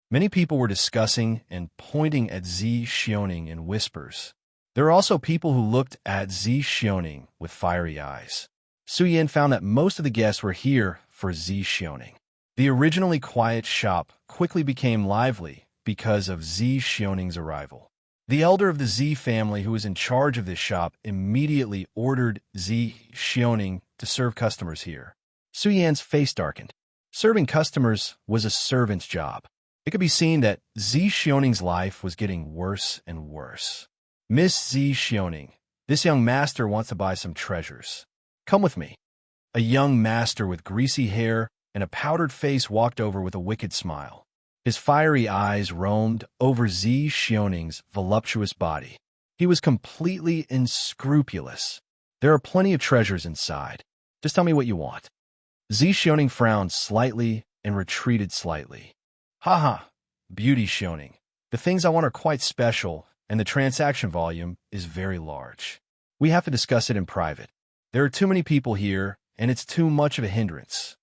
Speaker 1: Many people were discussing and pointing at Zi Xiaoning in whispers. There were also people who looked at Zi Xiaoning with fiery eyes. Su Yan found that most of the guests were here for Zi Xiaoning. The originally quiet shop quickly became lively because of Zi Xiaoning's arrival. The elder of the Zi family who was in charge of this shop immediately ordered Zi Xiaoning to serve customers here. Su Yan's face darkened. Serving customers was a servant's job. It could be seen that Zi Xiaoning's life was getting worse and worse. Miss Zi Xiaoning, this young master wants to buy some treasures. Come with me. A young master with greasy hair and a powdered face walked over with a wicked smile. His fiery eyes roamed over Zi Xiaoning's voluptuous body. He was completely unscrupulous. There are plenty of treasures inside. Just tell me what you want. Zi Xiaoning frowned slightly and retreated slightly. Haha, beauty Shoning. The things I want are quite special, and the transaction volume is very large. We have to discuss it in private. There are too many people here, and it's too much of a hindrance.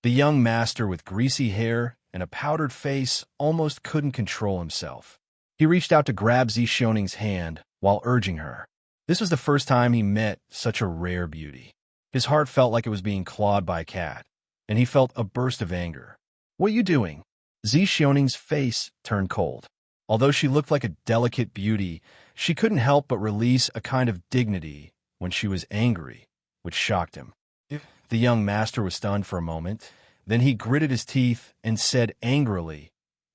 Speaker 1: The young master with greasy hair and a powdered face almost couldn't control himself. He reached out to grab Zishioning's hand while urging her. This was the first time he met such a rare beauty. His heart felt like it was being clawed by a cat, and he felt a burst of anger. "What are you doing?" Zishioning's face turned cold. Although she looked like a delicate beauty, she couldn't help but release a kind of dignity when she was angry, which shocked him. The young master was stunned for a moment. Then he gritted his teeth and said angrily,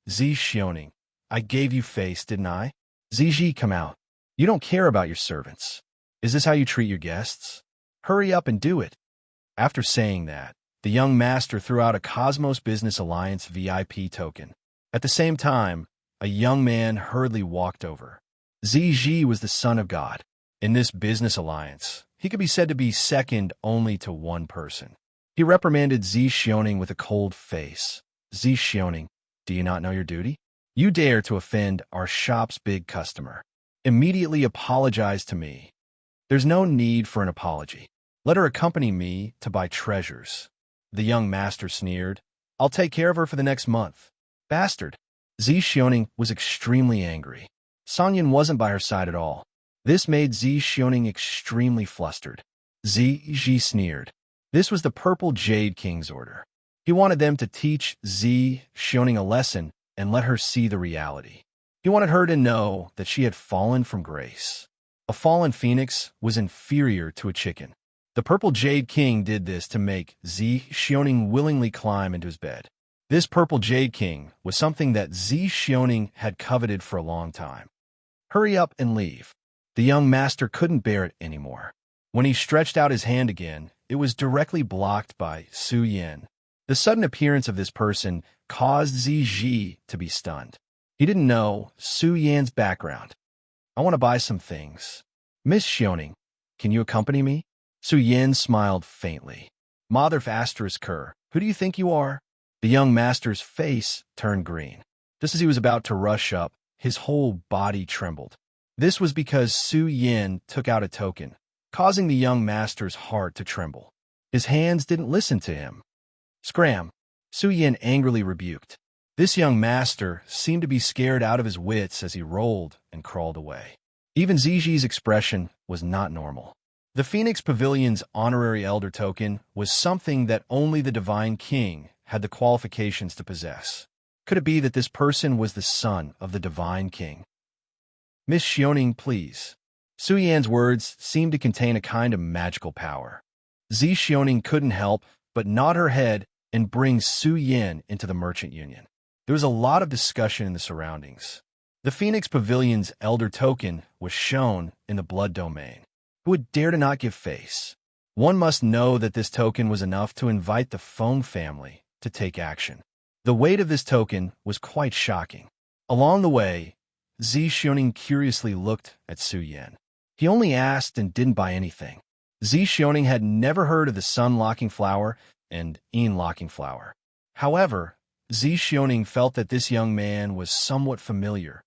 Speaker 1: "Zishioning, I gave you face, didn't I? Ziji, come out. You don't care about your servants. Is this how you treat your guests? Hurry up and do it." After saying that, the young master threw out a Cosmos Business Alliance VIP token. At the same time, a young man hurriedly walked over. Ziji was the son of God. In this business alliance, he could be said to be second only to one person. He reprimanded Zishioning with a cold face. "Zishioning, do you not know your duty? You dare to offend our shop's big customer. Immediately apologize to me." "There's no need for an apology. Let her accompany me to buy treasures." The young master sneered. "I'll take care of her for the next month." "Bastard." Zishioning was extremely angry. Sanyan wasn't by her side at all. This made Zishioning extremely flustered. Ziji sneered. This was the Purple Jade King's order. He wanted them to teach Zishioning a lesson and let her see the reality. He wanted her to know that she had fallen from grace. A fallen phoenix was inferior to a chicken. The Purple Jade King did this to make Zishioning willingly climb into his bed. This Purple Jade King was something that Zishioning had coveted for a long time. "Hurry up and leave." The young master couldn't bear it anymore. When he stretched out his hand again, it was directly blocked by Su Yin. The sudden appearance of this person caused Ziji to be stunned. He didn't know Su Yan's background. "I want to buy some things. Miss Xioning, can you accompany me?" Su Yin smiled faintly. "Mother asterisk Kerr, who do you think you are?" The young master's face turned green. Just as he was about to rush up, his whole body trembled. This was because Su Yin took out a token, causing the young master's heart to tremble. His hands didn't listen to him. "Scram!" Su Yin angrily rebuked. This young master seemed to be scared out of his wits as he rolled and crawled away. Even Ziji's expression was not normal. The Phoenix Pavilion's honorary elder token was something that only the Divine King had the qualifications to possess. Could it be that this person was the son of the Divine King? "Miss Xioning, please." Su Yan's words seemed to contain a kind of magical power. Zishioning couldn't help but nod her head and bring Su Yin into the merchant union. There was a lot of discussion in the surroundings. The Phoenix Pavilion's elder token was shown in the blood domain. Who would dare to not give face? One must know that this token was enough to invite the Foam family to take action. The weight of this token was quite shocking. Along the way, Zishioning curiously looked at Su Yin. He only asked and didn't buy anything. Zishioning had never heard of the sun-locking flower and een-locking flower. However, Zishioning felt that this young man was somewhat familiar,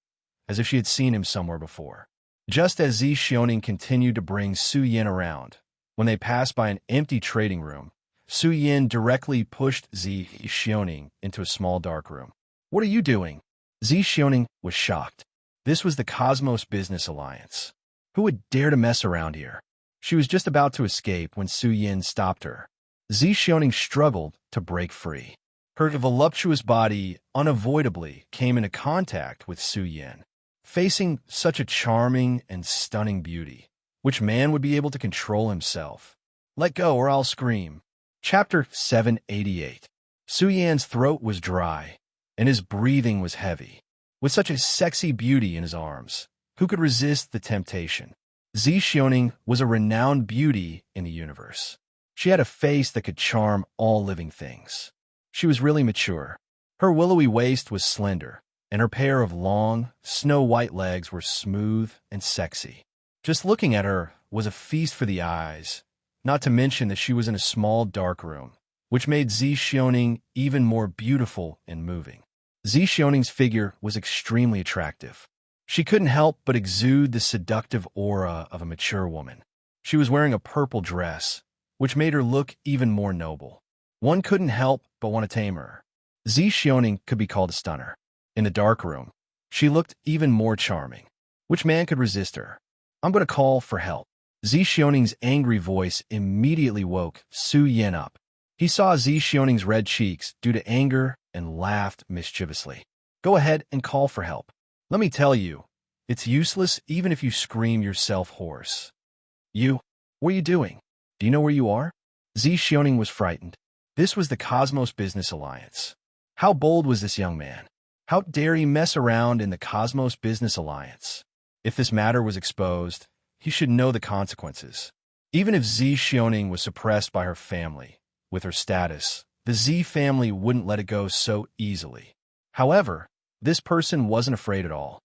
Speaker 1: as if she had seen him somewhere before. Just as Zishioning continued to bring Su Yin around, when they passed by an empty trading room, Su Yin directly pushed Zishioning into a small dark room. "What are you doing?" Zishioning was shocked. This was the Cosmos Business Alliance. Who would dare to mess around here? She was just about to escape when Su Yin stopped her. Zishioning struggled to break free. Her voluptuous body unavoidably came into contact with Su Yin. Facing such a charming and stunning beauty, which man would be able to control himself? "Let go or I'll scream." Chapter 788. Su Yan's throat was dry, and his breathing was heavy. With such a sexy beauty in his arms, who could resist the temptation? Zishioning was a renowned beauty in the universe. She had a face that could charm all living things. She was really mature. Her willowy waist was slender, and her pair of long, snow-white legs were smooth and sexy. Just looking at her was a feast for the eyes, not to mention that she was in a small dark room, which made Zishioning even more beautiful and moving. Zi Xioning's figure was extremely attractive. She couldn't help but exude the seductive aura of a mature woman. She was wearing a purple dress, which made her look even more noble. One couldn't help but want to tame her. Zi Xioning could be called a stunner. In the dark room, she looked even more charming. Which man could resist her? I'm going to call for help. Zi Xioning's angry voice immediately woke Su Yan up. He saw Zi Xioning's red cheeks due to anger and laughed mischievously. Go ahead and call for help. Let me tell you, it's useless even if you scream yourself hoarse. You? What are you doing? Do you know where you are? Zi Xioning was frightened. This was the Cosmos Business Alliance. How bold was this young man? How dare he mess around in the Cosmos Business Alliance? If this matter was exposed, he should know the consequences. Even if Zi Xioning was suppressed by her family, with her status, the Zi family wouldn't let it go so easily. However, this person wasn't afraid at all.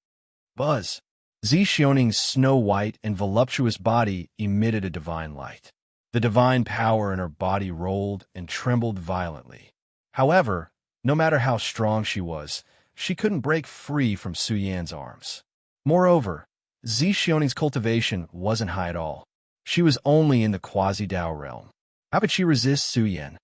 Speaker 1: Buzz. Zi Xioning's snow-white and voluptuous body emitted a divine light. The divine power in her body rolled and trembled violently. However, no matter how strong she was, she couldn't break free from Su Yan's arms. Moreover, Zi Xioning's cultivation wasn't high at all. She was only in the quasi-Dao realm. How could she resist Su Yan?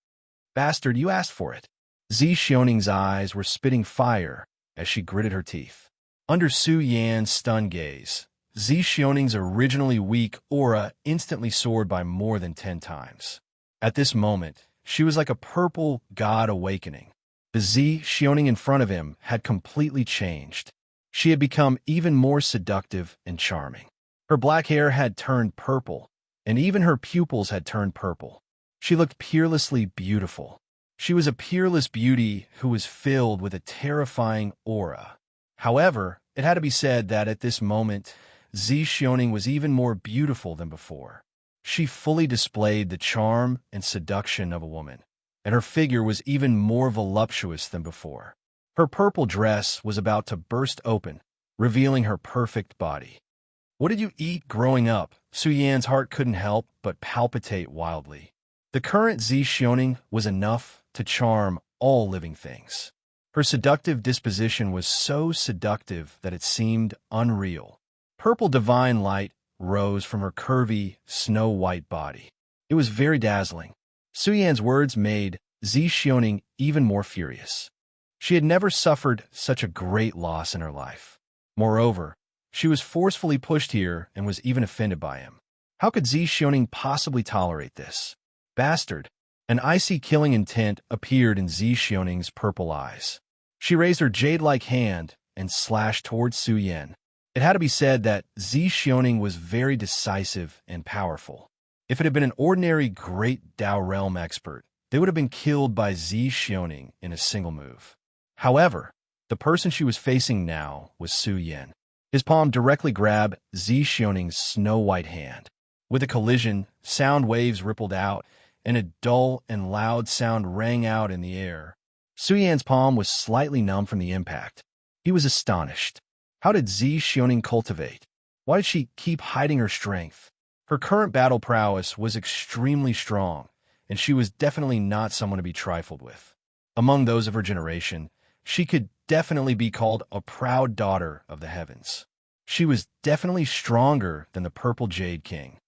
Speaker 1: Bastard, you asked for it. Zi Xioning's eyes were spitting fire as she gritted her teeth. Under Su Yan's stunned gaze, Zi Xioning's originally weak aura instantly soared by more than 10 times. At this moment, she was like a purple god awakening. The Zi Xioning in front of him had completely changed. She had become even more seductive and charming. Her black hair had turned purple, and even her pupils had turned purple. She looked peerlessly beautiful. She was a peerless beauty who was filled with a terrifying aura. However, it had to be said that at this moment, Zi Xioning was even more beautiful than before. She fully displayed the charm and seduction of a woman, and her figure was even more voluptuous than before. Her purple dress was about to burst open, revealing her perfect body. What did you eat growing up? Su Yan's heart couldn't help but palpitate wildly. The current Zi Xioning was enough to charm all living things. Her seductive disposition was so seductive that it seemed unreal. Purple divine light rose from her curvy, snow-white body. It was very dazzling. Su Yan's words made Zi Xioning even more furious. She had never suffered such a great loss in her life. Moreover, she was forcefully pushed here and was even offended by him. How could Zi Xioning possibly tolerate this? Bastard! An icy killing intent appeared in Zi Xioning's purple eyes. She raised her jade-like hand and slashed towards Su Yan. It had to be said that Zi Xioning was very decisive and powerful. If it had been an ordinary great Dao realm expert, they would have been killed by Zi Xioning in a single move. However, the person she was facing now was Su Yan. His palm directly grabbed Zi Xioning's snow-white hand. With a collision, sound waves rippled out, and a dull and loud sound rang out in the air. Su Yan's palm was slightly numb from the impact. He was astonished. How did Zi Xioning cultivate? Why did she keep hiding her strength? Her current battle prowess was extremely strong, and she was definitely not someone to be trifled with. Among those of her generation, she could definitely be called a proud daughter of the heavens. She was definitely stronger than the Purple Jade King.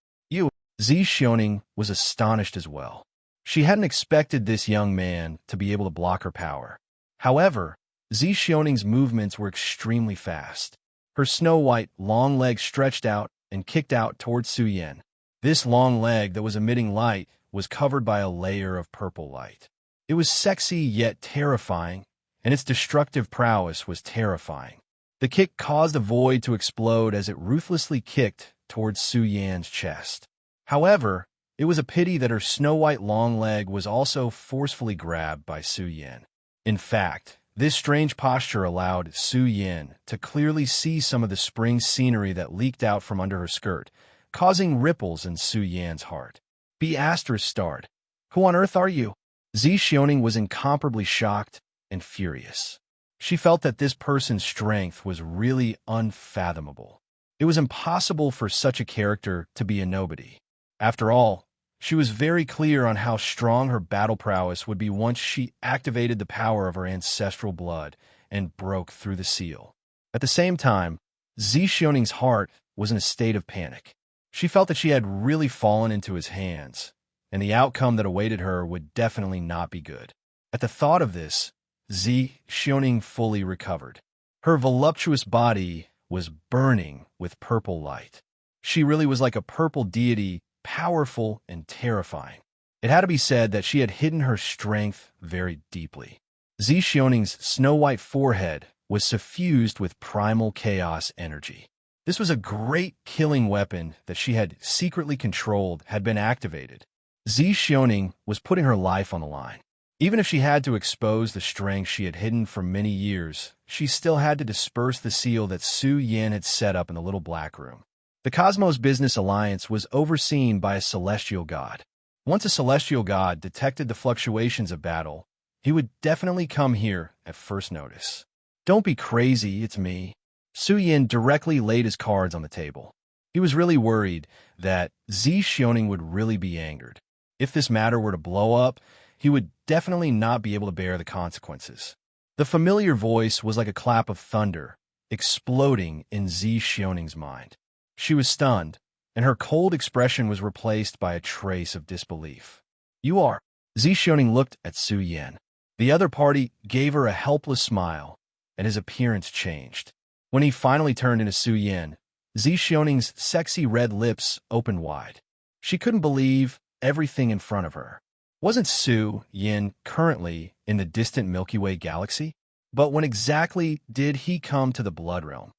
Speaker 1: Zi Xioning was astonished as well. She hadn't expected this young man to be able to block her power. However, Zi Xioning's movements were extremely fast. Her snow-white, long legs stretched out and kicked out towards Su Yan. This long leg that was emitting light was covered by a layer of purple light. It was sexy yet terrifying, and its destructive prowess was terrifying. The kick caused a void to explode as it ruthlessly kicked towards Su Yan's chest. However, it was a pity that her snow-white long leg was also forcefully grabbed by Su Yan. In fact, this strange posture allowed Su Yan to clearly see some of the spring scenery that leaked out from under her skirt, causing ripples in Su Yan's heart. B****. Who on earth are you? Zi Xioning was incomparably shocked and furious. She felt that this person's strength was really unfathomable. It was impossible for such a character to be a nobody. After all, she was very clear on how strong her battle prowess would be once she activated the power of her ancestral blood and broke through the seal. At the same time, Zixioning's heart was in a state of panic. She felt that she had really fallen into his hands, and the outcome that awaited her would definitely not be good. At the thought of this, Zixioning fully recovered. Her voluptuous body was burning with purple light. She really was like a purple deity, powerful and terrifying. It had to be said that she had hidden her strength very deeply. Zixioning's snow-white forehead was suffused with primal chaos energy. This was a great killing weapon that she had secretly controlled had been activated. Zixioning was putting her life on the line. Even if she had to expose the strength she had hidden for many years, she still had to disperse the seal that Su Yin had set up in the little black room. The Cosmos Business Alliance was overseen by a celestial god. Once a celestial god detected the fluctuations of battle, he would definitely come here at first notice. Don't be crazy, it's me. Su Yin directly laid his cards on the table. He was really worried that Zixioning would really be angered. If this matter were to blow up, he would definitely not be able to bear the consequences. The familiar voice was like a clap of thunder, exploding in Zixioning's mind. She was stunned, and her cold expression was replaced by a trace of disbelief. You are. Zixioning looked at Su Yin. The other party gave her a helpless smile, and his appearance changed. When he finally turned into Su Yin, Zixioning's sexy red lips opened wide. She couldn't believe everything in front of her. Wasn't Su Yin currently in the distant Milky Way galaxy? But when exactly did he come to the Blood Realm?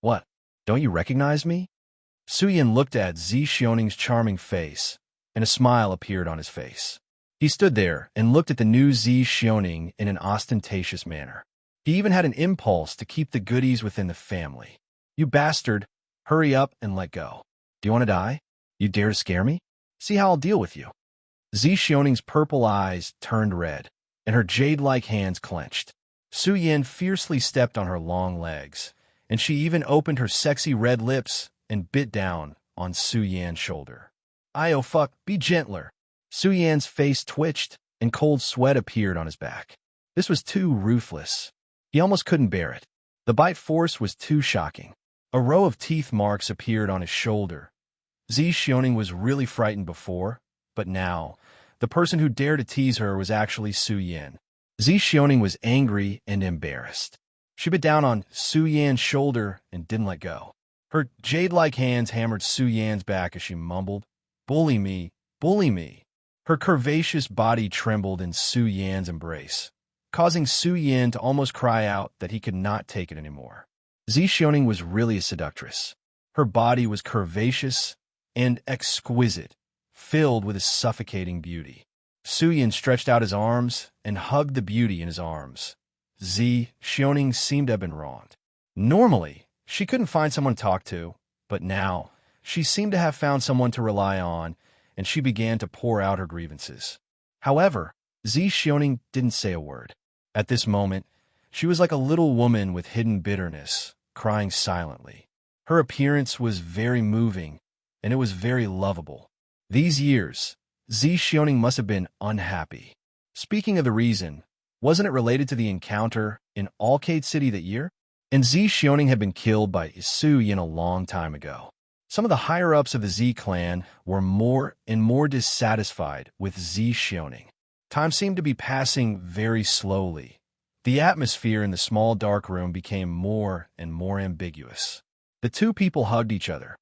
Speaker 1: What? Don't you recognize me? Su Yin looked at Zixioning's charming face, and a smile appeared on his face. He stood there and looked at the new Zixioning in an ostentatious manner. He even had an impulse to keep the goodies within the family. You bastard, hurry up and let go. Do you want to die? You dare to scare me? See how I'll deal with you. Zixioning's purple eyes turned red, and her jade-like hands clenched. Su Yin fiercely stepped on her long legs, and she even opened her sexy red lips and bit down on Su Yan's shoulder. Oh fuck, be gentler. Su Yan's face twitched, and cold sweat appeared on his back. This was too ruthless. He almost couldn't bear it. The bite force was too shocking. A row of teeth marks appeared on his shoulder. Zixioning was really frightened before, but now, the person who dared to tease her was actually Su Yin. Zixioning was angry and embarrassed. She bit down on Su Yan's shoulder and didn't let go. Her jade-like hands hammered Su Yan's back as she mumbled, "Bully me, bully me." Her curvaceous body trembled in Su Yan's embrace, causing Su Yin to almost cry out that he could not take it anymore. Zixioning was really a seductress. Her body was curvaceous and exquisite, filled with a suffocating beauty. Su Yin stretched out his arms and hugged the beauty in his arms. Zixioning seemed to have been wronged. Normally, she couldn't find someone to talk to, but now, she seemed to have found someone to rely on, and she began to pour out her grievances. However, Zixioning didn't say a word. At this moment, she was like a little woman with hidden bitterness, crying silently. Her appearance was very moving, and it was very lovable. These years, Zixioning must have been unhappy. Speaking of the reason, wasn't it related to the encounter in Alcade City that year? And Zixioning had been killed by Su Yin a long time ago. Some of the higher-ups of the Z clan were more and more dissatisfied with Zixioning. Time seemed to be passing very slowly. The atmosphere in the small dark room became more and more ambiguous. The two people hugged each other.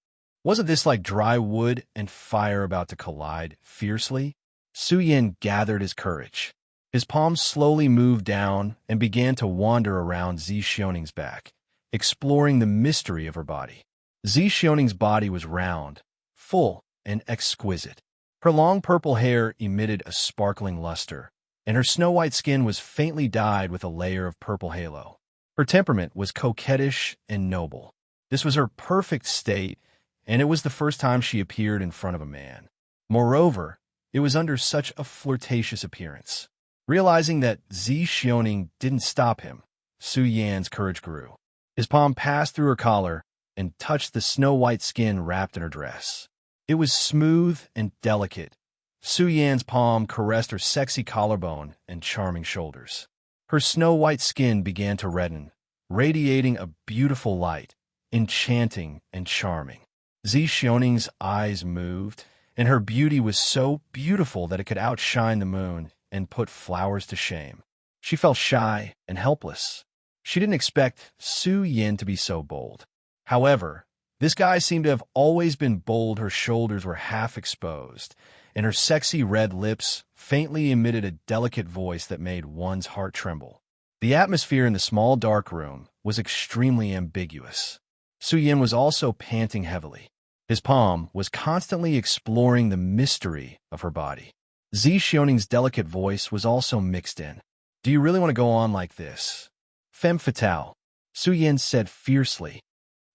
Speaker 1: Wasn't this like dry wood and fire about to collide fiercely? Su Yin gathered his courage. His palms slowly moved down and began to wander around Zixioning's back, exploring the mystery of her body. Zixioning's body was round, full, and exquisite. Her long purple hair emitted a sparkling luster, and her snow-white skin was faintly dyed with a layer of purple halo. Her temperament was coquettish and noble. This was her perfect state, and it was the first time she appeared in front of a man. Moreover, it was under such a flirtatious appearance. Realizing that Zixioning didn't stop him, Su Yan's courage grew. His palm passed through her collar and touched the snow-white skin wrapped in her dress. It was smooth and delicate. Su Yan's palm caressed her sexy collarbone and charming shoulders. Her snow-white skin began to redden, radiating a beautiful light, enchanting and charming. Xioning's eyes moved, and her beauty was so beautiful that it could outshine the moon and put flowers to shame. She felt shy and helpless. She didn't expect Su Yin to be so bold. However, this guy seemed to have always been bold. Her shoulders were half exposed, and her sexy red lips faintly emitted a delicate voice that made one's heart tremble. The atmosphere in the small dark room was extremely ambiguous. Su Yin was also panting heavily. His palm was constantly exploring the mystery of her body. Xioning's delicate voice was also mixed in. Do you really want to go on like this? Femme fatale, Su Yin said fiercely.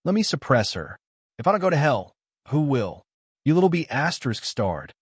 Speaker 1: Let me suppress her. If I don't go to hell, who will? You little be *starred.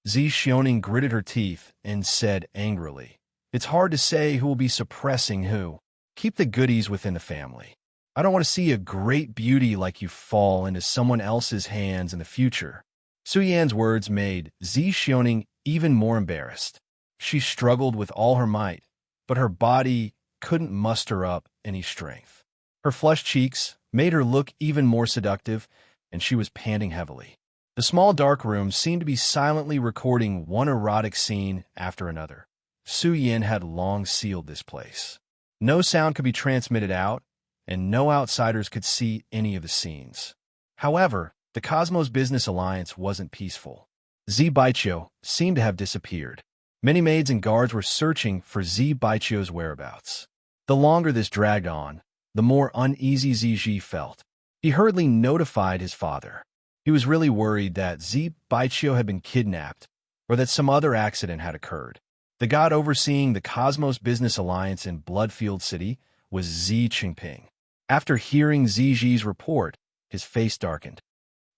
Speaker 1: Xioning gritted her teeth and said angrily, It's hard to say who will be suppressing who. Keep the goodies within the family. I don't want to see a great beauty like you fall into someone else's hands in the future. Su Yan's words made Xioning even more embarrassed. She struggled with all her might, but her body couldn't muster up any strength. Her flushed cheeks made her look even more seductive, and she was panting heavily. The small dark room seemed to be silently recording one erotic scene after another. Su Yin had long sealed this place. No sound could be transmitted out, and no outsiders could see any of the scenes. However, the Cosmos Business Alliance wasn't peaceful. Baiqiu seemed to have disappeared. Many maids and guards were searching for Baiqiu's whereabouts. The longer this dragged on, the more uneasy Ji felt. He hurriedly notified his father. He was really worried that Baiqiu had been kidnapped or that some other accident had occurred. The god overseeing the Cosmos Business Alliance in Bloodfield City was Qingping. After hearing Ji's report, his face darkened.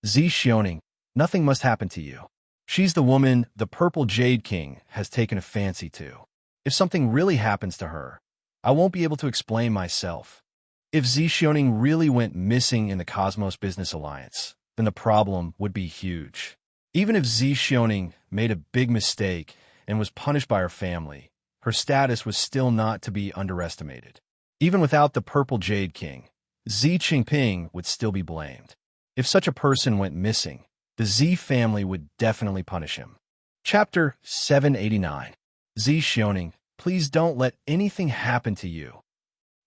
Speaker 1: Xioning, nothing must happen to you. She's the woman the Purple Jade King has taken a fancy to. If something really happens to her, I won't be able to explain myself. If Xioning really went missing in the Cosmos Business Alliance, then the problem would be huge. Even if Xioning made a big mistake and was punished by her family, her status was still not to be underestimated. Even without the Purple Jade King, Qingping would still be blamed. If such a person went missing, the Z family would definitely punish him. Chapter 789. Xioning, please don't let anything happen to you.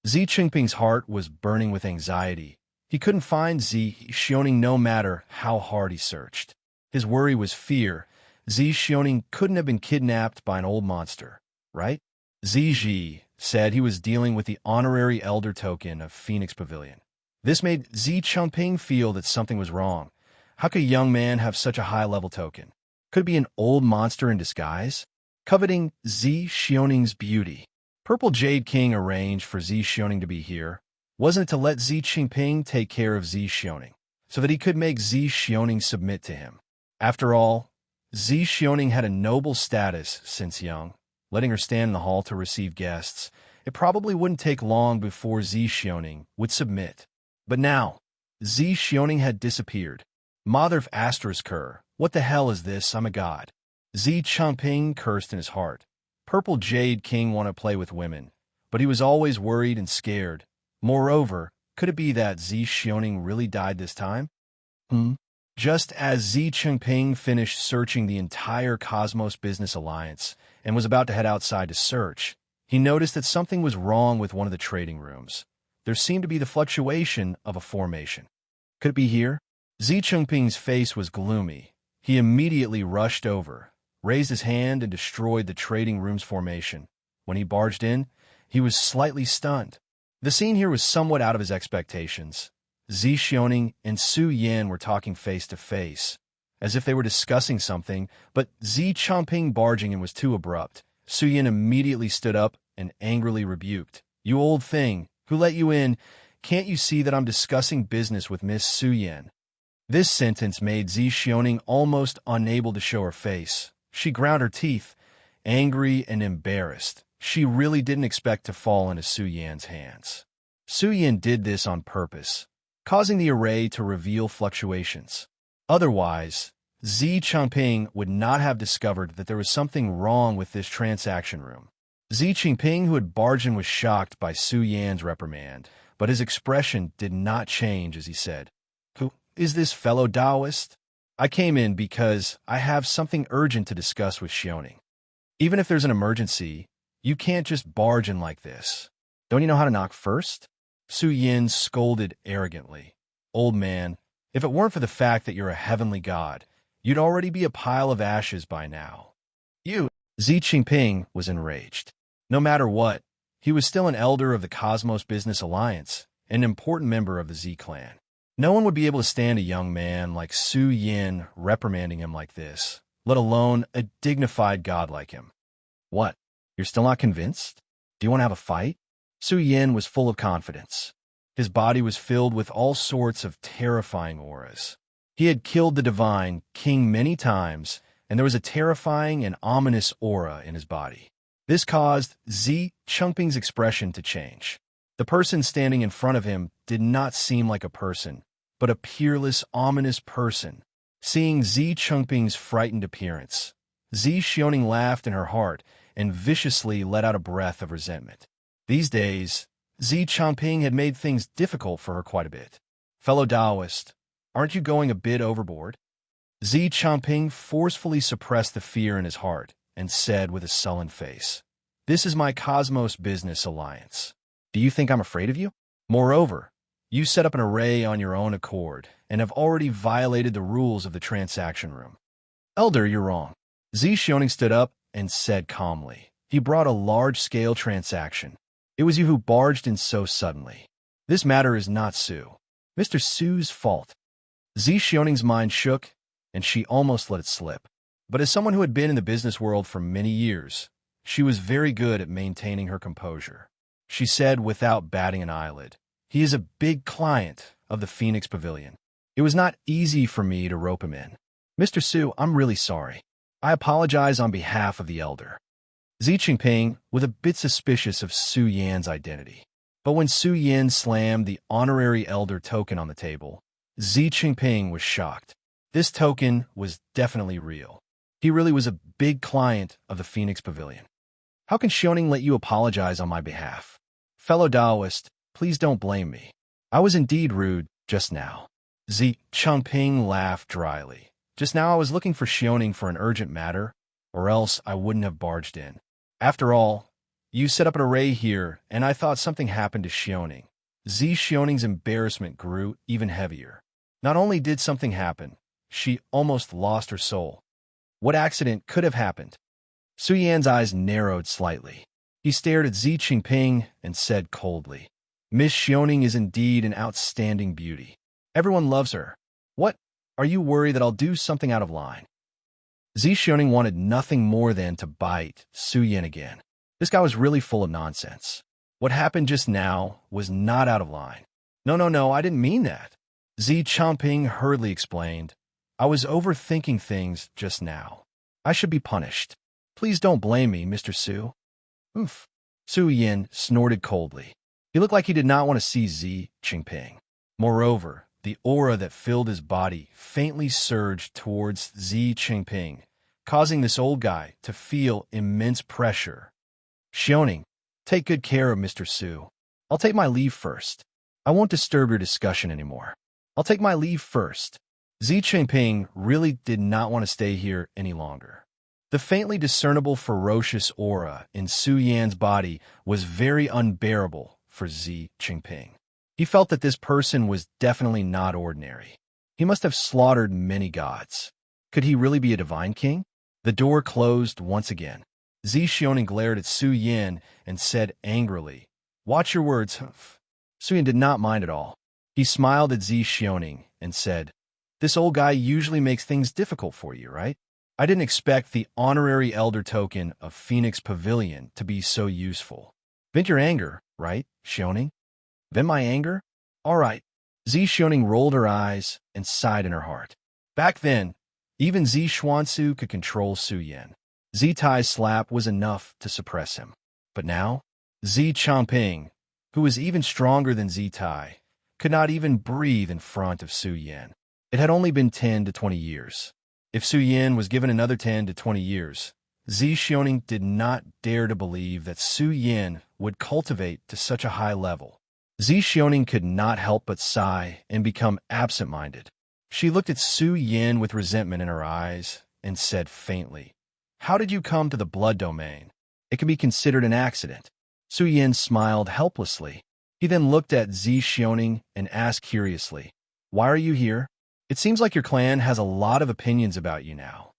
Speaker 1: Qingping's heart was burning with anxiety. He couldn't find Xioning no matter how hard he searched. His worry was fear. Xioning couldn't have been kidnapped by an old monster, right? Ji said he was dealing with the honorary elder token of Phoenix Pavilion. This made Qingping feel that something was wrong. How could a young man have such a high-level token? Could it be an old monster in disguise? Coveting Xioning's beauty, Purple Jade King arranged for Xioning to be here. Wasn't it to let Qingping take care of Xioning, so that he could make Xioning submit to him? After all, Xioning had a noble status since young. Letting her stand in the hall to receive guests, it probably wouldn't take long before Xioning would submit. But now, Xioning had disappeared. Mother of Asterisker, what the hell is this? I'm a god. Qingping cursed in his heart. Purple Jade King wanted to play with women, but he was always worried and scared. Moreover, could it be that Xioning really died this time? Just as Qingping finished searching the entire Cosmos Business Alliance and was about to head outside to search, he noticed that something was wrong with one of the trading rooms. There seemed to be the fluctuation of a formation. Could it be here? Qingping's face was gloomy. He immediately rushed over, raised his hand, and destroyed the trading room's formation. When he barged in, he was slightly stunned. The scene here was somewhat out of his expectations. Xioning and Su Yin were talking face to face, as if they were discussing something, but Qingping barging in was too abrupt. Su Yin immediately stood up and angrily rebuked. You old thing, who let you in? Can't you see that I'm discussing business with Miss Su Yin? This sentence made Xioning almost unable to show her face. She ground her teeth, angry and embarrassed. She really didn't expect to fall into Su Yan's hands. Su Yin did this on purpose, causing the array to reveal fluctuations. Otherwise, Qingping would not have discovered that there was something wrong with this transaction room. Xi Jinping, who had barged in, was shocked by Su Yan's reprimand, but his expression did not change as he said, "Who is this fellow Taoist? I came in because I have something urgent to discuss with Xioning. Even if there's an emergency, you can't just barge in like this. Don't you know how to knock first?" Su Yin scolded arrogantly. "Old man, if it weren't for the fact that you're a heavenly god, you'd already be a pile of ashes by now." Xi Jinping was enraged. No matter what, he was still an elder of the Cosmos Business Alliance, an important member of the Z clan. No one would be able to stand a young man like Su Yin reprimanding him like this, let alone a dignified god like him. "What? You're still not convinced? Do you want to have a fight?" Su Yin was full of confidence. His body was filled with all sorts of terrifying auras. He had killed the divine king many times, and there was a terrifying and ominous aura in his body. This caused Xi Jinping's expression to change. The person standing in front of him did not seem like a person, but a peerless, ominous person. Seeing Xi Jinping's frightened appearance, Xi Xiaoning laughed in her heart and viciously let out a breath of resentment. These days, Xi Jinping had made things difficult for her quite a bit. "Fellow Taoist, aren't you going a bit overboard?" Xi Jinping forcefully suppressed the fear in his heart and said with a sullen face, "This is my Cosmos Business Alliance. Do you think I'm afraid of you? Moreover, you set up an array on your own accord and have already violated the rules of the transaction room." "Elder, you're wrong." Xi Xiaoning stood up and said calmly, "He brought a large-scale transaction. It was you who barged in so suddenly. This matter is not Mr. Su's fault." Xi Xiaoning's mind shook, and she almost let it slip. But as someone who had been in the business world for many years, she was very good at maintaining her composure. She said without batting an eyelid, "He is a big client of the Phoenix Pavilion. It was not easy for me to rope him in. Mr. Su, I'm really sorry. I apologize on behalf of the elder." Xi Jinping was a bit suspicious of Su Yan's identity. But when Su Yan slammed the honorary elder token on the table, Xi Jinping was shocked. This token was definitely real. He really was a big client of the Phoenix Pavilion. "How can Xiaoning let you apologize on my behalf? Fellow Taoist, please don't blame me. I was indeed rude just now." Xi Jinping laughed dryly. "Just now I was looking for Xiaoning for an urgent matter, or else I wouldn't have barged in. After all, you set up an array here, and I thought something happened to Xiaoning." Xi Xiaoning's embarrassment grew even heavier. Not only did something happen, she almost lost her soul. What accident could have happened? Su Yan's eyes narrowed slightly. He stared at Xi Jinping and said coldly, "Miss Xiaoning is indeed an outstanding beauty. Everyone loves her. What? Are you worried that I'll do something out of line?" Xi Xiaoning wanted nothing more than to bite Su Yan again. This guy was really full of nonsense. What happened just now was not out of line. No, I didn't mean that." Xi Jinping hurriedly explained, "I was overthinking things just now. I should be punished. Please don't blame me, Mr. Su." "Oof." Su Yan snorted coldly. He looked like he did not want to see Xi Jinping. Moreover, the aura that filled his body faintly surged towards Xi Jinping, causing this old guy to feel immense pressure. "Xiaoning, take good care of Mr. Su. I'll take my leave first. I won't disturb your discussion anymore. I'll take my leave first." Xi Jinping really did not want to stay here any longer. The faintly discernible ferocious aura in Su Yan's body was very unbearable for Xi Jinping. He felt that this person was definitely not ordinary. He must have slaughtered many gods. Could he really be a divine king? The door closed once again. Xi Xiaoning glared at Su Yan and said angrily, "Watch your words." Su Yan did not mind at all. He smiled at Xi Xiaoning and said, "This old guy usually makes things difficult for you, right? I didn't expect the honorary elder token of Phoenix Pavilion to be so useful. Vent your anger, right, Xiaoning?" "Vent my anger? All right." Xi Xiaoning rolled her eyes and sighed in her heart. Back then, even Xi Xuansu could control Su Yan. Xi Tai's slap was enough to suppress him. But now, Xi Jinping, who was even stronger than Xi Tai, could not even breathe in front of Su Yan. It had only been 10 to 20 years. If Su Yan was given another 10 to 20 years, Zi Xiaoning did not dare to believe that Su Yin would cultivate to such a high level. Zi Xiaoning could not help but sigh and become absent-minded. She looked at Su Yin with resentment in her eyes and said faintly, "How did you come to the blood domain? It can be considered an accident." Su Yin smiled helplessly. He then looked at Zi Xiaoning and asked curiously, "Why are you here? It seems like your clan has a lot of opinions about you now."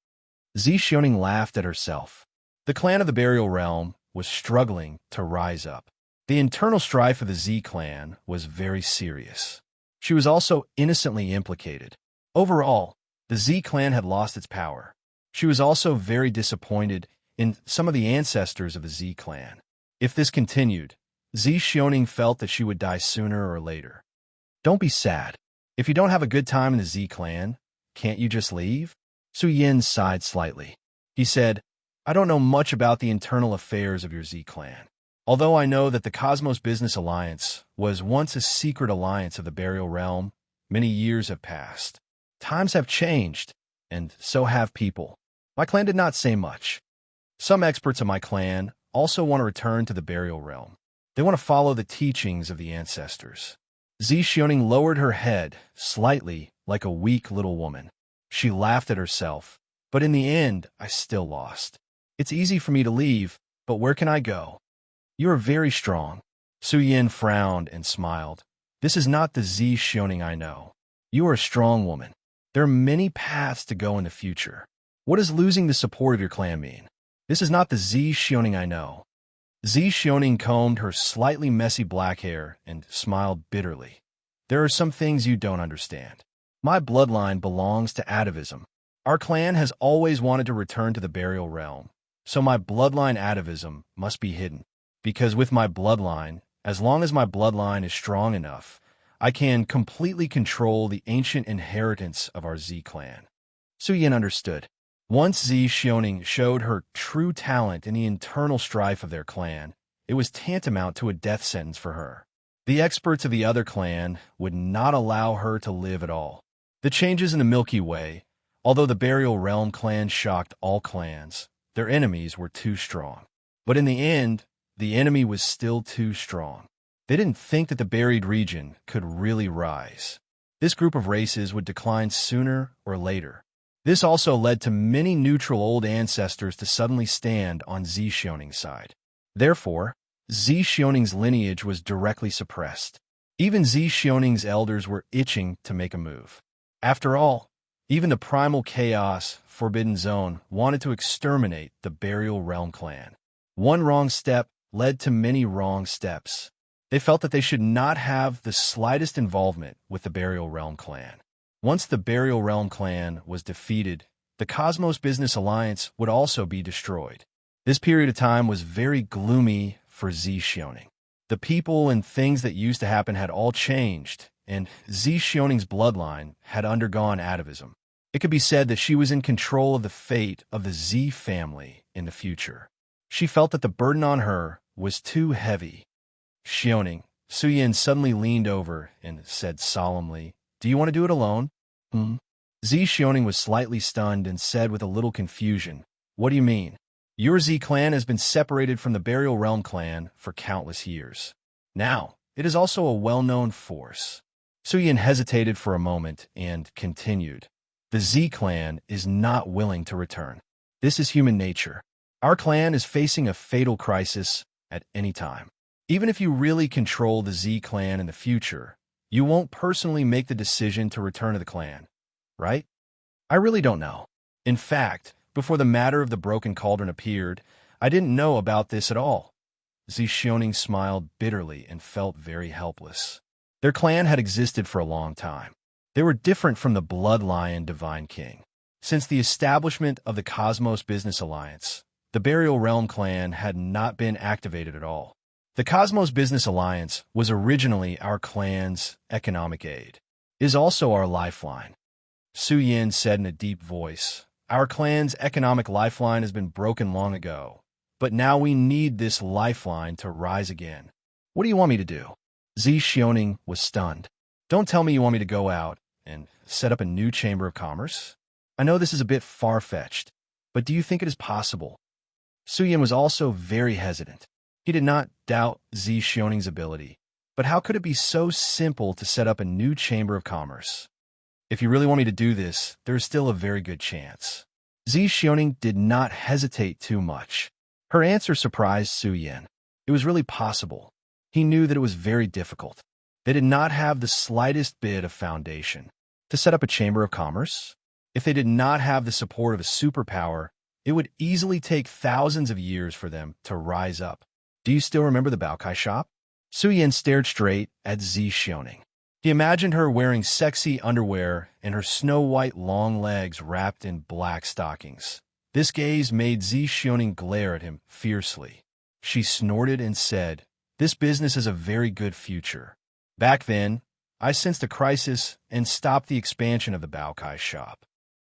Speaker 1: Zi Xiaoning laughed at herself. The clan of the Burial Realm was struggling to rise up. The internal strife of the Z clan was very serious. She was also innocently implicated. Overall, the Z clan had lost its power. She was also very disappointed in some of the ancestors of the Z clan. If this continued, Zi Xiaoning felt that she would die sooner or later. "Don't be sad. If you don't have a good time in the Z clan, can't you just leave?" Su Yin sighed slightly. He said, "I don't know much about the internal affairs of your Z clan. Although I know that the Cosmos Business Alliance was once a secret alliance of the Burial Realm, many years have passed. Times have changed, and so have people. My clan did not say much. Some experts of my clan also want to return to the Burial Realm. They want to follow the teachings of the ancestors." Zi Xiaoning lowered her head slightly like a weak little woman. She laughed at herself, "But in the end, I still lost. It's easy for me to leave, but where can I go?" "You are very strong." Su Yin frowned and smiled. "This is not the Zi Xiaoning I know. You are a strong woman. There are many paths to go in the future. What does losing the support of your clan mean? This is not the Zi Xiaoning I know." Zi Xiaoning combed her slightly messy black hair and smiled bitterly. "There are some things you don't understand. My bloodline belongs to atavism. Our clan has always wanted to return to the Burial Realm, so my bloodline atavism must be hidden. Because with my bloodline, as long as my bloodline is strong enough, I can completely control the ancient inheritance of our Z clan." Su Yin understood. Once Zi Xiaoning showed her true talent in the internal strife of their clan, it was tantamount to a death sentence for her. The experts of the other clan would not allow her to live at all. The changes in the Milky Way, although the Burial Realm clan shocked all clans, their enemies were too strong. But in the end, the enemy was still too strong. They didn't think that the buried region could really rise. This group of races would decline sooner or later. This also led to many neutral old ancestors to suddenly stand on Zi Xiaoning's side. Therefore, Zi Xiaoning's lineage was directly suppressed. Even Zi Xiaoning's elders were itching to make a move. After all, even the primal chaos Forbidden Zone wanted to exterminate the Burial Realm clan. One wrong step led to many wrong steps. They felt that they should not have the slightest involvement with the Burial Realm clan. Once the Burial Realm clan was defeated, the Cosmos Business Alliance would also be destroyed. This period of time was very gloomy for Zi Xiaoning. The people and things that used to happen had all changed, and Zi Xiaoning's bloodline had undergone atavism. It could be said that she was in control of the fate of the Z family in the future. She felt that the burden on her was too heavy. "Xiaoning," Su Yin suddenly leaned over and said solemnly, "Do you want to do it alone?" Zi Xiaoning was slightly stunned and said with a little confusion, "What do you mean?" "Your Z clan has been separated from the Burial Realm clan for countless years. Now, it is also a well-known force." Su Yin hesitated for a moment and continued, "The Z clan is not willing to return. This is human nature. Our clan is facing a fatal crisis at any time. Even if you really control the Z clan in the future, you won't personally make the decision to return to the clan, right?" "I really don't know. In fact, before the matter of the broken cauldron appeared, I didn't know about this at all." Zi Xiaoning smiled bitterly and felt very helpless. Their clan had existed for a long time. They were different from the Blood Lion Divine King. Since the establishment of the Cosmos Business Alliance, the Burial Realm clan had not been activated at all. The Cosmos Business Alliance was originally our clan's economic aid. It is also our lifeline. Su Yin said in a deep voice, "Our clan's economic lifeline has been broken long ago, but now we need this lifeline to rise again. What do you want me to do?" Zi Xiaoning was stunned. "Don't tell me you want me to go out and set up a new chamber of commerce? I know this is a bit far-fetched, but do you think it is possible?" Suyin was also very hesitant. He did not doubt Zi Xioning's ability, but how could it be so simple to set up a new chamber of commerce? If you really want me to do this, there is still a very good chance. Zi Xioning did not hesitate too much. Her answer surprised Suyin. It was really possible. He knew that it was very difficult. They did not have the slightest bit of foundation. To set up a chamber of commerce? If they did not have the support of a superpower, it would easily take thousands of years for them to rise up. Do you still remember the Baokai shop? Suyin stared straight at Zi Xioning. He imagined her wearing sexy underwear and her snow-white long legs wrapped in black stockings. This gaze made Zi Xioning glare at him fiercely. She snorted and said, "This business has a very good future. Back then, I sensed a crisis and stopped the expansion of the Baokai shop."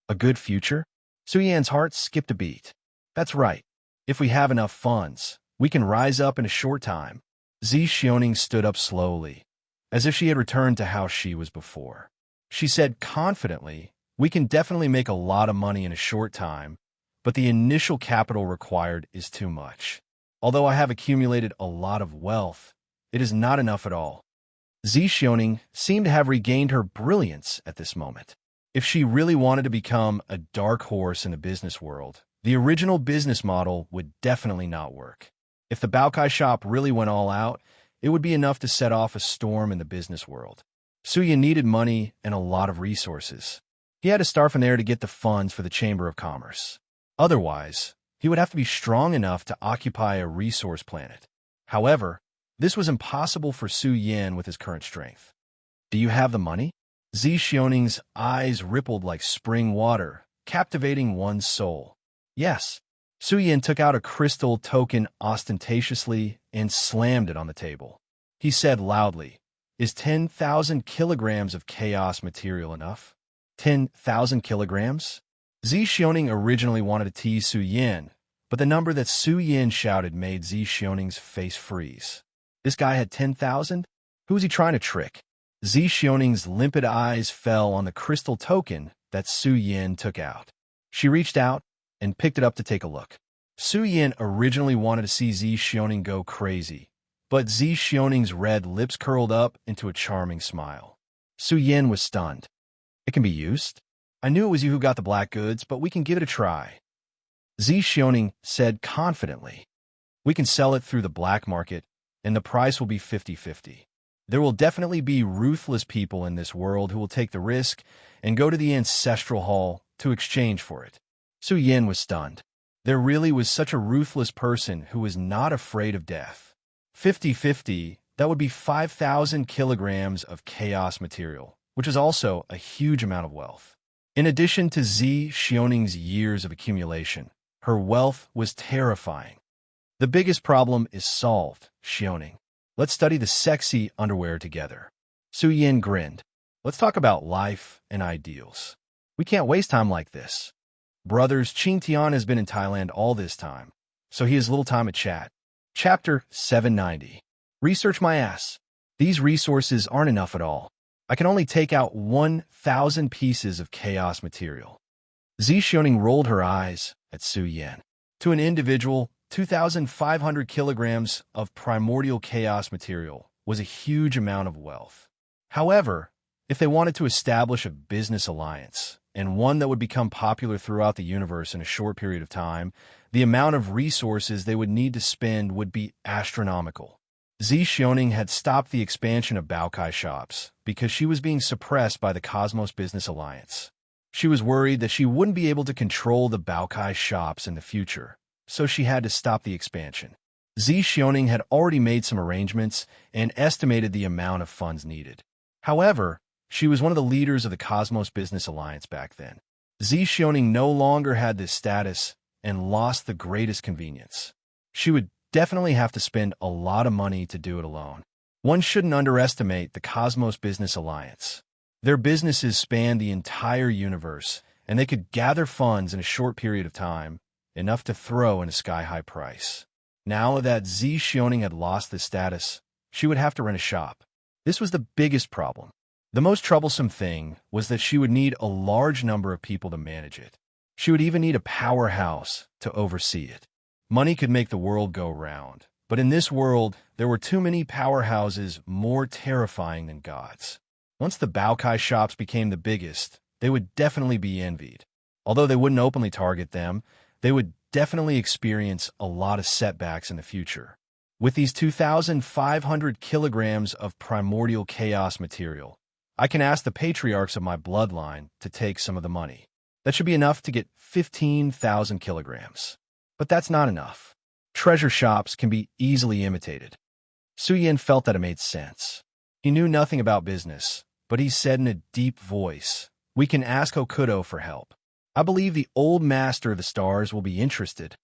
Speaker 1: A good future? Suyan's heart skipped a beat. That's right. If we have enough funds, we can rise up in a short time. Zi Xioning stood up slowly, as if she had returned to how she was before. She said confidently, "We can definitely make a lot of money in a short time, but the initial capital required is too much. Although I have accumulated a lot of wealth, it is not enough at all." Zi Xioning seemed to have regained her brilliance at this moment. If she really wanted to become a dark horse in the business world, the original business model would definitely not work. If the Baokai shop really went all out, it would be enough to set off a storm in the business world. Suyin needed money and a lot of resources. He had to start from there to get the funds for the Chamber of Commerce. Otherwise, he would have to be strong enough to occupy a resource planet. However, this was impossible for Suyin with his current strength. "Do you have the money?" Zi Xioning's eyes rippled like spring water, captivating one's soul. "Yes." Suyin took out a crystal token ostentatiously and slammed it on the table. He said loudly, "Is 10,000 kilograms of chaos material enough?" 10,000 kilograms? Zi Xioning originally wanted to tease Suyin, but the number that Suyin shouted made Zi Xioning's face freeze. This guy had 10,000? Who was he trying to trick? Zi Xioning's limpid eyes fell on the crystal token that Suyin took out. She reached out and picked it up to take a look. Suyin originally wanted to see Zi Xioning go crazy, but Zi Xioning's red lips curled up into a charming smile. Suyin was stunned. "It can be used? I knew it was you who got the black goods, but we can give it a try." Zi Xioning said confidently, "We can sell it through the black market, and the price will be 50-50. There will definitely be ruthless people in this world who will take the risk and go to the ancestral hall to exchange for it." Suyin was stunned. There really was such a ruthless person who was not afraid of death. 50-50, that would be 5,000 kilograms of chaos material, which is also a huge amount of wealth. In addition to Zi Xioning's years of accumulation, her wealth was terrifying. "The biggest problem is solved, Xioning. Let's study the sexy underwear together." Suyin grinned. "Let's talk about life and ideals. We can't waste time like this. Brothers, Qingtian has been in Thailand all this time, so he has little time to chat." Chapter 790. Research my ass. These resources aren't enough at all. I can only take out 1,000 pieces of chaos material. Zi Xioning rolled her eyes at Suyin. To an individual, 2,500 kilograms of primordial chaos material was a huge amount of wealth. However, if they wanted to establish a business alliance, and one that would become popular throughout the universe in a short period of time, the amount of resources they would need to spend would be astronomical. Zi Xioning had stopped the expansion of Baokai shops because she was being suppressed by the Cosmos Business Alliance. She was worried that she wouldn't be able to control the Baokai shops in the future, so she had to stop the expansion. Zi Xioning had already made some arrangements and estimated the amount of funds needed. However, she was one of the leaders of the Cosmos Business Alliance back then. Zi Xioning no longer had this status and lost the greatest convenience. She would definitely have to spend a lot of money to do it alone. One shouldn't underestimate the Cosmos Business Alliance. Their businesses span the entire universe, and they could gather funds in a short period of time, enough to throw in a sky-high price. Now that Zi Xioning had lost this status, she would have to rent a shop. This was the biggest problem. The most troublesome thing was that she would need a large number of people to manage it. She would even need a powerhouse to oversee it. Money could make the world go round, but in this world, there were too many powerhouses more terrifying than gods. Once the Baokai shops became the biggest, they would definitely be envied. Although they wouldn't openly target them, they would definitely experience a lot of setbacks in the future. With these 2,500 kilograms of primordial chaos material, I can ask the patriarchs of my bloodline to take some of the money. That should be enough to get 15,000 kilograms. But that's not enough. Treasure shops can be easily imitated. Su Yin felt that it made sense. He knew nothing about business, but he said in a deep voice, "We can ask Hokuto for help. I believe the old master of the stars will be interested."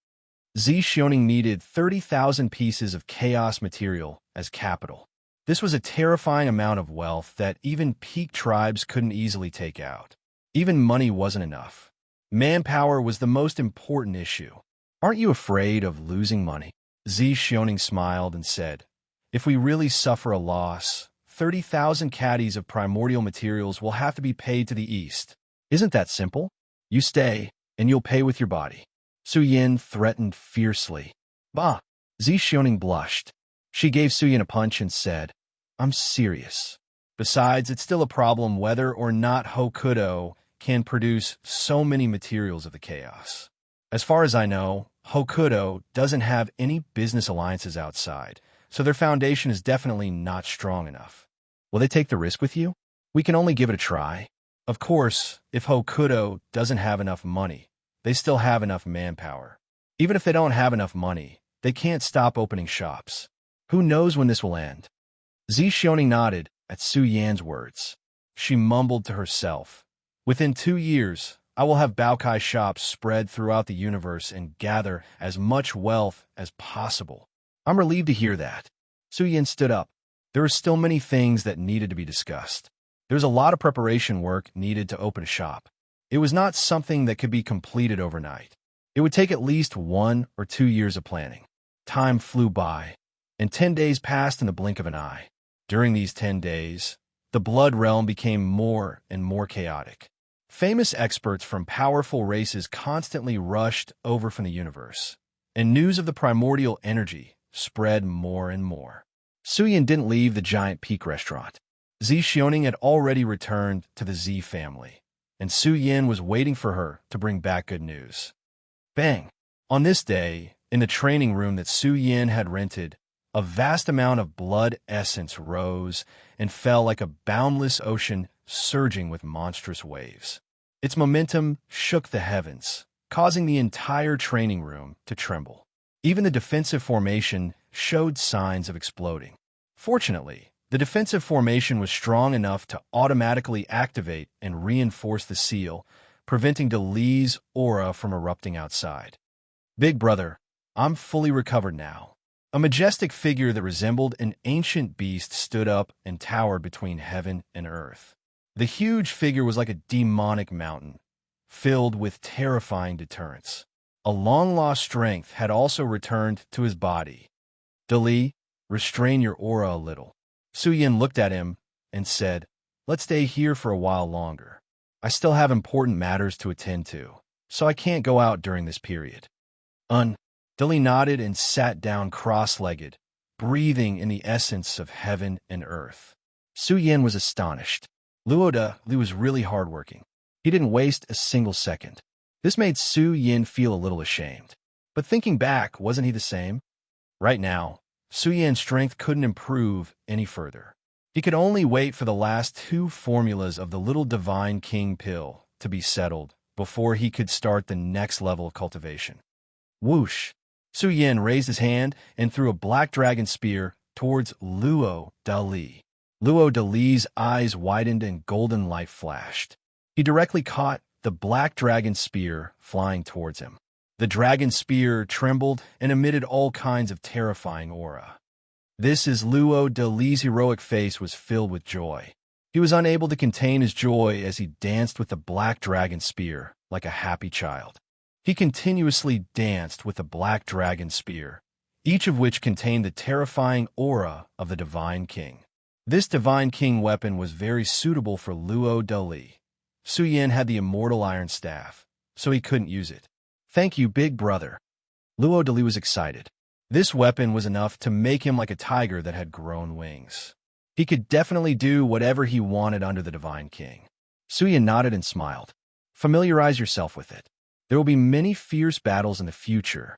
Speaker 1: Zixioning needed 30,000 pieces of chaos material as capital. This was a terrifying amount of wealth that even peak tribes couldn't easily take out. Even money wasn't enough. Manpower was the most important issue. "Aren't you afraid of losing money?" Zixioning smiled and said, "If we really suffer a loss, 30,000 caddies of primordial materials will have to be paid to the east. Isn't that simple? You stay, and you'll pay with your body." Su Yin threatened fiercely. "Bah!" Zixioning blushed. She gave Su Yin a punch and said, "I'm serious. Besides, it's still a problem whether or not Hokuto can produce so many materials of the chaos. As far as I know, Hokuto doesn't have any business alliances outside, so their foundation is definitely not strong enough. Will they take the risk with you? We can only give it a try. Of course, if Hokuto doesn't have enough money, they still have enough manpower. Even if they don't have enough money, they can't stop opening shops. Who knows when this will end?" Zixioning nodded at Su Yan's words. She mumbled to herself, "Within 2 years, I will have Baokai shops spread throughout the universe and gather as much wealth as possible." "I'm relieved to hear that." Su Yan stood up. There were still many things that needed to be discussed. There was a lot of preparation work needed to open a shop. It was not something that could be completed overnight. It would take at least 1 or 2 years of planning. Time flew by, and 10 days passed in the blink of an eye. During these 10 days, the Blood Realm became more and more chaotic. Famous experts from powerful races constantly rushed over from the universe, and news of the primordial energy spread more and more. Su Yin didn't leave the giant peak restaurant. Zixioning had already returned to the Z family, and Su Yin was waiting for her to bring back good news. Bang! On this day, in the training room that Su Yin had rented, a vast amount of blood essence rose and fell like a boundless ocean surging with monstrous waves. Its momentum shook the heavens, causing the entire training room to tremble. Even the defensive formation showed signs of exploding. Fortunately, the defensive formation was strong enough to automatically activate and reinforce the seal, preventing Dali's aura from erupting outside. "Big brother, I'm fully recovered now." A majestic figure that resembled an ancient beast stood up and towered between heaven and earth. The huge figure was like a demonic mountain, filled with terrifying deterrence. A long-lost strength had also returned to his body. "Dali, restrain your aura a little." Su Yin looked at him and said, "Let's stay here for a while longer. I still have important matters to attend to, so I can't go out during this period." Dali nodded and sat down cross-legged, breathing in the essence of heaven and earth. Su Yin was astonished. Li was really hardworking. He didn't waste a single second. This made Su Yin feel a little ashamed. But thinking back, wasn't he the same? Right now, Su Yin's strength couldn't improve any further. He could only wait for the last 2 formulas of the little Divine King pill to be settled before he could start the next level of cultivation. Whoosh! Su Yin raised his hand and threw a black dragon spear towards Luo Dali. Luo Dali's eyes widened and golden light flashed. He directly caught the black dragon spear flying towards him. The dragon spear trembled and emitted all kinds of terrifying aura. This is Luo Dali's heroic face was filled with joy. He was unable to contain his joy as he danced with the black dragon spear like a happy child. He continuously danced with the black dragon spear, each of which contained the terrifying aura of the Divine King. This Divine King weapon was very suitable for Luo Dali. Su Yin had the immortal iron staff, so he couldn't use it. "Thank you, big brother." Luo Dali was excited. This weapon was enough to make him like a tiger that had grown wings. He could definitely do whatever he wanted under the Divine King. Suyin nodded and smiled. Familiarize yourself with it. There will be many fierce battles in the future.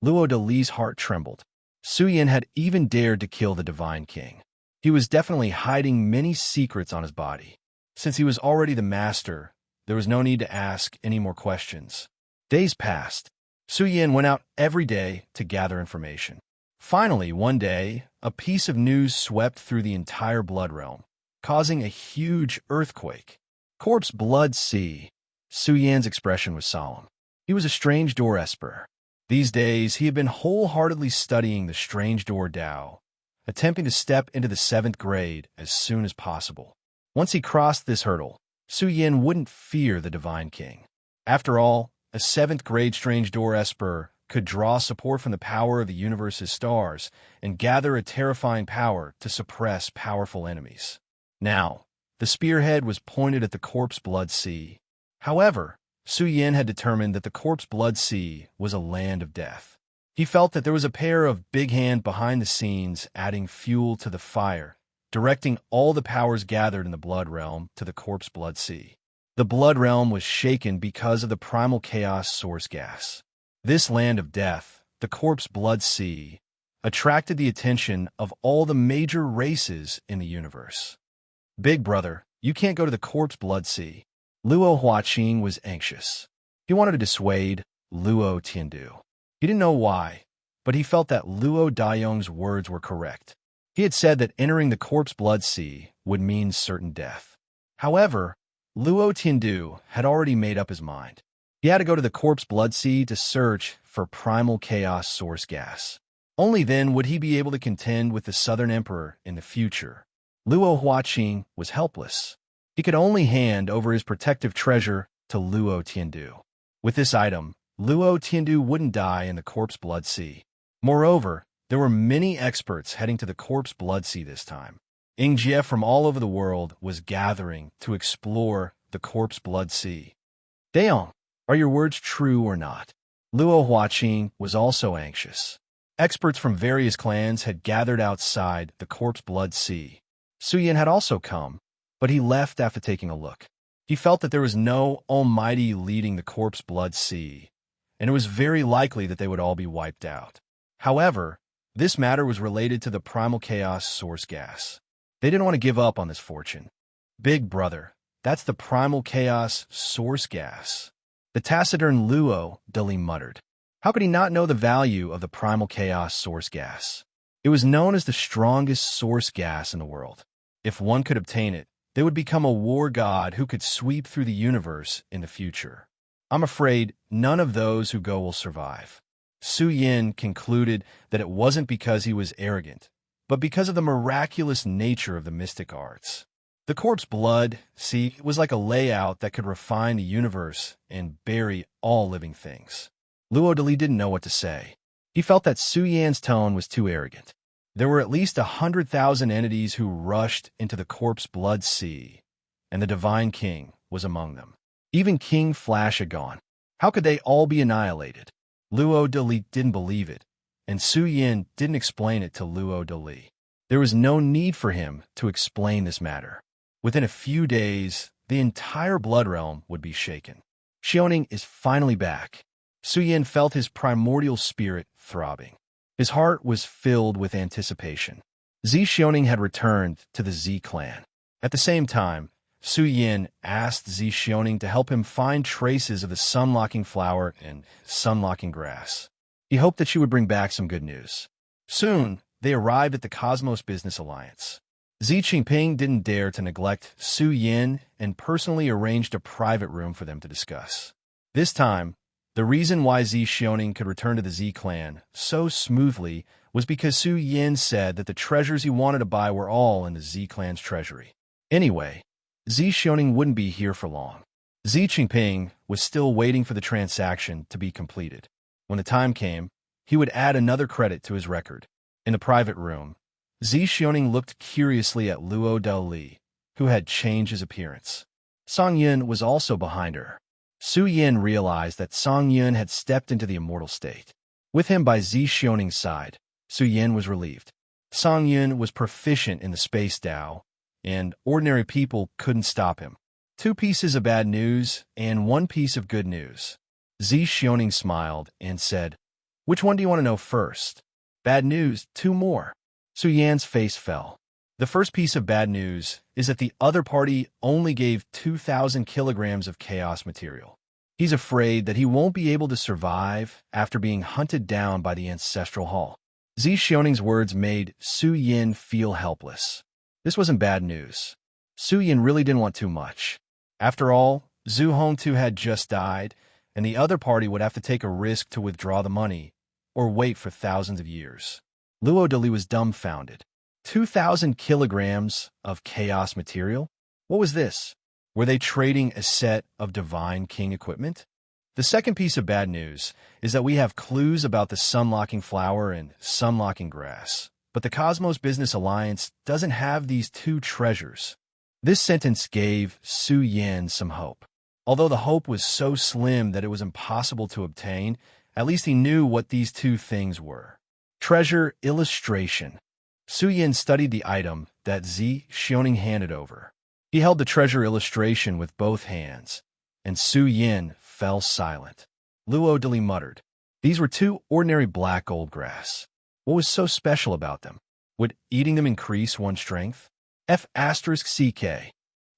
Speaker 1: Luo Dali's heart trembled. Suyin had even dared to kill the Divine King. He was definitely hiding many secrets on his body. Since he was already the master, there was no need to ask any more questions. Days passed. Suyin went out every day to gather information. Finally, one day, a piece of news swept through the entire Blood Realm, causing a huge earthquake. Corpse Blood Sea. Suyin's expression was solemn. He was a strange door esper. These days, he had been wholeheartedly studying the strange door Dao, attempting to step into the 7th grade as soon as possible. Once he crossed this hurdle, Suyin wouldn't fear the Divine King. After all, a 7th grade strange door esper could draw support from the power of the universe's stars and gather a terrifying power to suppress powerful enemies. Now, the spearhead was pointed at the Corpse Blood Sea. However, Suyin had determined that the Corpse Blood Sea was a land of death. He felt that there was a pair of big hands behind the scenes adding fuel to the fire, directing all the powers gathered in the Blood Realm to the Corpse Blood Sea. The Blood Realm was shaken because of the primal chaos source gas. This land of death, the Corpse Blood Sea, attracted the attention of all the major races in the universe. Big brother, you can't go to the Corpse Blood Sea. Luo Huaqing was anxious. He wanted to dissuade Luo Tiandu. He didn't know why, but he felt that Luo Dayong's words were correct. He had said that entering the Corpse Blood Sea would mean certain death. However, Luo Tiandu had already made up his mind. He had to go to the Corpse Blood Sea to search for primal chaos source gas. Only then would he be able to contend with the Southern Emperor in the future. Luo Huaqing was helpless. He could only hand over his protective treasure to Luo Tiandu. With this item, Luo Tiandu wouldn't die in the Corpse Blood Sea. Moreover, there were many experts heading to the Corpse Blood Sea this time. Ingjie from all over the world was gathering to explore the Corpse Blood Sea. Daong, are your words true or not? Luo Huaqing was also anxious. Experts from various clans had gathered outside the Corpse Blood Sea. Suyin had also come, but he left after taking a look. He felt that there was no Almighty leading the Corpse Blood Sea, and it was very likely that they would all be wiped out. However, this matter was related to the primal chaos source gas. They didn't want to give up on this fortune. Big brother, that's the primal chaos source gas. The taciturn Luo Dali muttered. How could he not know the value of the primal chaos source gas? It was known as the strongest source gas in the world. If one could obtain it, they would become a war god who could sweep through the universe in the future. I'm afraid none of those who go will survive. Suyin concluded that it wasn't because he was arrogant, but because of the miraculous nature of the mystic arts. The Corpse Blood Sea was like a layout that could refine the universe and bury all living things. Luo Dali didn't know what to say. He felt that Suyin's tone was too arrogant. There were at least 100,000 entities who rushed into the Corpse Blood Sea, and the Divine King was among them. Even King Flash had gone. How could they all be annihilated? Luo Dali didn't believe it, and Suyin didn't explain it to Luo Dali. There was no need for him to explain this matter. Within a few days, the entire Blood Realm would be shaken. Xiaoning is finally back. Suyin felt his primordial spirit throbbing. His heart was filled with anticipation. Zi Xiaoning had returned to the Z clan. At the same time, Suyin asked Zi Xiaoning to help him find traces of the sun-locking flower and sun-locking grass. He hoped that she would bring back some good news. Soon, they arrived at the Cosmos Business Alliance. Xi Jinping didn't dare to neglect Suyin and personally arranged a private room for them to discuss. This time, the reason why Zi Xiaoning could return to the Z clan so smoothly was because Suyin said that the treasures he wanted to buy were all in the Z clan's treasury. Anyway, Zi Xiaoning wouldn't be here for long. Xi Jinping was still waiting for the transaction to be completed. When the time came, he would add another credit to his record. In the private room, Zi Xiaoning looked curiously at Luo Dali, who had changed his appearance. Song Yun was also behind her. Su Yin realized that Song Yun had stepped into the immortal state. With him by Zi Xioning's side, Su Yin was relieved. Song Yun was proficient in the space Dao, and ordinary people couldn't stop him. 2 pieces of bad news and 1 piece of good news. Zi Xioning smiled and said, "Which one do you want to know first?" "Bad news, 2 more." Su Yan's face fell. The first piece of bad news is that the other party only gave 2,000 kilograms of chaos material. He's afraid that he won't be able to survive after being hunted down by the ancestral hall. Zi Xioning's words made Su Yin feel helpless. This wasn't bad news. Su Yin really didn't want too much. After all, Zhu Hongtu had just died, and the other party would have to take a risk to withdraw the money or wait for thousands of years. Luo Dali was dumbfounded. 2,000 kilograms of chaos material? What was this? Were they trading a set of Divine King equipment? The second piece of bad news is that we have clues about the sun-locking flower and sun-locking grass, but the Cosmos Business Alliance doesn't have these 2 treasures. This sentence gave Su Yin some hope. Although the hope was so slim that it was impossible to obtain, at least he knew what these 2 things were. Treasure illustration. Su Yin studied the item that Zi Xioning handed over. He held the treasure illustration with both hands, and Su Yin fell silent. Luo Dali muttered. These were 2 ordinary black gold grass. What was so special about them? Would eating them increase one's strength? F***CK.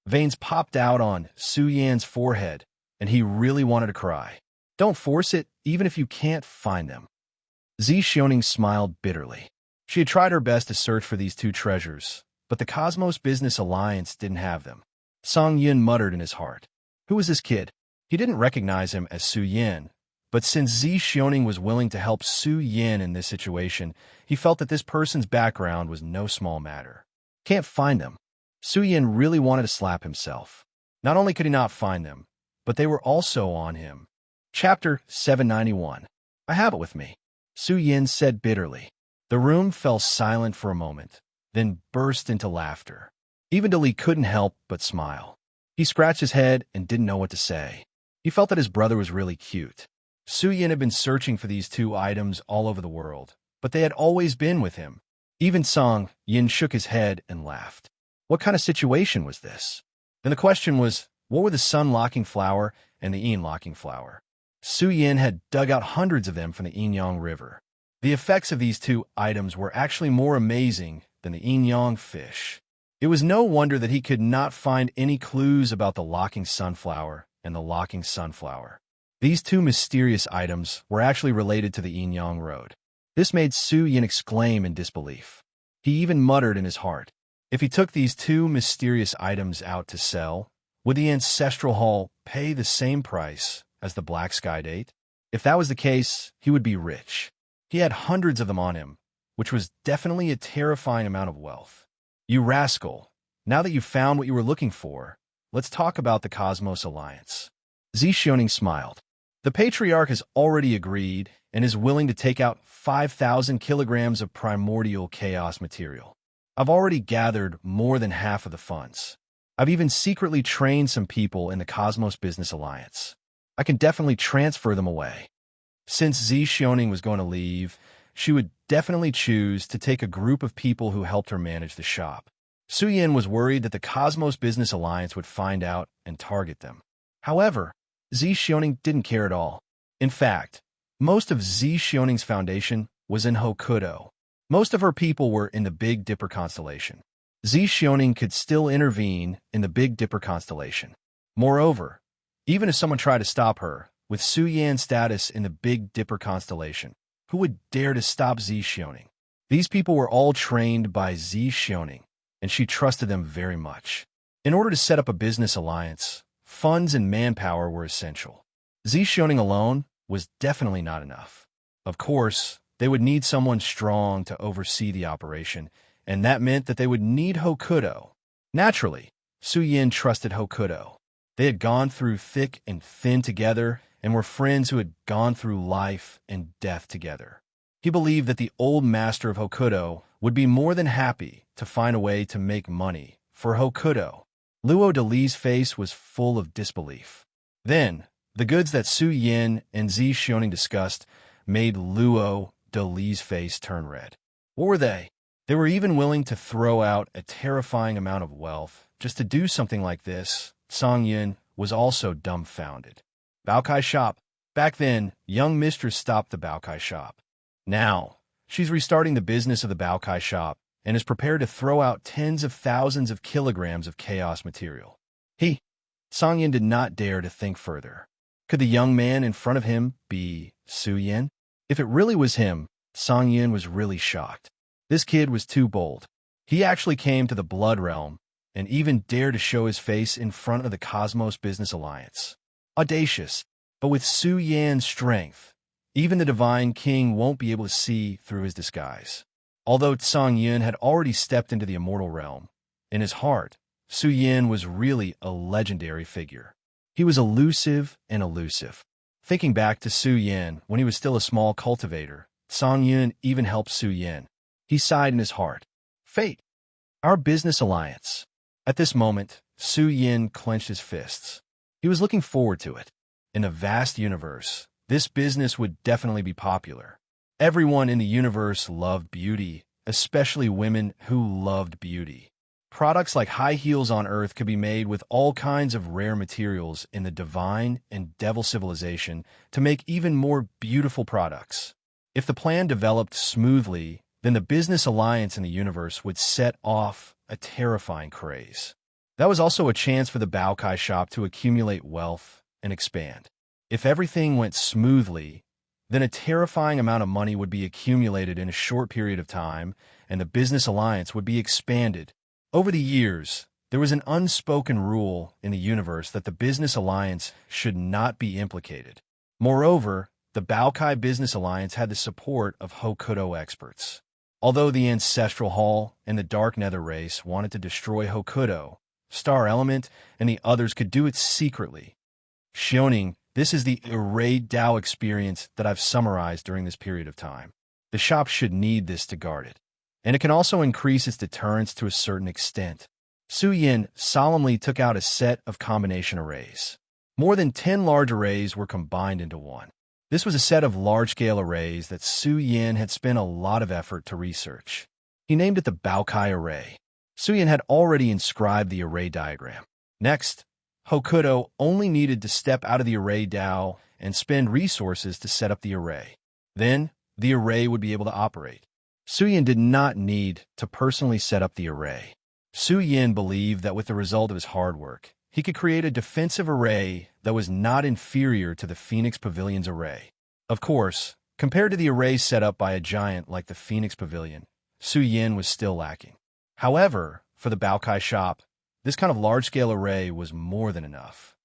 Speaker 1: Veins popped out on Su Yan's forehead, and he really wanted to cry. Don't force it, even if you can't find them. Zi Xioning smiled bitterly. She had tried her best to search for these 2 treasures, but the Cosmos Business Alliance didn't have them. Song Yun muttered in his heart. Who was this kid? He didn't recognize him as Su Yin, but since Zi Xioning was willing to help Su Yin in this situation, he felt that this person's background was no small matter. Can't find them. Su Yin really wanted to slap himself. Not only could he not find them, but they were also on him. Chapter 791. I have it with me, Su Yin said bitterly. The room fell silent for a moment, then burst into laughter. Even Dali couldn't help but smile. He scratched his head and didn't know what to say. He felt that his brother was really cute. Su Yin had been searching for these 2 items all over the world, but they had always been with him. Even Song Yin shook his head and laughed. What kind of situation was this? Then the question was, what were the sun-locking flower and the yin-locking flower? Su Yin had dug out hundreds of them from the Yin-Yang River. The effects of these 2 items were actually more amazing than the yin-yang fish. It was no wonder that he could not find any clues about the locking sunflower and the locking sunflower. These 2 mysterious items were actually related to the yin-yang road. This made Su Yin exclaim in disbelief. He even muttered in his heart, if he took these 2 mysterious items out to sell, would the ancestral hall pay the same price as the Black Sky date? If that was the case, he would be rich. He had hundreds of them on him, which was definitely a terrifying amount of wealth. You rascal, now that you've found what you were looking for, let's talk about the Cosmos Alliance. Zi Xioning smiled. The Patriarch has already agreed and is willing to take out 5,000 kilograms of primordial chaos material. I've already gathered more than half of the funds. I've even secretly trained some people in the Cosmos Business Alliance. I can definitely transfer them away. Since Zi Xioning was going to leave, she would definitely choose to take a group of people who helped her manage the shop. Su Yin was worried that the Cosmos Business Alliance would find out and target them. However, Zi Xioning didn't care at all. In fact, most of Zi Xioning's foundation was in Hokuto. Most of her people were in the Big Dipper constellation. Zi Xioning could still intervene in the Big Dipper constellation. Moreover, even if someone tried to stop her, with Su Yan's status in the Big Dipper constellation, who would dare to stop Zi Xioning? These people were all trained by Zi Xioning, and she trusted them very much. In order to set up a business alliance, funds and manpower were essential. Zi Xioning alone was definitely not enough. Of course, they would need someone strong to oversee the operation, and that meant that they would need Hokuto. Naturally, Su Yin trusted Hokuto. They had gone through thick and thin together and were friends who had gone through life and death together. He believed that the old master of Hokuto would be more than happy to find a way to make money for Hokuto. Luo Dali's face was full of disbelief. Then, the goods that Su Yin and Zi Xioning discussed made Luo de Li's face turn red. What were they? They were even willing to throw out a terrifying amount of wealth just to do something like this. Song Yun was also dumbfounded. Baokai shop. Back then, young mistress stopped the Baokai shop. Now, she's restarting the business of the Baokai shop and is prepared to throw out tens of thousands of kilograms of chaos material. Song Yin did not dare to think further. Could the young man in front of him be Su Yin? If it really was him, Song Yin was really shocked. This kid was too bold. He actually came to the Blood Realm and even dared to show his face in front of the Cosmos Business Alliance. Audacious, but with Su Yan's strength, even the Divine King won't be able to see through his disguise. Although Song Yin had already stepped into the immortal realm, in his heart, Su Yin was really a legendary figure. He was elusive and elusive. Thinking back to Su Yin when he was still a small cultivator, Song Yin even helped Su Yin. He sighed in his heart. Fate. Our business alliance. At this moment, Su Yin clenched his fists. He was looking forward to it. In a vast universe, this business would definitely be popular. Everyone in the universe loved beauty, especially women who loved beauty. Products like high heels on Earth could be made with all kinds of rare materials in the divine and devil civilization to make even more beautiful products. If the plan developed smoothly, then the business alliance in the universe would set off a terrifying craze. That was also a chance for the Baokai shop to accumulate wealth and expand. If everything went smoothly, then a terrifying amount of money would be accumulated in a short period of time, and the business alliance would be expanded. Over the years, there was an unspoken rule in the universe that the business alliance should not be implicated. Moreover, the Baokai Business Alliance had the support of Hokuto experts. Although the Ancestral Hall and the Dark Nether race wanted to destroy Hokuto, Star Element and the others could do it secretly. Shioning, this is the Arrayed Dao experience that I've summarized during this period of time. The shop should need this to guard it. And it can also increase its deterrence to a certain extent. Su Yin solemnly took out a set of combination arrays. More than 10 large arrays were combined into one. This was a set of large-scale arrays that Su Yin had spent a lot of effort to research. He named it the Baokai Array. Su Yin had already inscribed the array diagram. Next, Hokuto only needed to step out of the array Dao and spend resources to set up the array. Then, the array would be able to operate. Su Yin did not need to personally set up the array. Su Yin believed that with the result of his hard work, he could create a defensive array that was not inferior to the Phoenix Pavilion's array. Of course, compared to the array set up by a giant like the Phoenix Pavilion, Su Yin was still lacking. However, for the Baokai shop, this kind of large-scale array was more than enough.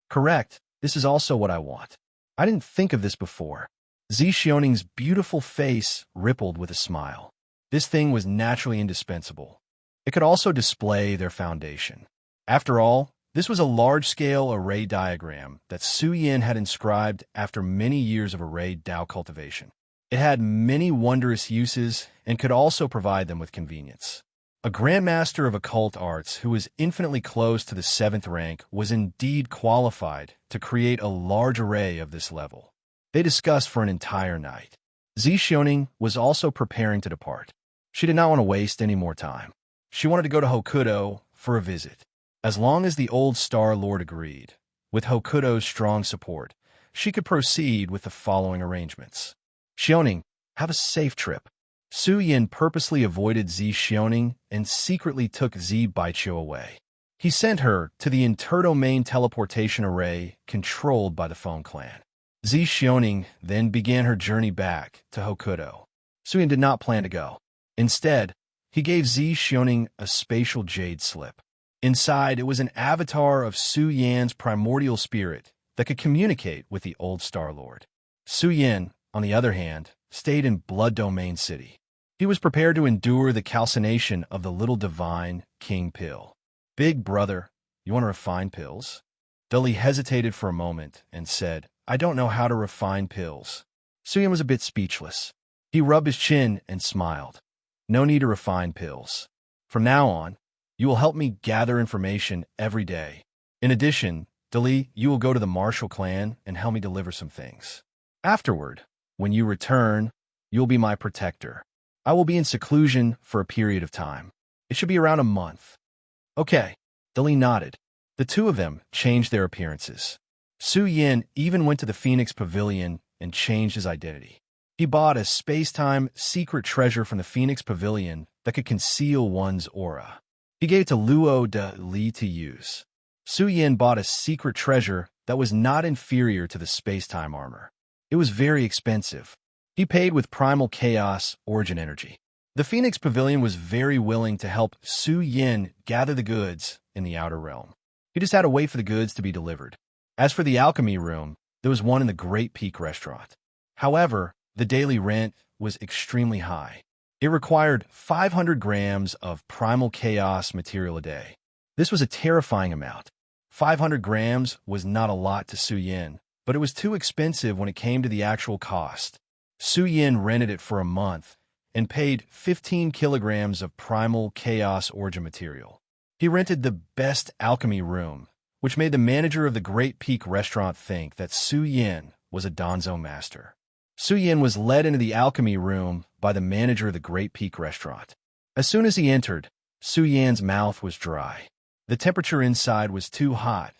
Speaker 1: Correct, this is also what I want. I didn't think of this before. Zi Xioning's beautiful face rippled with a smile. This thing was naturally indispensable. It could also display their foundation. After all, this was a large-scale array diagram that Su Yin had inscribed after many years of array Dao cultivation. It had many wondrous uses and could also provide them with convenience. A Grandmaster of Occult Arts who was infinitely close to the 7th rank was indeed qualified to create a large array of this level. They discussed for an entire night. Zi Xioning was also preparing to depart. She did not want to waste any more time. She wanted to go to Hokuto for a visit. As long as the old Star Lord agreed, with Hokuto's strong support, she could proceed with the following arrangements. Xioning, have a safe trip. Su Yin purposely avoided Zi Xioning and secretly took Zi Baiqiu away. He sent her to the interdomain teleportation array controlled by the Foam Clan. Zi Xioning then began her journey back to Hokuto. Su Yin did not plan to go. Instead, he gave Zi Xioning a spatial jade slip. Inside, it was an avatar of Su Yan's primordial spirit that could communicate with the old Star Lord. Su Yin, on the other hand, stayed in Blood Domain City. He was prepared to endure the calcination of the little divine King Pill. Big brother, you want to refine pills? Dully hesitated for a moment and said, I don't know how to refine pills. Su Yin was a bit speechless. He rubbed his chin and smiled. No need to refine pills. From now on, you will help me gather information every day. In addition, Dali, you will go to the Marshall clan and help me deliver some things. Afterward, When you return, you'll be my protector. I will be in seclusion for a period of time. It should be around a month." "Okay." Dali nodded. The two of them changed their appearances. Su Yin even went to the Phoenix Pavilion and changed his identity. He bought a space-time secret treasure from the Phoenix Pavilion that could conceal one's aura. He gave it to Luo de Li to use. Su Yin bought a secret treasure that was not inferior to the space-time armor. It was very expensive. He paid with primal chaos origin energy. The Phoenix Pavilion was very willing to help Su Yin gather the goods in the outer realm. He just had to wait for the goods to be delivered. As for the alchemy room, there was one in the Great Peak restaurant. However, the daily rent was extremely high. It required 500 grams of primal chaos material a day. This was a terrifying amount. 500 grams was not a lot to Su Yin, but it was too expensive when it came to the actual cost. Su Yin rented it for a month and paid 15 kilograms of primal chaos origin material. He rented the best alchemy room, which made the manager of the Great Peak restaurant think that Su Yin was a Donzo master. Su Yin was led into the alchemy room by the manager of the Great Peak restaurant. As soon as he entered, Su Yin's mouth was dry. The temperature inside was too hot,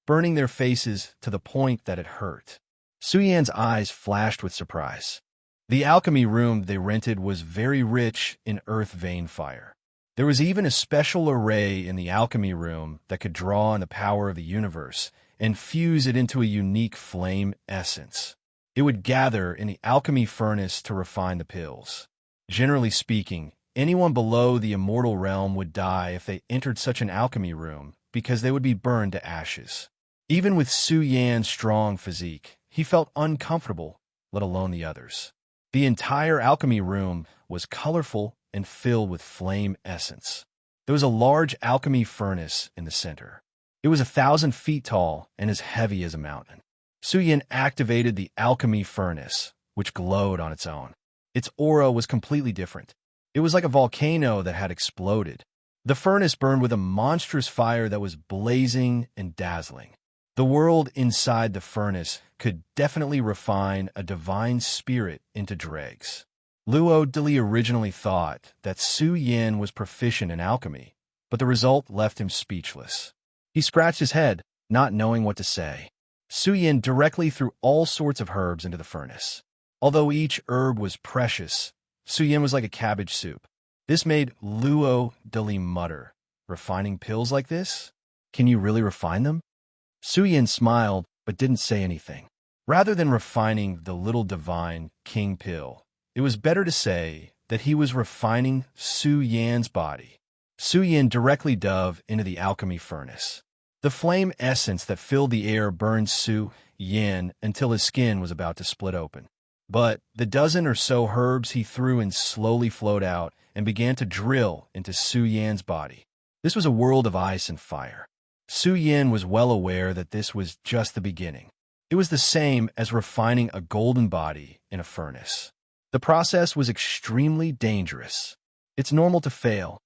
Speaker 1: burning their faces to the point that it hurt. Su Yin's eyes flashed with surprise. The alchemy room they rented was very rich in earth vein fire. There was even a special array in the alchemy room that could draw on the power of the universe and fuse it into a unique flame essence. It would gather in the alchemy furnace to refine the pills. Generally speaking, anyone below the immortal realm would die if they entered such an alchemy room because they would be burned to ashes. Even with Su Yan's strong physique, he felt uncomfortable, let alone the others. The entire alchemy room was colorful and filled with flame essence. There was a large alchemy furnace in the center. It was 1,000 feet tall and as heavy as a mountain. Su Yin activated the alchemy furnace, which glowed on its own. Its aura was completely different. It was like a volcano that had exploded. The furnace burned with a monstrous fire that was blazing and dazzling. The world inside the furnace could definitely refine a divine spirit into dregs. Luo de Li originally thought that Su Yin was proficient in alchemy, but the result left him speechless. He scratched his head, not knowing what to say. Su Yin directly threw all sorts of herbs into the furnace. Although each herb was precious, Su Yin was like a cabbage soup. This made Luo de Li mutter, "Refining pills like this? Can you really refine them?" Su Yin smiled, but didn't say anything. Rather than refining the little divine king pill, it was better to say that he was refining Su Yan's body. Su Yin directly dove into the alchemy furnace. The flame essence that filled the air burned Su Yin until his skin was about to split open. But the dozen or so herbs he threw in slowly flowed out and began to drill into Su Yan's body. This was a world of ice and fire. Su Yin was well aware that this was just the beginning. It was the same as refining a golden body in a furnace. The process was extremely dangerous. It's normal to fail.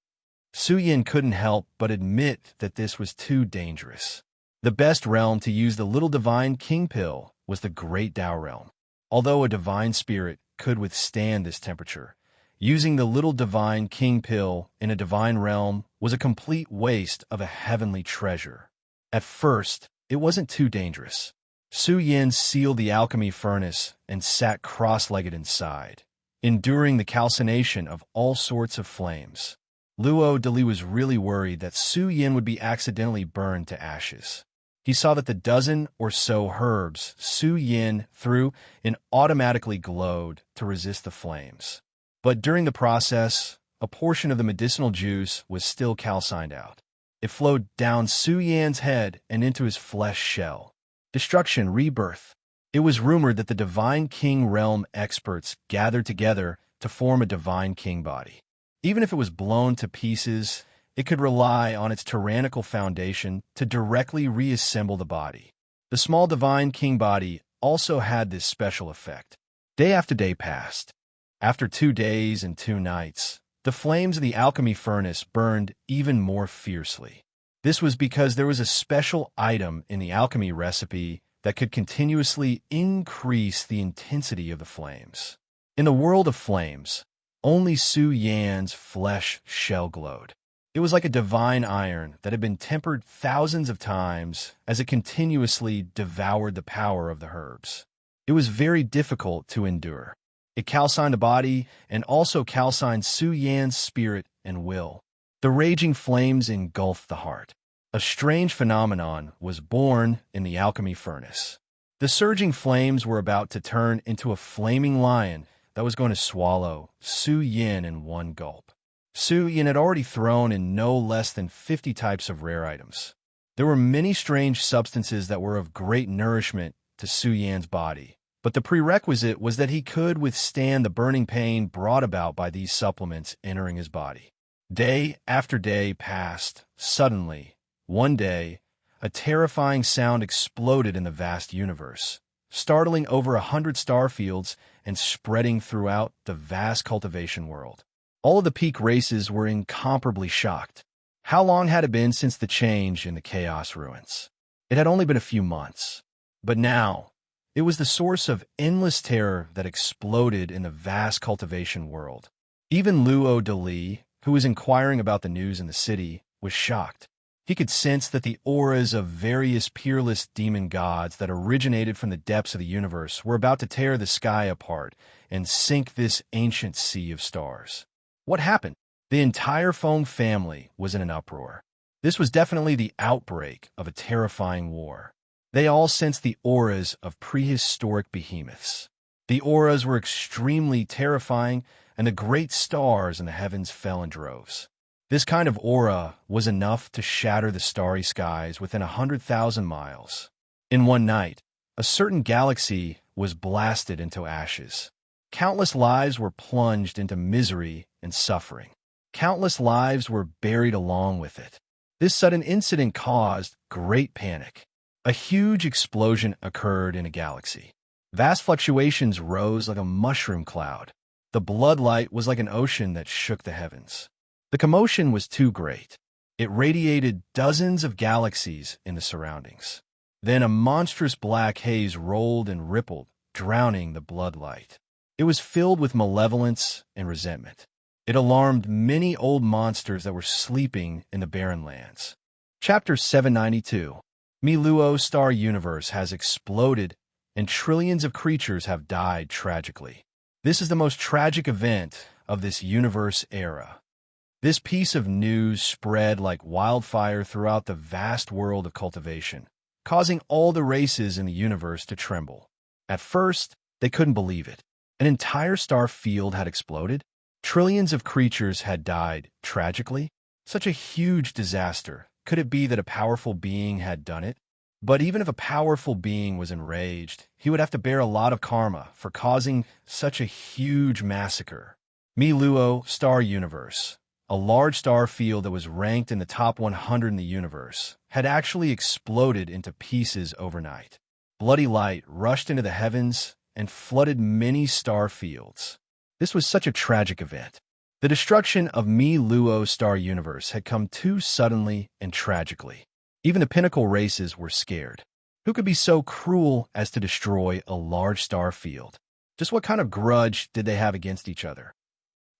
Speaker 1: Su Yin couldn't help but admit that this was too dangerous. The best realm to use the little divine king pill was the Great Tao realm. Although a divine spirit could withstand this temperature, using the little divine king pill in a divine realm was a complete waste of a heavenly treasure. At first, it wasn't too dangerous. Su Yin sealed the alchemy furnace and sat cross-legged inside, enduring the calcination of all sorts of flames. Luo de Li was really worried that Su Yin would be accidentally burned to ashes. He saw that the dozen or so herbs Su Yin threw in automatically glowed to resist the flames. But during the process, a portion of the medicinal juice was still calcined out. It flowed down Su Yan's head and into his flesh shell. Destruction, rebirth. It was rumored that the Divine King realm experts gathered together to form a Divine King body. Even if it was blown to pieces, it could rely on its tyrannical foundation to directly reassemble the body. The small Divine King body also had this special effect. Day after day passed. After 2 days and 2 nights, the flames of the alchemy furnace burned even more fiercely. This was because there was a special item in the alchemy recipe that could continuously increase the intensity of the flames. In the world of flames, only Su Yan's flesh shell glowed. It was like a divine iron that had been tempered thousands of times as it continuously devoured the power of the herbs. It was very difficult to endure. It calcined the body and also calcined Su Yan's spirit and will. The raging flames engulfed the heart. A strange phenomenon was born in the alchemy furnace. The surging flames were about to turn into a flaming lion that was going to swallow Su Yan in one gulp. Su Yan had already thrown in no less than 50 types of rare items. There were many strange substances that were of great nourishment to Su Yan's body, but the prerequisite was that he could withstand the burning pain brought about by these supplements entering his body. Day after day passed. Suddenly, one day, a terrifying sound exploded in the vast universe, startling over 100 star fields and spreading throughout the vast cultivation world. All of the peak races were incomparably shocked. How long had it been since the change in the Chaos Ruins? It had only been a few months. But now, it was the source of endless terror that exploded in the vast cultivation world. Even Luo Dali, who was inquiring about the news in the city, was shocked. He could sense that the auras of various peerless demon gods that originated from the depths of the universe were about to tear the sky apart and sink this ancient sea of stars. What happened? The entire Feng family was in an uproar. This was definitely the outbreak of a terrifying war. They all sensed the auras of prehistoric behemoths. The auras were extremely terrifying, and the great stars in the heavens fell in droves. This kind of aura was enough to shatter the starry skies within 100,000 miles. In one night, a certain galaxy was blasted into ashes. Countless lives were plunged into misery and suffering. Countless lives were buried along with it. This sudden incident caused great panic. A huge explosion occurred in a galaxy. Vast fluctuations rose like a mushroom cloud. The bloodlight was like an ocean that shook the heavens. The commotion was too great. It radiated dozens of galaxies in the surroundings. Then a monstrous black haze rolled and rippled, drowning the bloodlight. It was filled with malevolence and resentment. It alarmed many old monsters that were sleeping in the barren lands. Chapter 792. Miluo's star universe has exploded, and trillions of creatures have died tragically. This is the most tragic event of this universe era. This piece of news spread like wildfire throughout the vast world of cultivation, causing all the races in the universe to tremble. At first, they couldn't believe it. An entire star field had exploded. Trillions of creatures had died tragically. Such a huge disaster. Could it be that a powerful being had done it? But even if a powerful being was enraged, he would have to bear a lot of karma for causing such a huge massacre. Miluo Star Universe, a large star field that was ranked in the top 100 in the universe, had actually exploded into pieces overnight. Bloody light rushed into the heavens and flooded many star fields. This was such a tragic event. The destruction of Miluo's star universe had come too suddenly and tragically. Even the pinnacle races were scared. Who could be so cruel as to destroy a large star field? Just what kind of grudge did they have against each other?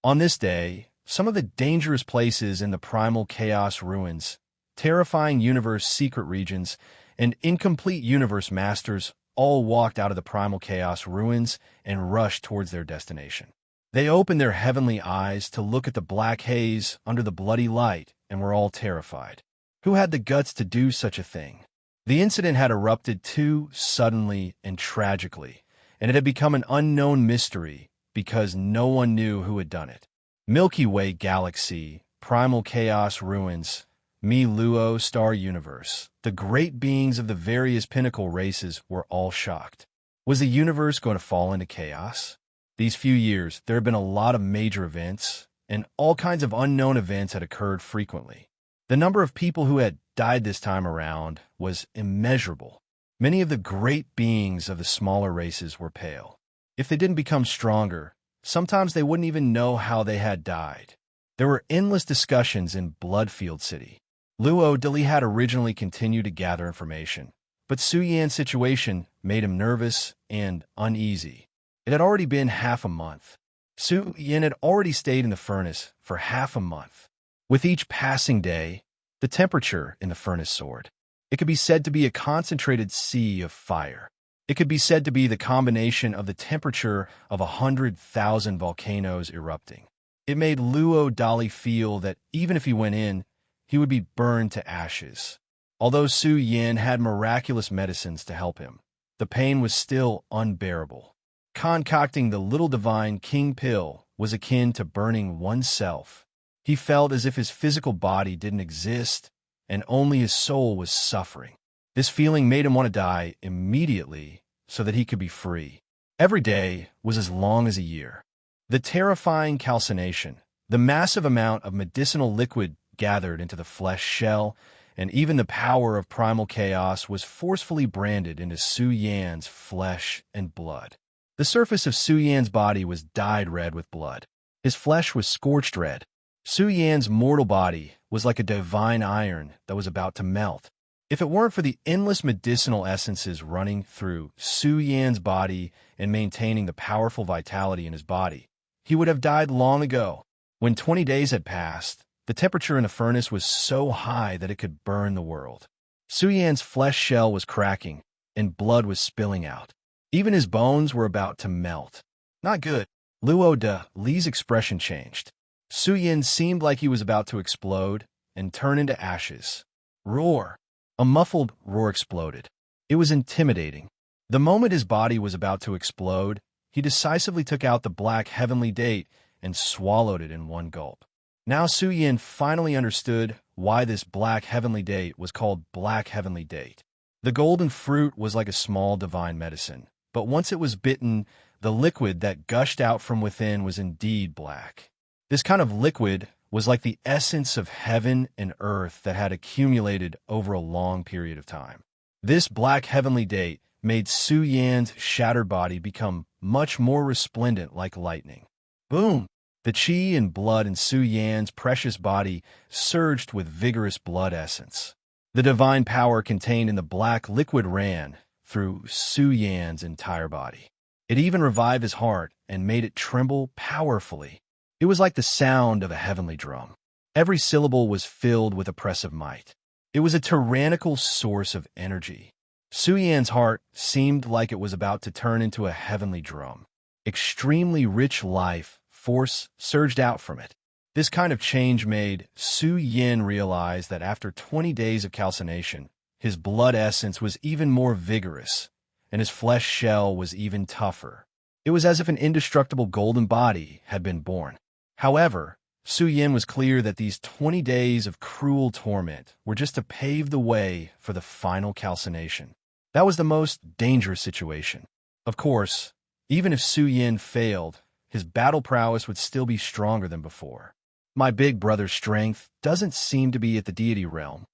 Speaker 1: On this day, some of the dangerous places in the primal chaos ruins, terrifying universe secret regions, and incomplete universe masters all walked out of the primal chaos ruins and rushed towards their destination. They opened their heavenly eyes to look at the black haze under the bloody light and were all terrified. Who had the guts to do such a thing? The incident had erupted too suddenly and tragically, and it had become an unknown mystery because no one knew who had done it. Milky Way Galaxy, Primal Chaos Ruins, Miluo Star Universe, the great beings of the various pinnacle races were all shocked. Was the universe going to fall into chaos? These few years, there had been a lot of major events, and all kinds of unknown events had occurred frequently. The number of people who had died this time around was immeasurable. Many of the great beings of the smaller races were pale. If they didn't become stronger, sometimes they wouldn't even know how they had died. There were endless discussions in Bloodfield City. Luo Dali had originally continued to gather information, But Su Yan's situation made him nervous and uneasy. It had already been half a month. Su Yan had already stayed in the furnace for half a month. With each passing day, the temperature in the furnace soared. It could be said to be a concentrated sea of fire. It could be said to be the combination of the temperature of 100,000 volcanoes erupting. It made Luo Dali feel that even if he went in, he would be burned to ashes. Although Su Yan had miraculous medicines to help him, the pain was still unbearable. Concocting the little divine king pill was akin to burning oneself. He felt as if his physical body didn't exist and only his soul was suffering. This feeling made him want to die immediately so that he could be free. Every day was as long as a year. The terrifying calcination, the massive amount of medicinal liquid gathered into the flesh shell, and even the power of primal chaos was forcefully branded into Su Yan's flesh and blood. The surface of Su Yan's body was dyed red with blood. His flesh was scorched red. Su Yan's mortal body was like a divine iron that was about to melt. If it weren't for the endless medicinal essences running through Su Yan's body and maintaining the powerful vitality in his body, he would have died long ago. When 20 days had passed, the temperature in the furnace was so high that it could burn the world. Su Yan's flesh shell was cracking, and blood was spilling out. Even his bones were about to melt. Not good. Luo De Li's expression changed. Su Yan seemed like he was about to explode and turn into ashes. Roar! A muffled roar exploded. It was intimidating. The moment his body was about to explode, he decisively took out the black heavenly date and swallowed it in one gulp. Now Su Yan finally understood why this black heavenly date was called black heavenly date. The golden fruit was like a small divine medicine, but once it was bitten, the liquid that gushed out from within was indeed black. This kind of liquid was like the essence of heaven and earth that had accumulated over a long period of time. This black heavenly date made Su Yan's shattered body become much more resplendent like lightning. Boom! The qi and blood in Su Yan's precious body surged with vigorous blood essence. The divine power contained in the black liquid ran through Su Yan's entire body. It even revived his heart and made it tremble powerfully. It was like the sound of a heavenly drum. Every syllable was filled with oppressive might. It was a tyrannical source of energy. Su Yan's heart seemed like it was about to turn into a heavenly drum. Extremely rich life force surged out from it. This kind of change made Su Yan realize that after 20 days of calcination, his blood essence was even more vigorous, and his flesh shell was even tougher. It was as if an indestructible golden body had been born. However, Su Yan was clear that these 20 days of cruel torment were just to pave the way for the final calcination. That was the most dangerous situation. Of course, even if Su Yan failed, his battle prowess would still be stronger than before. My big brother's strength doesn't seem to be at the deity realm.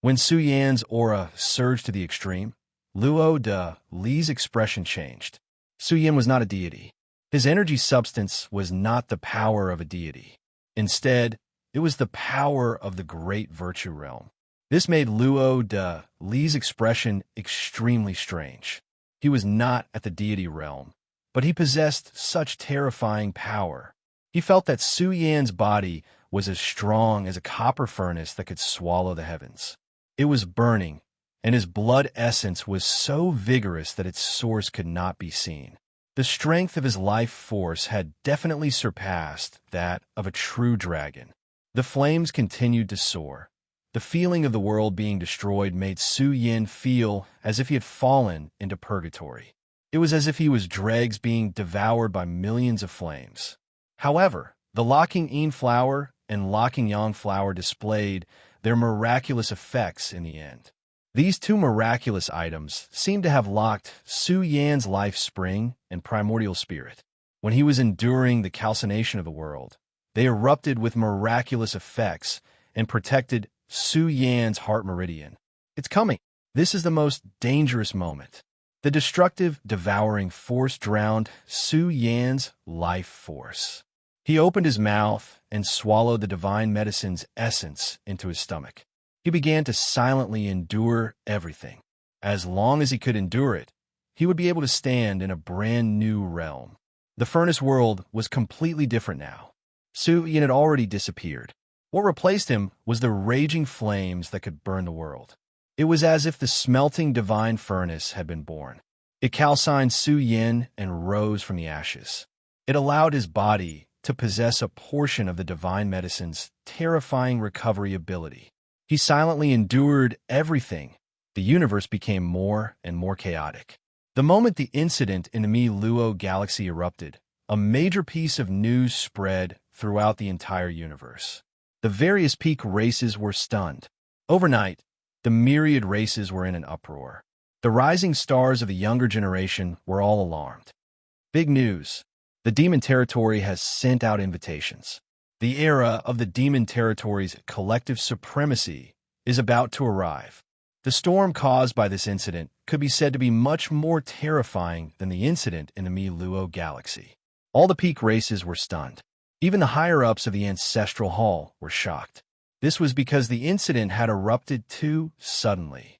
Speaker 1: When Su Yan's aura surged to the extreme, Luo De Li's expression changed. Su Yan was not a deity. His energy substance was not the power of a deity. Instead, it was the power of the great virtue realm. This made Luo De Li's expression extremely strange. He was not at the deity realm, but he possessed such terrifying power. He felt that Su Yan's body was as strong as a copper furnace that could swallow the heavens. It was burning, and his blood essence was so vigorous that its source could not be seen. The strength of his life force had definitely surpassed that of a true dragon. The flames continued to soar. The feeling of the world being destroyed made Su Yan feel as if he had fallen into purgatory. It was as if he was dregs being devoured by millions of flames. However, the Locking Yin flower and Locking Yang flower displayed their miraculous effects in the end. These two miraculous items seemed to have locked Su Yan's life spring and primordial spirit. When he was enduring the calcination of the world, they erupted with miraculous effects and protected Su Yan's heart meridian. It's coming. This is the most dangerous moment. The destructive, devouring force drowned Su Yan's life force. He opened his mouth and swallowed the divine medicine's essence into his stomach. He began to silently endure everything. As long as he could endure it, he would be able to stand in a brand new realm. The furnace world was completely different now. Su-Yin had already disappeared. What replaced him was the raging flames that could burn the world. It was as if the smelting divine furnace had been born. It calcined Su-Yin and rose from the ashes. It allowed his body to possess a portion of the divine medicine's terrifying recovery ability. He silently endured everything. The universe became more and more chaotic. The moment the incident in the Mi-Luo galaxy erupted, a major piece of news spread throughout the entire universe. The various peak races were stunned. Overnight, the myriad races were in an uproar. The rising stars of the younger generation were all alarmed. Big news. The Demon Territory has sent out invitations. The era of the Demon Territory's collective supremacy is about to arrive. The storm caused by this incident could be said to be much more terrifying than the incident in the Mi-Luo galaxy. All the peak races were stunned. Even the higher-ups of the Ancestral Hall were shocked. This was because the incident had erupted too suddenly.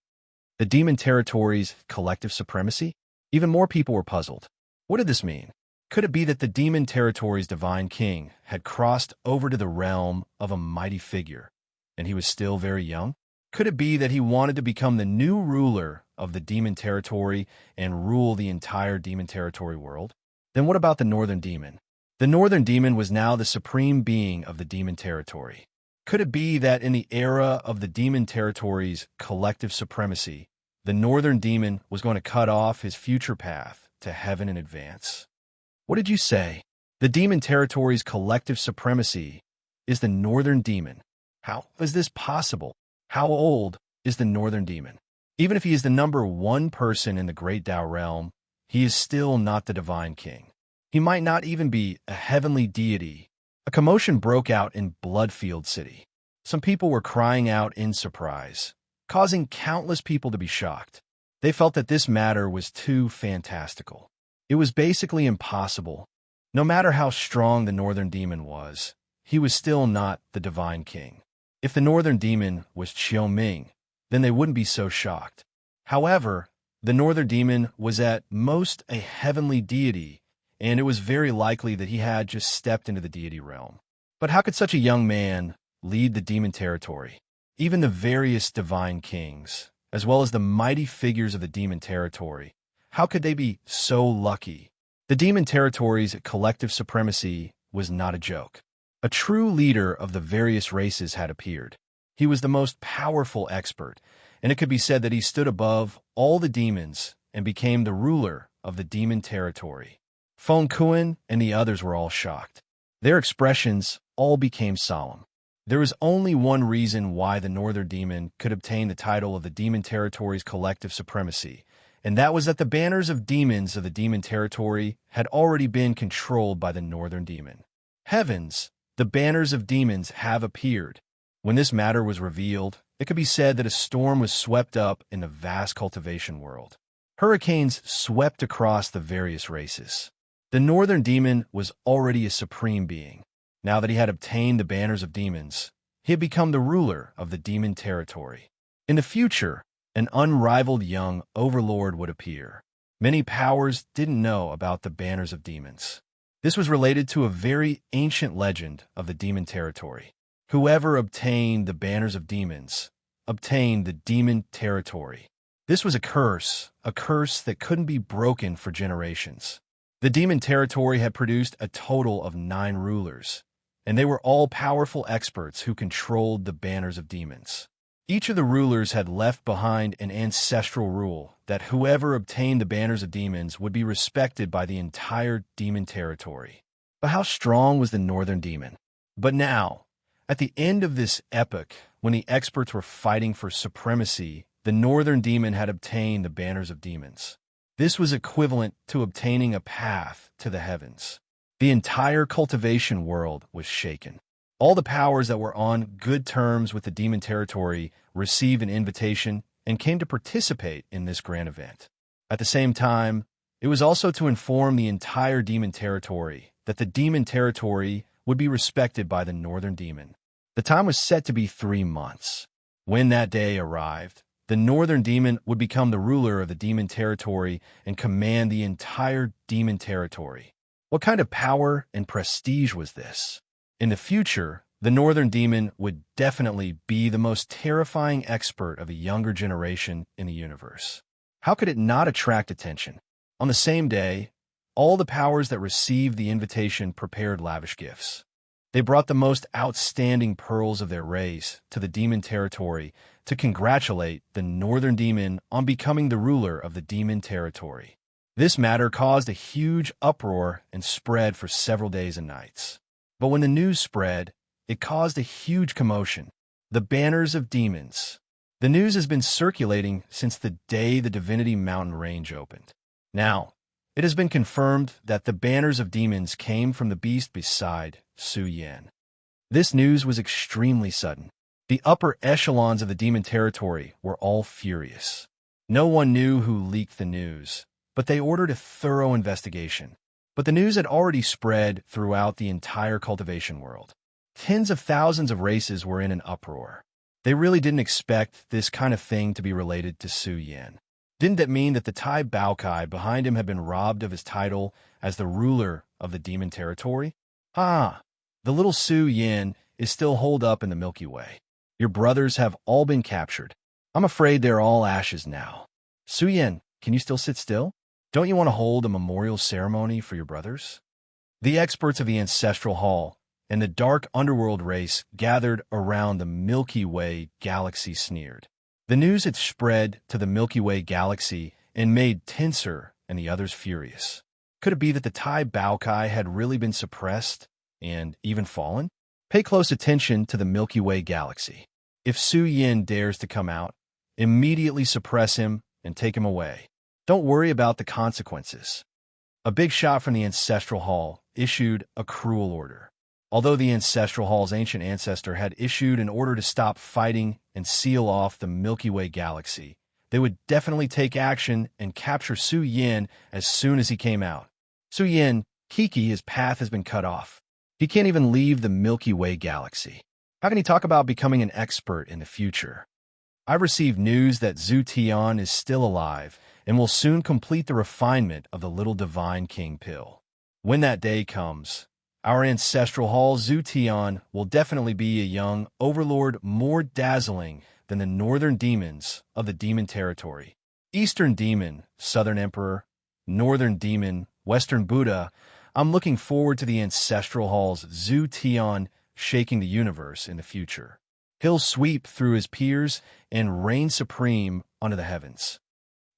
Speaker 1: The Demon Territory's collective supremacy? Even more people were puzzled. What did this mean? Could it be that the Demon Territory's divine king had crossed over to the realm of a mighty figure, and he was still very young? Could it be that he wanted to become the new ruler of the Demon Territory and rule the entire Demon Territory world? Then what about the Northern Demon? The Northern Demon was now the supreme being of the Demon Territory. Could it be that in the era of the Demon Territory's collective supremacy, the Northern Demon was going to cut off his future path to heaven in advance? What did you say? The Demon Territory's collective supremacy is the Northern Demon. How is this possible? How old is the Northern Demon? Even if he is the number one person in the Great Tao realm, he is still not the Divine King. He might not even be a heavenly deity. A commotion broke out in Bloodfield City. Some people were crying out in surprise, causing countless people to be shocked. They felt that this matter was too fantastical. It was basically impossible. No matter how strong the Northern Demon was, he was still not the Divine King. If the Northern Demon was Qiu Ming, then they wouldn't be so shocked. However, the Northern Demon was at most a heavenly deity, and it was very likely that he had just stepped into the deity realm. But how could such a young man lead the Demon Territory? Even the various divine kings, as well as the mighty figures of the Demon Territory, how could they be so lucky? The Demon Territory's collective supremacy was not a joke. A true leader of the various races had appeared. He was the most powerful expert, and it could be said that he stood above all the demons and became the ruler of the Demon Territory. Feng Kuan and the others were all shocked. Their expressions all became solemn. There was only one reason why the Northern Demon could obtain the title of the Demon Territory's collective supremacy, and that was that the banners of demons of the Demon Territory had already been controlled by the Northern Demon. Heavens, the banners of demons have appeared. When this matter was revealed, it could be said that a storm was swept up in the vast cultivation world. Hurricanes swept across the various races. The Northern Demon was already a supreme being. Now that he had obtained the banners of demons, he had become the ruler of the Demon Territory. In the future, an unrivaled young Overlord would appear. Many powers didn't know about the banners of demons. This was related to a very ancient legend of the Demon Territory. Whoever obtained the banners of demons obtained the Demon Territory. This was a curse that couldn't be broken for generations. The Demon Territory had produced a total of 9 rulers, and they were all powerful experts who controlled the banners of demons. Each of the rulers had left behind an ancestral rule that whoever obtained the banners of demons would be respected by the entire Demon Territory. But how strong was the Northern Demon? But now, at the end of this epoch, when the experts were fighting for supremacy, the Northern Demon had obtained the banners of demons. This was equivalent to obtaining a path to the heavens. The entire cultivation world was shaken. All the powers that were on good terms with the Demon Territory received an invitation and came to participate in this grand event. At the same time, it was also to inform the entire Demon Territory that the Demon Territory would be respected by the Northern Demon. The time was set to be 3 months. When that day arrived, The northern demon would become the ruler of the demon territory and command the entire demon territory. What kind of power and prestige was this? In the future, the northern demon would definitely be the most terrifying expert of a younger generation in the universe. How could it not attract attention? On the same day, all the powers that received the invitation prepared lavish gifts. They brought the most outstanding pearls of their race to the demon territory to congratulate the northern demon on becoming the ruler of the demon territory. This matter caused a huge uproar and spread for several days and nights. But when the news spread, it caused a huge commotion. The banners of demons. The news has been circulating since the day the Divinity Mountain Range opened. Now, it has been confirmed that the banners of demons came from the beast beside Su Yan. This news was extremely sudden. The upper echelons of the demon territory were all furious. No one knew who leaked the news, but they ordered a thorough investigation. But the news had already spread throughout the entire cultivation world. Tens of thousands of races were in an uproar. They really didn't expect this kind of thing to be related to Su Yan. Didn't that mean that the Tai Baokai behind him had been robbed of his title as the ruler of the demon territory? The little Su Yan is still holed up in the Milky Way. Your brothers have all been captured. I'm afraid they're all ashes now. Su Yan, can you still sit still? Don't you want to hold a memorial ceremony for your brothers? The experts of the Ancestral Hall and the dark underworld race gathered around the Milky Way galaxy sneered. The news had spread to the Milky Way galaxy and made Tensor and the others furious. Could it be that the Tai Baokai had really been suppressed and even fallen? Pay close attention to the Milky Way galaxy. If Su Yan dares to come out, immediately suppress him and take him away. Don't worry about the consequences. A big shot from the Ancestral Hall issued a cruel order. Although the Ancestral Hall's ancient ancestor had issued an order to stop fighting and seal off the Milky Way galaxy, they would definitely take action and capture Su Yan as soon as he came out. Su Yan, Kiki, his path has been cut off. He can't even leave the Milky Way galaxy. How can he talk about becoming an expert in the future? I've received news that Zhu Tian is still alive and will soon complete the refinement of the little divine king pill. When that day comes, our Ancestral Hall Zhu Tian will definitely be a young overlord more dazzling than the northern demons of the demon territory. Eastern demon, southern emperor, northern demon, western Buddha. I'm looking forward to the Ancestral Hall's Zhu Tian shaking the universe in the future. He'll sweep through his peers and reign supreme under the heavens.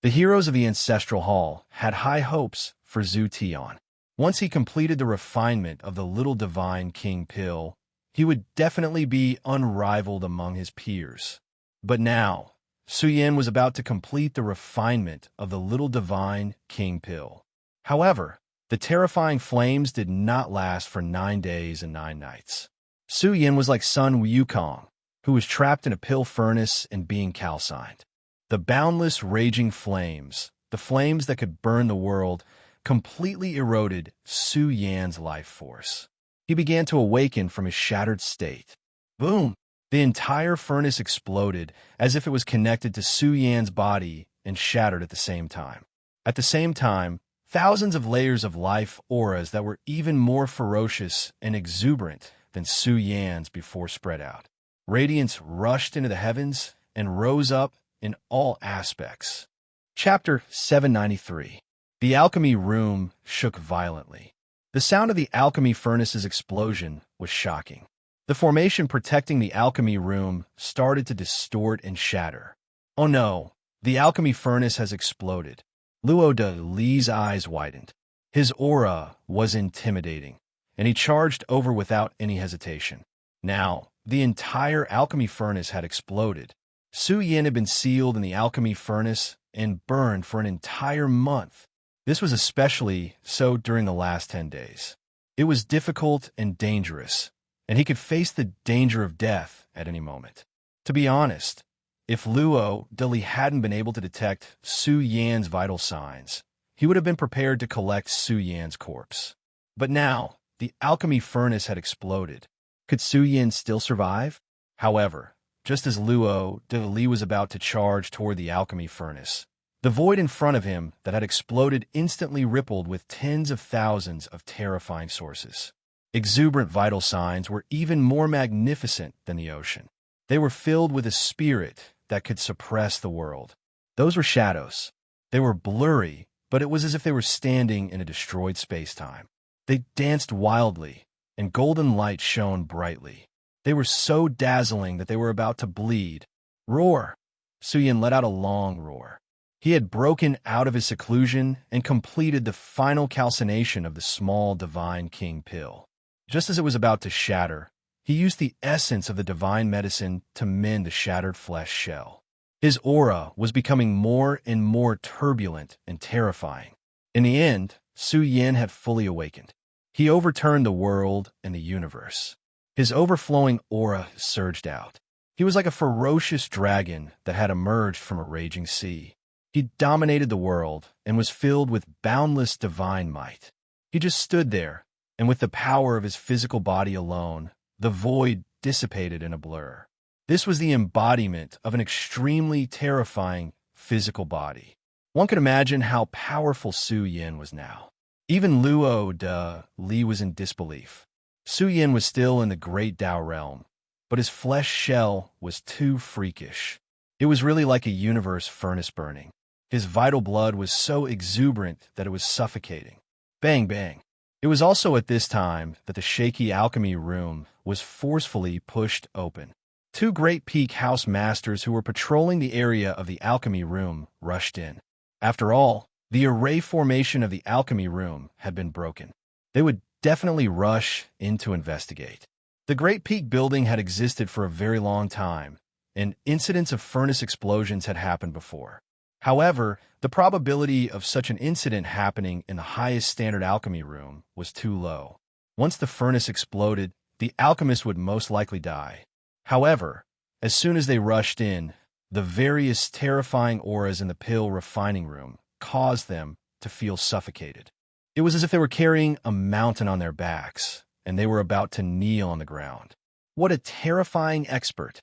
Speaker 1: The heroes of the Ancestral Hall had high hopes for Zhu Tian. Once he completed the refinement of the little divine king pill, he would definitely be unrivaled among his peers. But now, Su Yan was about to complete the refinement of the little divine king pill. However, the terrifying flames did not last for 9 days and 9 nights. Su Yan was like Sun Wukong, who was trapped in a pill furnace and being calcined. The boundless raging flames, the flames that could burn the world, completely eroded Su Yan's life force. He began to awaken from his shattered state. Boom! The entire furnace exploded as if it was connected to Su Yan's body and shattered at the same time. At the same time, thousands of layers of life auras that were even more ferocious and exuberant than Su Yan's before spread out. Radiance rushed into the heavens and rose up in all aspects. Chapter 793. The alchemy room shook violently. The sound of the alchemy furnace's explosion was shocking. The formation protecting the alchemy room started to distort and shatter. Oh no, the alchemy furnace has exploded. Luo de Li's eyes widened. His aura was intimidating, and he charged over without any hesitation. Now, the entire alchemy furnace had exploded. Su Yan had been sealed in the alchemy furnace and burned for an entire month. This was especially so during the last 10 days. It was difficult and dangerous, and he could face the danger of death at any moment. To be honest, if Luo de Li hadn't been able to detect Su Yan's vital signs, he would have been prepared to collect Su Yan's corpse. But now, the alchemy furnace had exploded. Could Su Yan still survive? However, just as Li was about to charge toward the alchemy furnace. The void in front of him that had exploded instantly rippled with tens of thousands of terrifying sources. Exuberant vital signs were even more magnificent than the ocean. They were filled with a spirit that could suppress the world. Those were shadows. They were blurry, but it was as if they were standing in a destroyed space-time. They danced wildly, and golden light shone brightly. They were so dazzling that they were about to bleed. Roar! Suyin let out a long roar. He had broken out of his seclusion and completed the final calcination of the small divine king pill. Just as it was about to shatter, he used the essence of the divine medicine to mend the shattered flesh shell. His aura was becoming more and more turbulent and terrifying. In the end, Su Yin had fully awakened. He overturned the world and the universe. His overflowing aura surged out. He was like a ferocious dragon that had emerged from a raging sea. He dominated the world and was filled with boundless divine might. He just stood there, and with the power of his physical body alone, the void dissipated in a blur. This was the embodiment of an extremely terrifying physical body. One could imagine how powerful Su Yin was now. Even Li was in disbelief. Su Yin was still in the great Tao realm, but his flesh shell was too freakish. It was really like a universe furnace burning. His vital blood was so exuberant that it was suffocating. Bang, bang. It was also at this time that the shaky alchemy room was forcefully pushed open. Two great peak house masters who were patrolling the area of the alchemy room rushed in. After all, the array formation of the alchemy room had been broken. They would definitely rush in to investigate. The Great Peak building had existed for a very long time, and incidents of furnace explosions had happened before. However, the probability of such an incident happening in the highest standard alchemy room was too low. Once the furnace exploded, the alchemist would most likely die. However, as soon as they rushed in, the various terrifying auras in the pill refining room caused them to feel suffocated. It was as if they were carrying a mountain on their backs, and they were about to kneel on the ground. What a terrifying expert!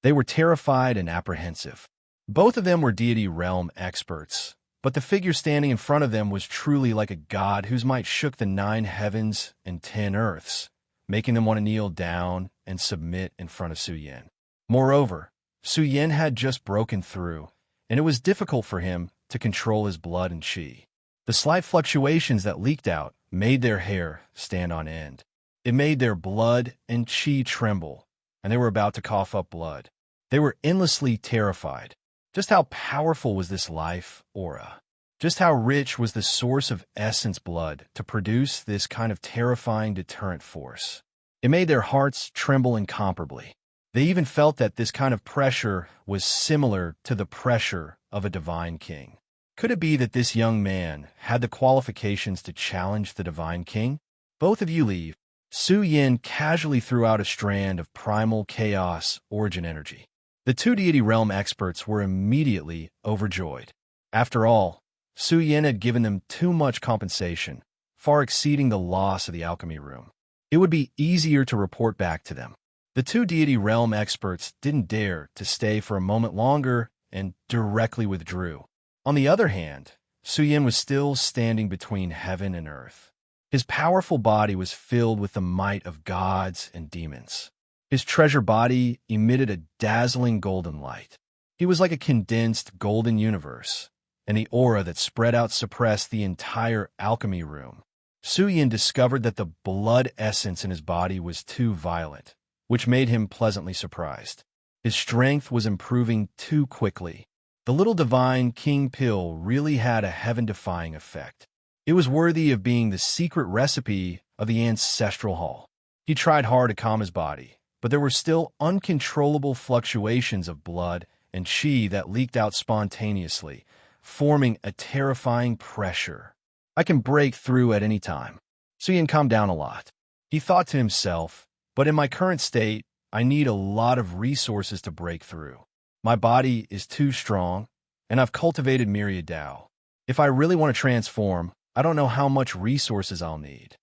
Speaker 1: They were terrified and apprehensive. Both of them were deity realm experts, but the figure standing in front of them was truly like a god whose might shook the 9 heavens and 10 earths, making them want to kneel down and submit in front of Su Yin. Moreover, Su Yin had just broken through, and it was difficult for him to control his blood and qi. The slight fluctuations that leaked out made their hair stand on end. It made their blood and qi tremble, and they were about to cough up blood. They were endlessly terrified. Just how powerful was this life aura? Just how rich was the source of essence blood to produce this kind of terrifying deterrent force? It made their hearts tremble incomparably. They even felt that this kind of pressure was similar to the pressure of a divine king. Could it be that this young man had the qualifications to challenge the divine king? Both of you leave. Su Yin casually threw out a strand of primal chaos origin energy. The two deity realm experts were immediately overjoyed. After all, Su Yin had given them too much compensation, far exceeding the loss of the alchemy room. It would be easier to report back to them. The two deity realm experts didn't dare to stay for a moment longer and directly withdrew. On the other hand, Su Yin was still standing between heaven and earth. His powerful body was filled with the might of gods and demons. His treasure body emitted a dazzling golden light. He was like a condensed golden universe, and the aura that spread out suppressed the entire alchemy room. Su Yin discovered that the blood essence in his body was too violent, which made him pleasantly surprised. His strength was improving too quickly. The little divine king pill really had a heaven-defying effect. It was worthy of being the secret recipe of the ancestral hall. He tried hard to calm his body, but there were still uncontrollable fluctuations of blood and qi that leaked out spontaneously, forming a terrifying pressure. I can break through at any time. Su Yin calmed down a lot. He thought to himself, but in my current state, I need a lot of resources to break through. My body is too strong, and I've cultivated myriad Tao. If I really want to transform, I don't know how much resources I'll need.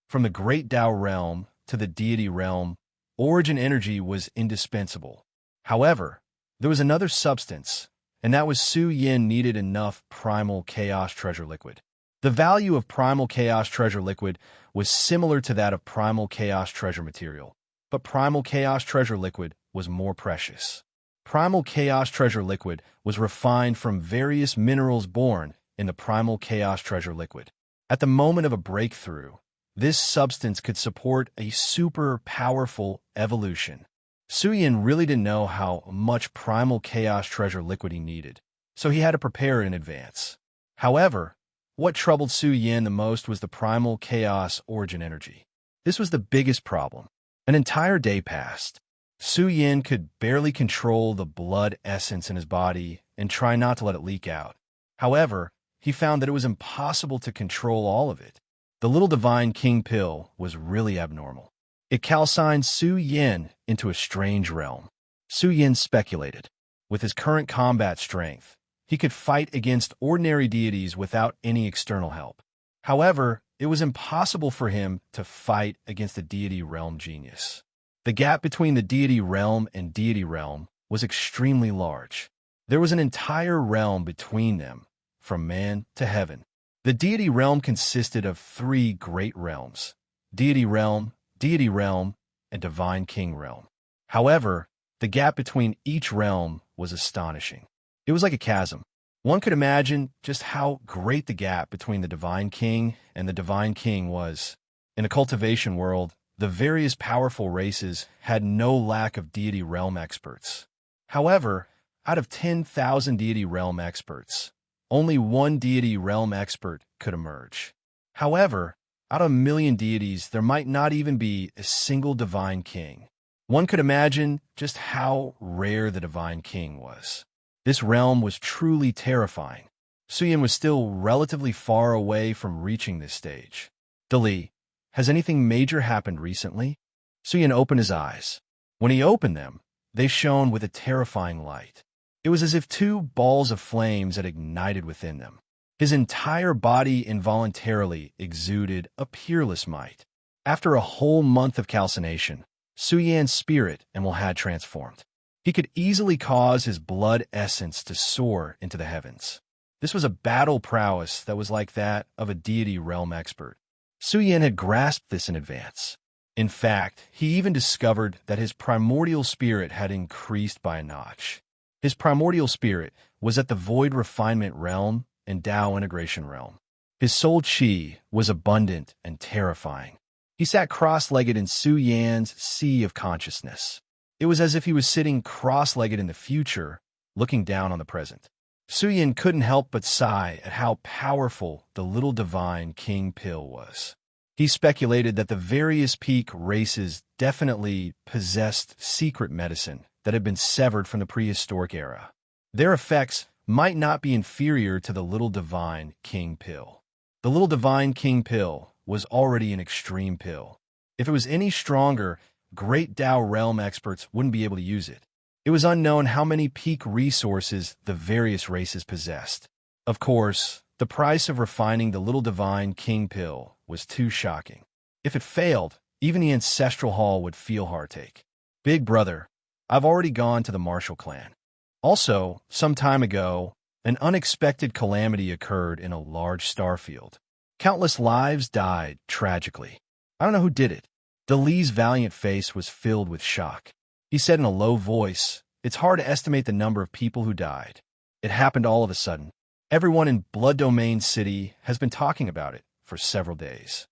Speaker 1: From the great Tao realm to the deity realm, origin energy was indispensable. However, there was another substance, and that was Su Yin needed enough primal chaos treasure liquid. The value of primal chaos treasure liquid was similar to that of primal chaos treasure material, but primal chaos treasure liquid was more precious. Primal chaos treasure liquid was refined from various minerals born in the primal chaos treasure liquid. At the moment of a breakthrough, this substance could support a super powerful evolution. Su Yin really didn't know how much primal chaos treasure liquid he needed, so he had to prepare it in advance. However, what troubled Su Yin the most was the primal chaos origin energy. This was the biggest problem. An entire day passed. Su Yin could barely control the blood essence in his body and try not to let it leak out. However, he found that it was impossible to control all of it. The little divine king pill was really abnormal. It calcined Su Yin into a strange realm. Su Yin speculated. With his current combat strength, he could fight against ordinary deities without any external help. However, it was impossible for him to fight against a deity realm genius. The gap between the deity realm and deity realm was extremely large. There was an entire realm between them, from man to heaven. The deity realm consisted of three great realms: deity realm, and divine king realm. However, the gap between each realm was astonishing. It was like a chasm. One could imagine just how great the gap between the divine king and the divine king was. In the cultivation world, the various powerful races had no lack of deity realm experts. However, out of 10,000 deity realm experts, only one deity realm expert could emerge. However, out of 1,000,000 deities, there might not even be a single divine king. One could imagine just how rare the divine king was. This realm was truly terrifying. Su Yin was still relatively far away from reaching this stage. Dali, has anything major happened recently? Su Yin opened his eyes. When he opened them, they shone with a terrifying light. It was as if two balls of flames had ignited within them. His entire body involuntarily exuded a peerless might. After a whole month of calcination, Su Yan's spirit and will had transformed. He could easily cause his blood essence to soar into the heavens. This was a battle prowess that was like that of a deity realm expert. Su Yan had grasped this in advance. In fact, he even discovered that his primordial spirit had increased by a notch. His primordial spirit was at the void refinement realm and Tao integration realm. His soul chi was abundant and terrifying. He sat cross-legged in Su Yan's sea of consciousness. It was as if he was sitting cross-legged in the future, looking down on the present. Su Yan couldn't help but sigh at how powerful the little divine king pill was. He speculated that the various peak races definitely possessed secret medicine that had been severed from the prehistoric era. Their effects might not be inferior to the little divine king pill. The little divine king pill was already an extreme pill. If it was any stronger, great Tao realm experts wouldn't be able to use it. It was unknown how many peak resources the various races possessed. Of course, the price of refining the little divine king pill was too shocking. If it failed, even the ancestral hall would feel heartache. Big brother, I've already gone to the Marshall clan. Also, some time ago, an unexpected calamity occurred in a large star field. Countless lives died tragically. I don't know who did it. Dali's valiant face was filled with shock. He said in a low voice, "It's hard to estimate the number of people who died. It happened all of a sudden. Everyone in Blood Domain City has been talking about it for several days."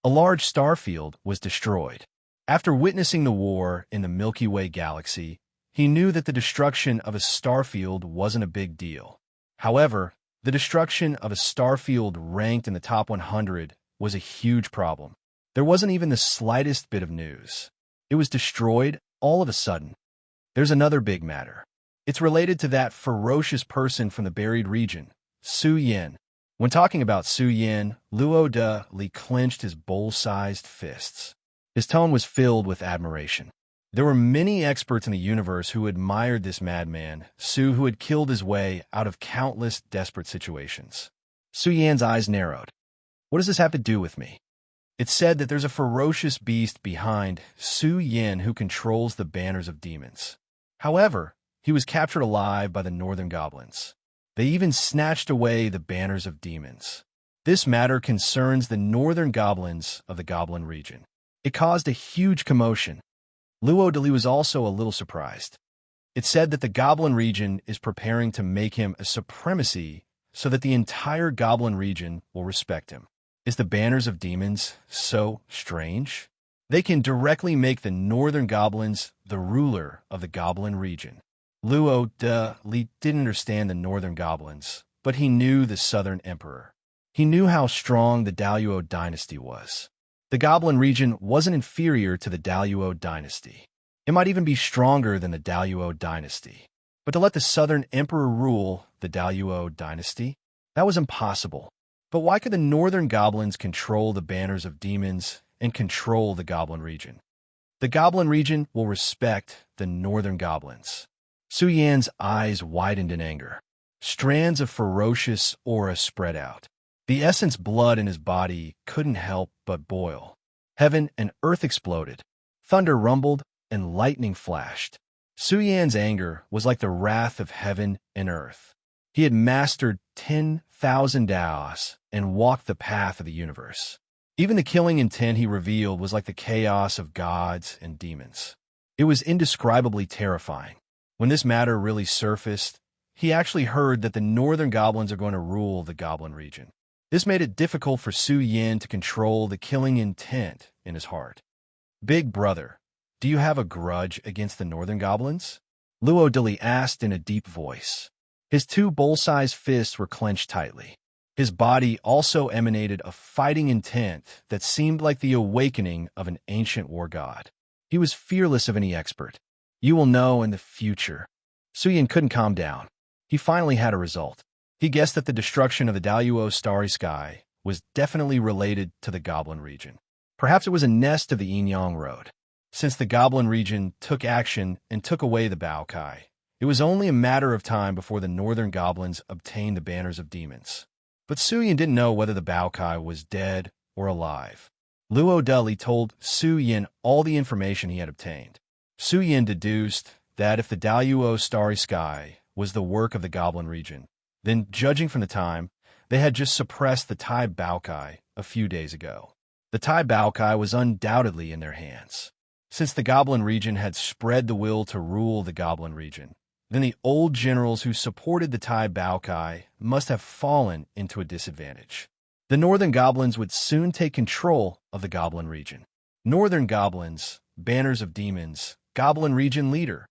Speaker 1: A large star field was destroyed. After witnessing the war in the Milky Way galaxy, he knew that the destruction of a starfield wasn't a big deal. However, the destruction of a starfield ranked in the top 100 was a huge problem. There wasn't even the slightest bit of news. It was destroyed all of a sudden. There's another big matter. It's related to that ferocious person from the buried region, Su Yin. When talking about Su Yin, Luo De Li clenched his bowl-sized fists. His tone was filled with admiration. There were many experts in the universe who admired this madman, Su, who had killed his way out of countless desperate situations. Su Yan's eyes narrowed. What does this have to do with me? It's said that there's a ferocious beast behind Su Yin who controls the banners of demons. However, he was captured alive by the northern goblins. They even snatched away the banners of demons. This matter concerns the northern goblins of the Goblin region. It caused a huge commotion. Luo Dali was also a little surprised. It said that the Goblin region is preparing to make him a supremacy so that the entire Goblin region will respect him. Is the banners of demons so strange? They can directly make the northern goblins the ruler of the Goblin region. Luo de Li didn't understand the northern goblins, but he knew the southern emperor. He knew how strong the Daluo dynasty was. The Goblin region wasn't inferior to the Daluo dynasty. It might even be stronger than the Daluo dynasty. But to let the southern emperor rule the Daluo dynasty, that was impossible. But why could the northern goblins control the banners of demons and control the Goblin region? The Goblin region will respect the northern goblins. Su Yan's eyes widened in anger. Strands of ferocious aura spread out. The essence blood in his body couldn't help but boil. Heaven and earth exploded. Thunder rumbled and lightning flashed. Su Yan's anger was like the wrath of heaven and earth. He had mastered 10,000 Daos and walked the path of the universe. Even the killing intent he revealed was like the chaos of gods and demons. It was indescribably terrifying. When this matter really surfaced, he actually heard that the northern goblins are going to rule the Goblin region. This made it difficult for Su Yan to control the killing intent in his heart. Big brother, do you have a grudge against the northern goblins? Luo Dili asked in a deep voice. His two bowl-sized fists were clenched tightly. His body also emanated a fighting intent that seemed like the awakening of an ancient war god. He was fearless of any expert. You will know in the future. Su Yan couldn't calm down. He finally had a result. He guessed that the destruction of the Daluo starry sky was definitely related to the Goblin region. Perhaps it was a nest of the Yin Yang Road. Since the Goblin region took action and took away the Baokai, it was only a matter of time before the northern goblins obtained the banners of demons. But Su Yan didn't know whether the Baokai was dead or alive. Luo Dali told Su Yan all the information he had obtained. Su Yan deduced that if the Daluo starry sky was the work of the Goblin region, then, judging from the time, they had just suppressed the Tai Baokai a few days ago. The Tai Baokai was undoubtedly in their hands. Since the Goblin region had spread the will to rule the Goblin region, then the old generals who supported the Tai Baokai must have fallen into a disadvantage. The northern goblins would soon take control of the Goblin region. Northern goblins, banners of demons, Goblin region leader.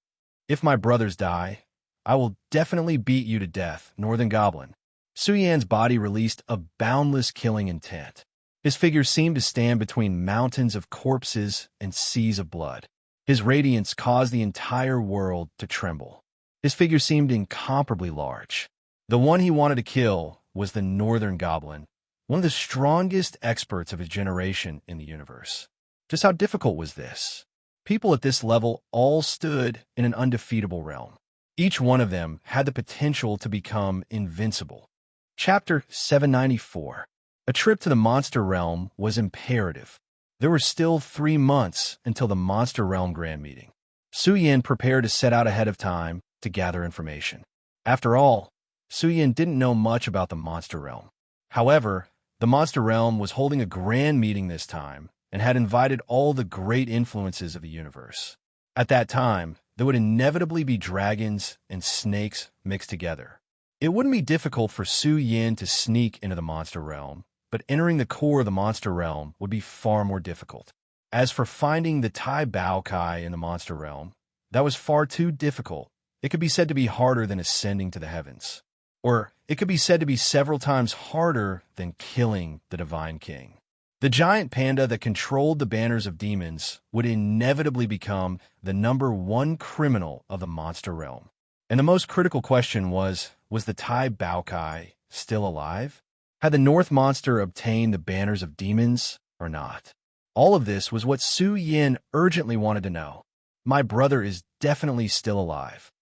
Speaker 1: If my brothers die, I will definitely beat you to death, Northern Goblin. Su Yan's body released a boundless killing intent. His figure seemed to stand between mountains of corpses and seas of blood. His radiance caused the entire world to tremble. His figure seemed incomparably large. The one he wanted to kill was the Northern Goblin, one of the strongest experts of his generation in the universe. Just how difficult was this? People at this level all stood in an undefeatable realm. Each one of them had the potential to become invincible. Chapter 794. A trip to the Monster Realm was imperative. There were still 3 months until the Monster Realm Grand Meeting. Su Yan prepared to set out ahead of time to gather information. After all, Su Yan didn't know much about the Monster Realm. However, the Monster Realm was holding a grand meeting this time and had invited all the great influences of the universe. At that time, there would inevitably be dragons and snakes mixed together. It wouldn't be difficult for Su Yan to sneak into the Monster Realm, but entering the core of the Monster Realm would be far more difficult. As for finding the Tai Baokai in the Monster Realm, that was far too difficult. It could be said to be harder than ascending to the heavens. Or it could be said to be several times harder than killing the Divine King. The giant panda that controlled the banners of demons would inevitably become the #1 criminal of the Monster Realm. And the most critical question was the Tai Baokai still alive? Had the North Monster obtained the banners of demons or not? All of this was what Su Yan urgently wanted to know. My brother is definitely still alive.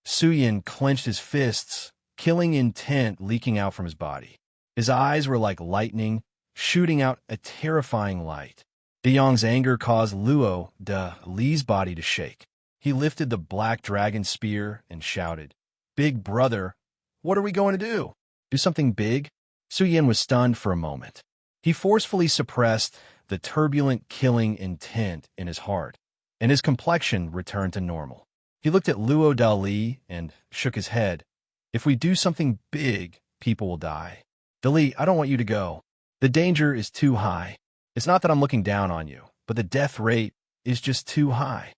Speaker 1: Su Yan clenched his fists, killing intent leaking out from his body. His eyes were like lightning, shooting out a terrifying light. De Yong's anger caused Luo de Li's body to shake. He lifted the black dragon spear and shouted, "Big brother, what are we going to do? Do something big?" Su Yin was stunned for a moment. He forcefully suppressed the turbulent, killing intent in his heart, and his complexion returned to normal. He looked at Luo Dali and shook his head. "If we do something big, people will die. Dali, I don't want you to go. The danger is too high. It's not that I'm looking down on you, but the death rate is just too high."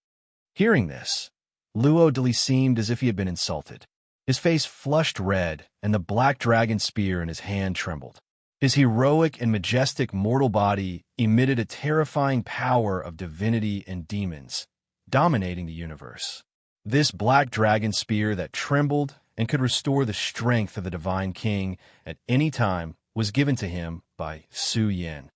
Speaker 1: Hearing this, Luo Dali seemed as if he had been insulted. His face flushed red, and the black dragon spear in his hand trembled. His heroic and majestic mortal body emitted a terrifying power of divinity and demons, dominating the universe. This black dragon spear that trembled and could restore the strength of the Divine King at any time was given to him by Su Yin.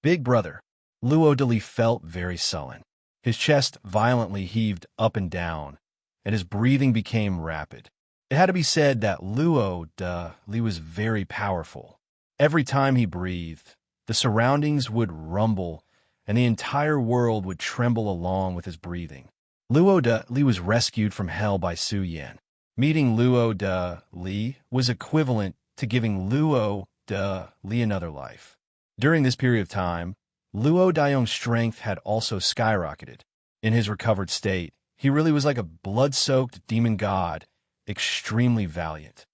Speaker 1: "Big brother." Luo Dali felt very sullen. His chest violently heaved up and down, and his breathing became rapid. It had to be said that Luo Dali was very powerful. Every time he breathed, the surroundings would rumble, and the entire world would tremble along with his breathing. Luo Dali was rescued from hell by Su Yin. Meeting Luo Dali was equivalent to giving Luo Dali another life. During this period of time, Luo Dayong's strength had also skyrocketed. In his recovered state, he really was like a blood-soaked demon god, extremely valiant.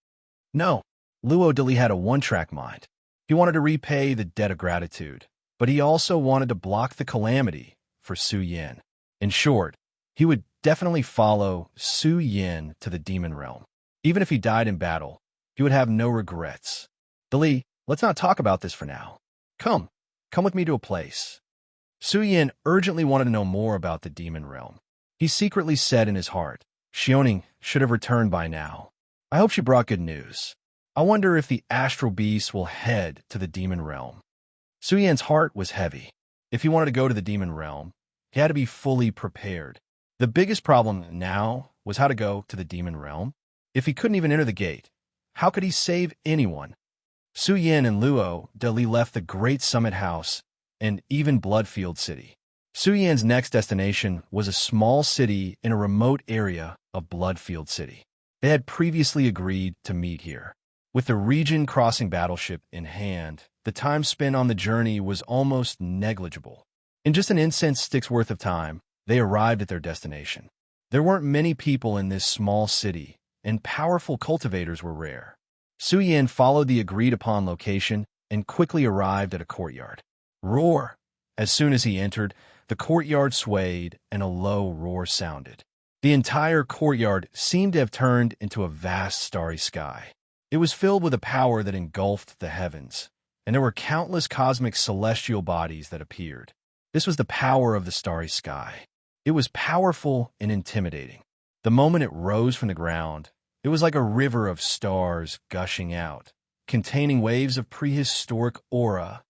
Speaker 1: No, Luo Dali had a one-track mind. He wanted to repay the debt of gratitude, but he also wanted to block the calamity for Su Yin. In short, he would definitely follow Su Yin to the demon realm. Even if he died in battle, he would have no regrets. "Dali, let's not talk about this for now. Come with me to a place." Su Yin urgently wanted to know more about the demon realm. He secretly said in his heart, "Xiaoning should have returned by now. I hope she brought good news. I wonder if the astral beast will head to the demon realm." Su Yin's heart was heavy. If he wanted to go to the demon realm, he had to be fully prepared. The biggest problem now was how to go to the demon realm. If he couldn't even enter the gate, how could he save anyone? Su Yin and Luo Dali left the great summit house and even Bloodfield City. Su Yin's next destination was a small city in a remote area of Bloodfield City. They had previously agreed to meet here. With the region crossing battleship in hand, the time spent on the journey was almost negligible. In just an incense stick's worth of time, they arrived at their destination. There weren't many people in this small city, and powerful cultivators were rare. Su Yin followed the agreed-upon location and quickly arrived at a courtyard. Roar! As soon as he entered, the courtyard swayed and a low roar sounded. The entire courtyard seemed to have turned into a vast starry sky. It was filled with a power that engulfed the heavens, and there were countless cosmic celestial bodies that appeared. This was the power of the starry sky. It was powerful and intimidating. The moment it rose from the ground, it was like a river of stars gushing out, containing waves of prehistoric aura.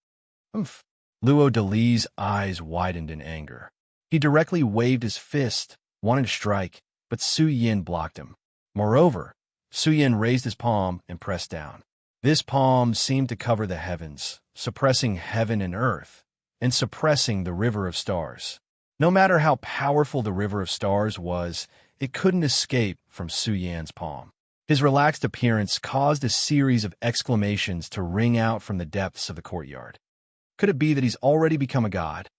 Speaker 1: Luo Dali's eyes widened in anger. He directly waved his fist, wanting to strike, but Su Yin blocked him. Moreover, Su Yin raised his palm and pressed down. This palm seemed to cover the heavens, suppressing heaven and earth, and suppressing the river of stars. No matter how powerful the river of stars was, it couldn't escape from Su Yin's palm. His relaxed appearance caused a series of exclamations to ring out from the depths of the courtyard. Could it be that he's already become a god?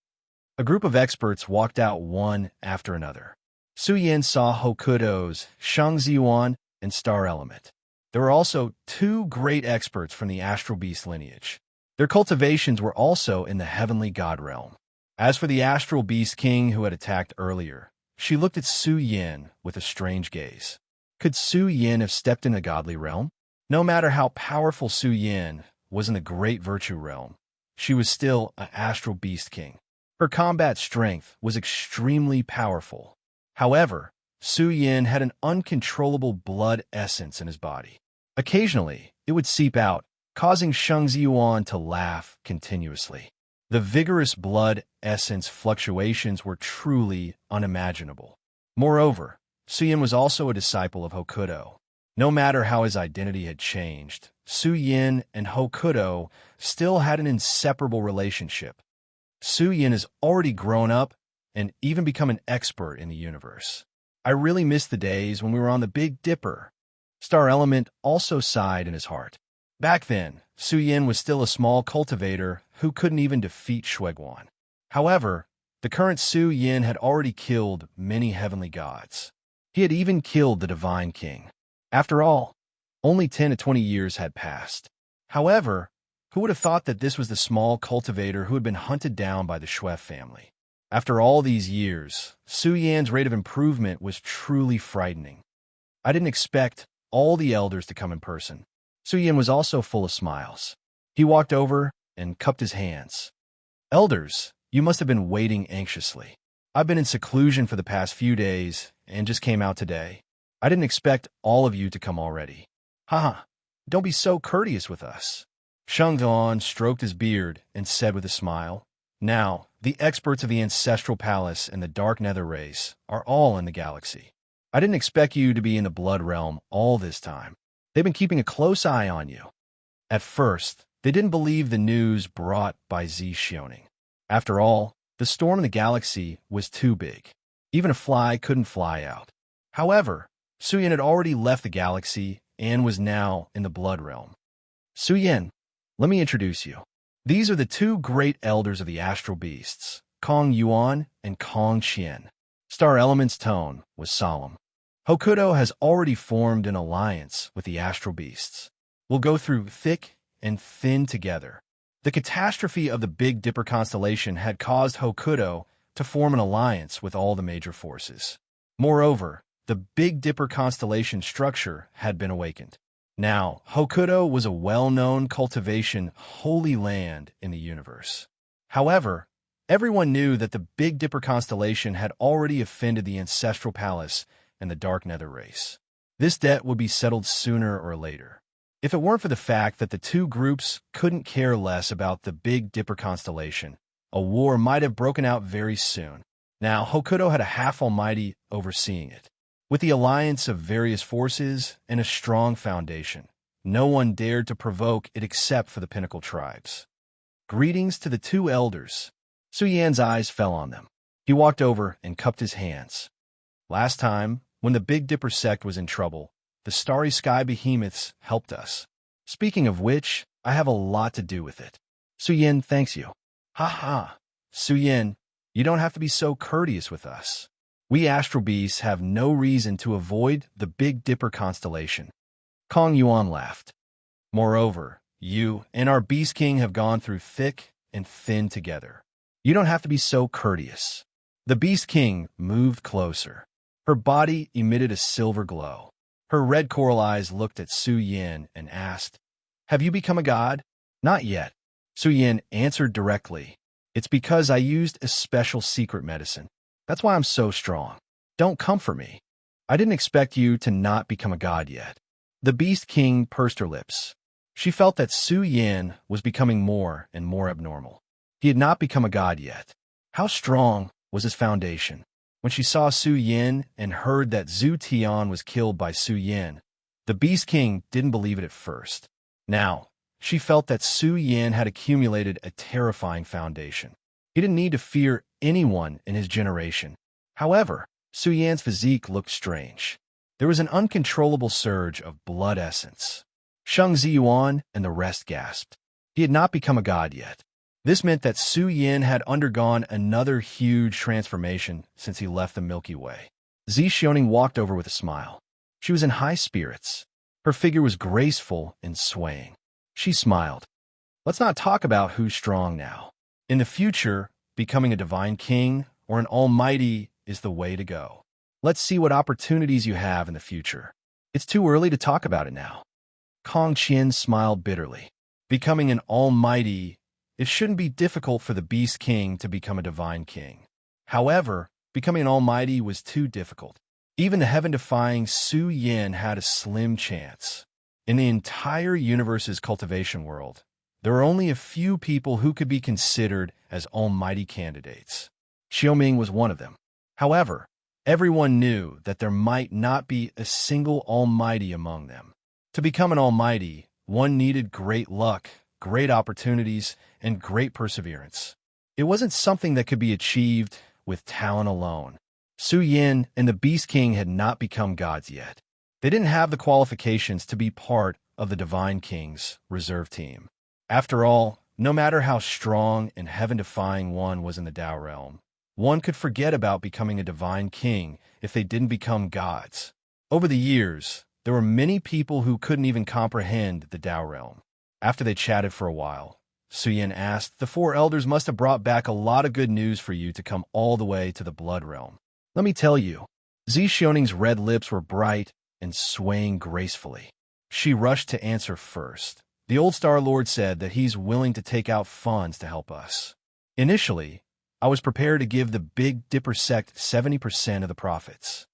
Speaker 1: A group of experts walked out one after another. Su Yin saw Hokuto's Shangziyuan and Star Element. There were also two great experts from the Astral Beast lineage. Their cultivations were also in the heavenly god realm. As for the Astral Beast King who had attacked earlier, she looked at Su Yin with a strange gaze. Could Su Yin have stepped in the godly realm? No matter how powerful Su Yin was in the great virtue realm, she was still an Astral Beast King. Her combat strength was extremely powerful. However, Su Yin had an uncontrollable blood essence in his body. Occasionally, it would seep out, causing Shangziyuan to laugh continuously. The vigorous blood essence fluctuations were truly unimaginable. Moreover, Su Yin was also a disciple of Hokuto. No matter how his identity had changed, Su Yin and Hokuto still had an inseparable relationship. Su Yin has already grown up and even become an expert in the universe. I really miss the days when we were on the Big Dipper. Star Element also sighed in his heart. Back then, Su Yin was still a small cultivator who couldn't even defeat Shuiguan. However, the current Su Yin had already killed many heavenly gods. He had even killed the Divine King. After all, only 10 to 20 years had passed. However, who would have thought that this was the small cultivator who had been hunted down by the Shui family? After all these years, Su Yan's rate of improvement was truly frightening. I didn't expect all the elders to come in person. Su Yan was also full of smiles. He walked over and cupped his hands. Elders, you must have been waiting anxiously. I've been in seclusion for the past few days and just came out today. I didn't expect all of you to come already. Haha, don't be so courteous with us. Shang Duan stroked his beard and said with a smile, Now, the experts of the Ancestral Palace and the Dark Nether Race are all in the galaxy. I didn't expect you to be in the Blood Realm all this time. They've been keeping a close eye on you. At first, they didn't believe the news brought by Zixioning. After all, the storm in the galaxy was too big. Even a fly couldn't fly out. However, Su Yan had already left the galaxy and was now in the Blood Realm. Su Yan, let me introduce you. These are the two great elders of the astral beasts, Kong Yuan and Kong Qian. Star Element's tone was solemn. Hokuto has already formed an alliance with the astral beasts. We'll go through thick and thin together. The catastrophe of the Big Dipper constellation had caused Hokuto to form an alliance with all the major forces. Moreover, the Big Dipper constellation structure had been awakened. Now, Hokuto was a well-known cultivation holy land in the universe. However, everyone knew that the Big Dipper constellation had already offended the Ancestral Palace and the Dark Nether Race. This debt would be settled sooner or later. If it weren't for the fact that the two groups couldn't care less about the Big Dipper constellation, a war might have broken out very soon. Now, Hokuto had a half-almighty overseeing it. With the alliance of various forces and a strong foundation, no one dared to provoke it except for the Pinnacle tribes. Greetings to the two elders. Su Yan's eyes fell on them. He walked over and cupped his hands. Last time, when the Big Dipper sect was in trouble, the Starry Sky Behemoths helped us. Speaking of which, I have a lot to do with it. Su Yan thanks you. Ha ha. Su Yan, you don't have to be so courteous with us. We astral beasts have no reason to avoid the Big Dipper constellation. Kong Yuan laughed. Moreover, you and our Beast King have gone through thick and thin together. You don't have to be so courteous. The Beast King moved closer. Her body emitted a silver glow. Her red coral eyes looked at Su Yan and asked, Have you become a god? Not yet. Su Yan answered directly. It's because I used a special secret medicine. That's why I'm so strong. Don't come for me. I didn't expect you to not become a god yet. The Beast King pursed her lips. She felt that Su Yan was becoming more and more abnormal. He had not become a god yet. How strong was his foundation? When she saw Su Yan and heard that Zhu Tian was killed by Su Yan, the Beast King didn't believe it at first. Now, she felt that Su Yan had accumulated a terrifying foundation. He didn't need to fear anyone in his generation. However, Su Yan's physique looked strange. There was an uncontrollable surge of blood essence. Shang Ziyuan and the rest gasped. He had not become a god yet. This meant that Su Yan had undergone another huge transformation since he left the Milky Way. Zixioning walked over with a smile. She was in high spirits. Her figure was graceful and swaying. She smiled. Let's not talk about who's strong now. In the future, becoming a divine king or an almighty is the way to go. Let's see what opportunities you have in the future. It's too early to talk about it now. Kong Qian smiled bitterly. Becoming an almighty, it shouldn't be difficult for the Beast King to become a divine king. However, becoming an almighty was too difficult. Even the heaven-defying Su Yan had a slim chance. In the entire universe's cultivation world, there are only a few people who could be considered as almighty candidates. Xiaoming was one of them. However, everyone knew that there might not be a single almighty among them. To become an almighty, one needed great luck, great opportunities, and great perseverance. It wasn't something that could be achieved with talent alone. Su Yin and the Beast King had not become gods yet. They didn't have the qualifications to be part of the Divine King's reserve team. After all, no matter how strong and heaven-defying one was in the Tao realm, one could forget about becoming a Divine King if they didn't become gods. Over the years, there were many people who couldn't even comprehend the Tao realm. After they chatted for a while, Su Yin asked, "The four elders must have brought back a lot of good news for you to come all the way to the Blood realm. Let me tell you." Zi Shioning's red lips were bright and swaying gracefully. She rushed to answer first. "The old Star Lord said that he's willing to take out funds to help us. Initially, I was prepared to give the Big Dipper sect 70% of the profits."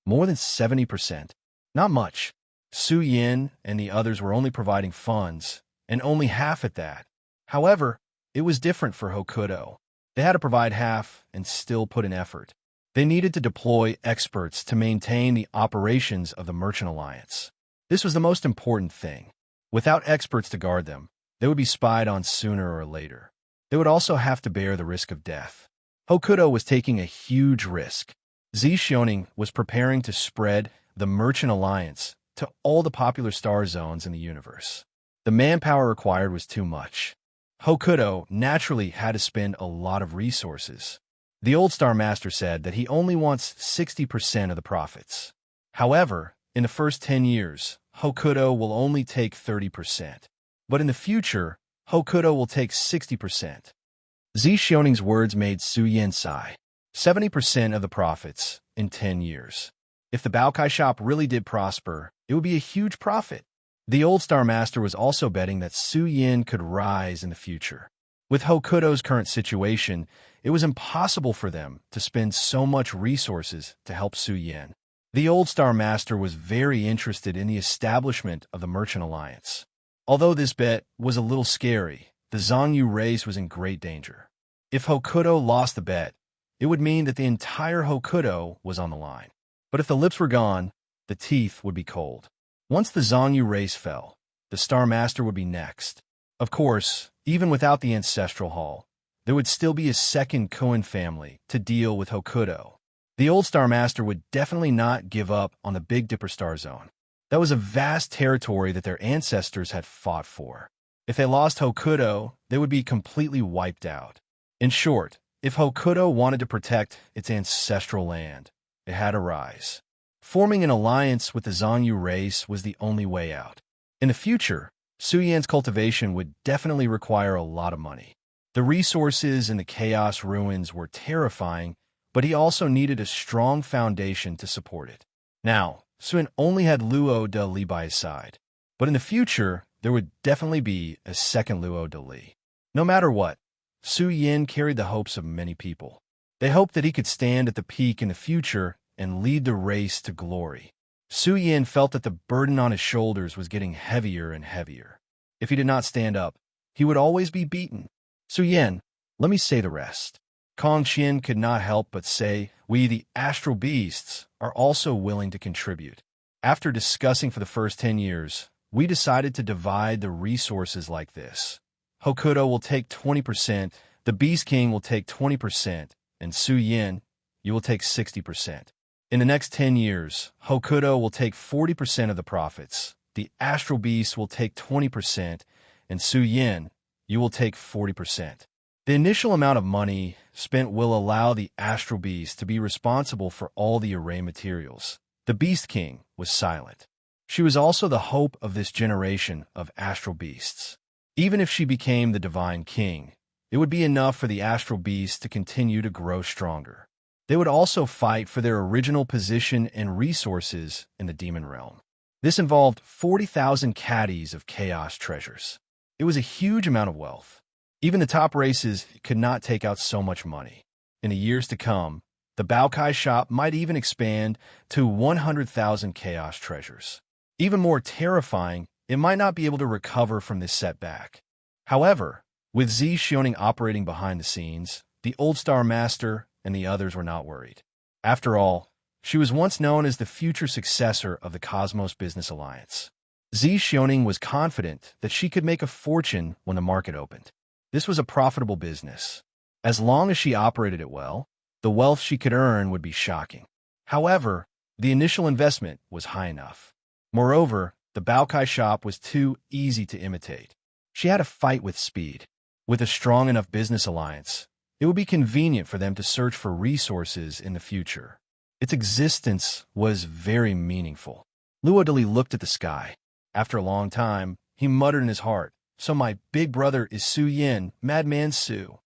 Speaker 1: More than 70%? Not much. Su Yin and the others were only providing funds, and only half at that. However, it was different for Hokuto. They had to provide half and still put in effort. They needed to deploy experts to maintain the operations of the Merchant Alliance. This was the most important thing. Without experts to guard them, they would be spied on sooner or later. They would also have to bear the risk of death. Hokuto was taking a huge risk. Zi Shioning was preparing to spread the Merchant Alliance to all the popular star zones in the universe. The manpower required was too much. Hokuto naturally had to spend a lot of resources. The old Star Master said that he only wants 60% of the profits. However, in the first 10 years, Hokuto will only take 30%. But in the future, Hokuto will take 60%. Zi Shioning's words made Su Yin sigh. 70% of the profits in 10 years. If the Baokai shop really did prosper, it would be a huge profit. The old Star Master was also betting that Su Yin could rise in the future. With Hokuto's current situation, it was impossible for them to spend so much resources to help Su Yin. The old Star Master was very interested in the establishment of the Merchant Alliance. Although this bet was a little scary, the Zhongyu race was in great danger. If Hokuto lost the bet, it would mean that the entire Hokuto was on the line. But if the lips were gone, the teeth would be cold. Once the Zhongyu race fell, the Star Master would be next. Of course, even without the Ancestral Hall, there would still be a second Koen family to deal with Hokuto. The old Star Master would definitely not give up on the Big Dipper Star Zone. That was a vast territory that their ancestors had fought for. If they lost Hokuto, they would be completely wiped out. In short, if Hokuto wanted to protect its ancestral land, it had to rise. Forming an alliance with the Zhongyu race was the only way out. In the future, Su Yin's cultivation would definitely require a lot of money. The resources in the Chaos Ruins were terrifying, but he also needed a strong foundation to support it. Now, Su Yin only had Luo de Li by his side, but in the future, there would definitely be a second Luo de Li. No matter what, Su Yin carried the hopes of many people. They hoped that he could stand at the peak in the future and lead the race to glory. Su Yin felt that the burden on his shoulders was getting heavier and heavier. If he did not stand up, he would always be beaten. "Su Yin, let me say the rest." Kong Qian could not help but say, "We, the astral beasts, are also willing to contribute. After discussing for the first 10 years, we decided to divide the resources like this. Hokuto will take 20%, the Beast King will take 20%, and Su Yin, you will take 60%. In the next 10 years, Hokuto will take 40% of the profits, the Astral Beast will take 20%, and Su Yin, you will take 40%. The initial amount of money spent will allow the Astral Beast to be responsible for all the array materials." The Beast King was silent. She was also the hope of this generation of Astral Beasts. Even if she became the Divine King, it would be enough for the Astral Beasts to continue to grow stronger. They would also fight for their original position and resources in the Demon Realm. This involved 40,000 caddies of chaos treasures. It was a huge amount of wealth. Even the top races could not take out so much money. In the years to come, the Baokai shop might even expand to 100,000 chaos treasures. Even more terrifying, it might not be able to recover from this setback. However, with Zi Shioning operating behind the scenes, the old Star Master and the others were not worried. After all, she was once known as the future successor of the Cosmos Business Alliance. Zi Shioning was confident that she could make a fortune when the market opened. This was a profitable business. As long as she operated it well, The wealth she could earn would be shocking. However, the initial investment was high enough. Moreover, the Baokai shop was too easy to imitate. She had to fight with speed. With a strong enough business alliance, it would be convenient for them to search for resources in the future. Its existence was very meaningful. Luodali looked at the sky. After a long time, he muttered in his heart, "So my big brother is Su Yin, Madman Su."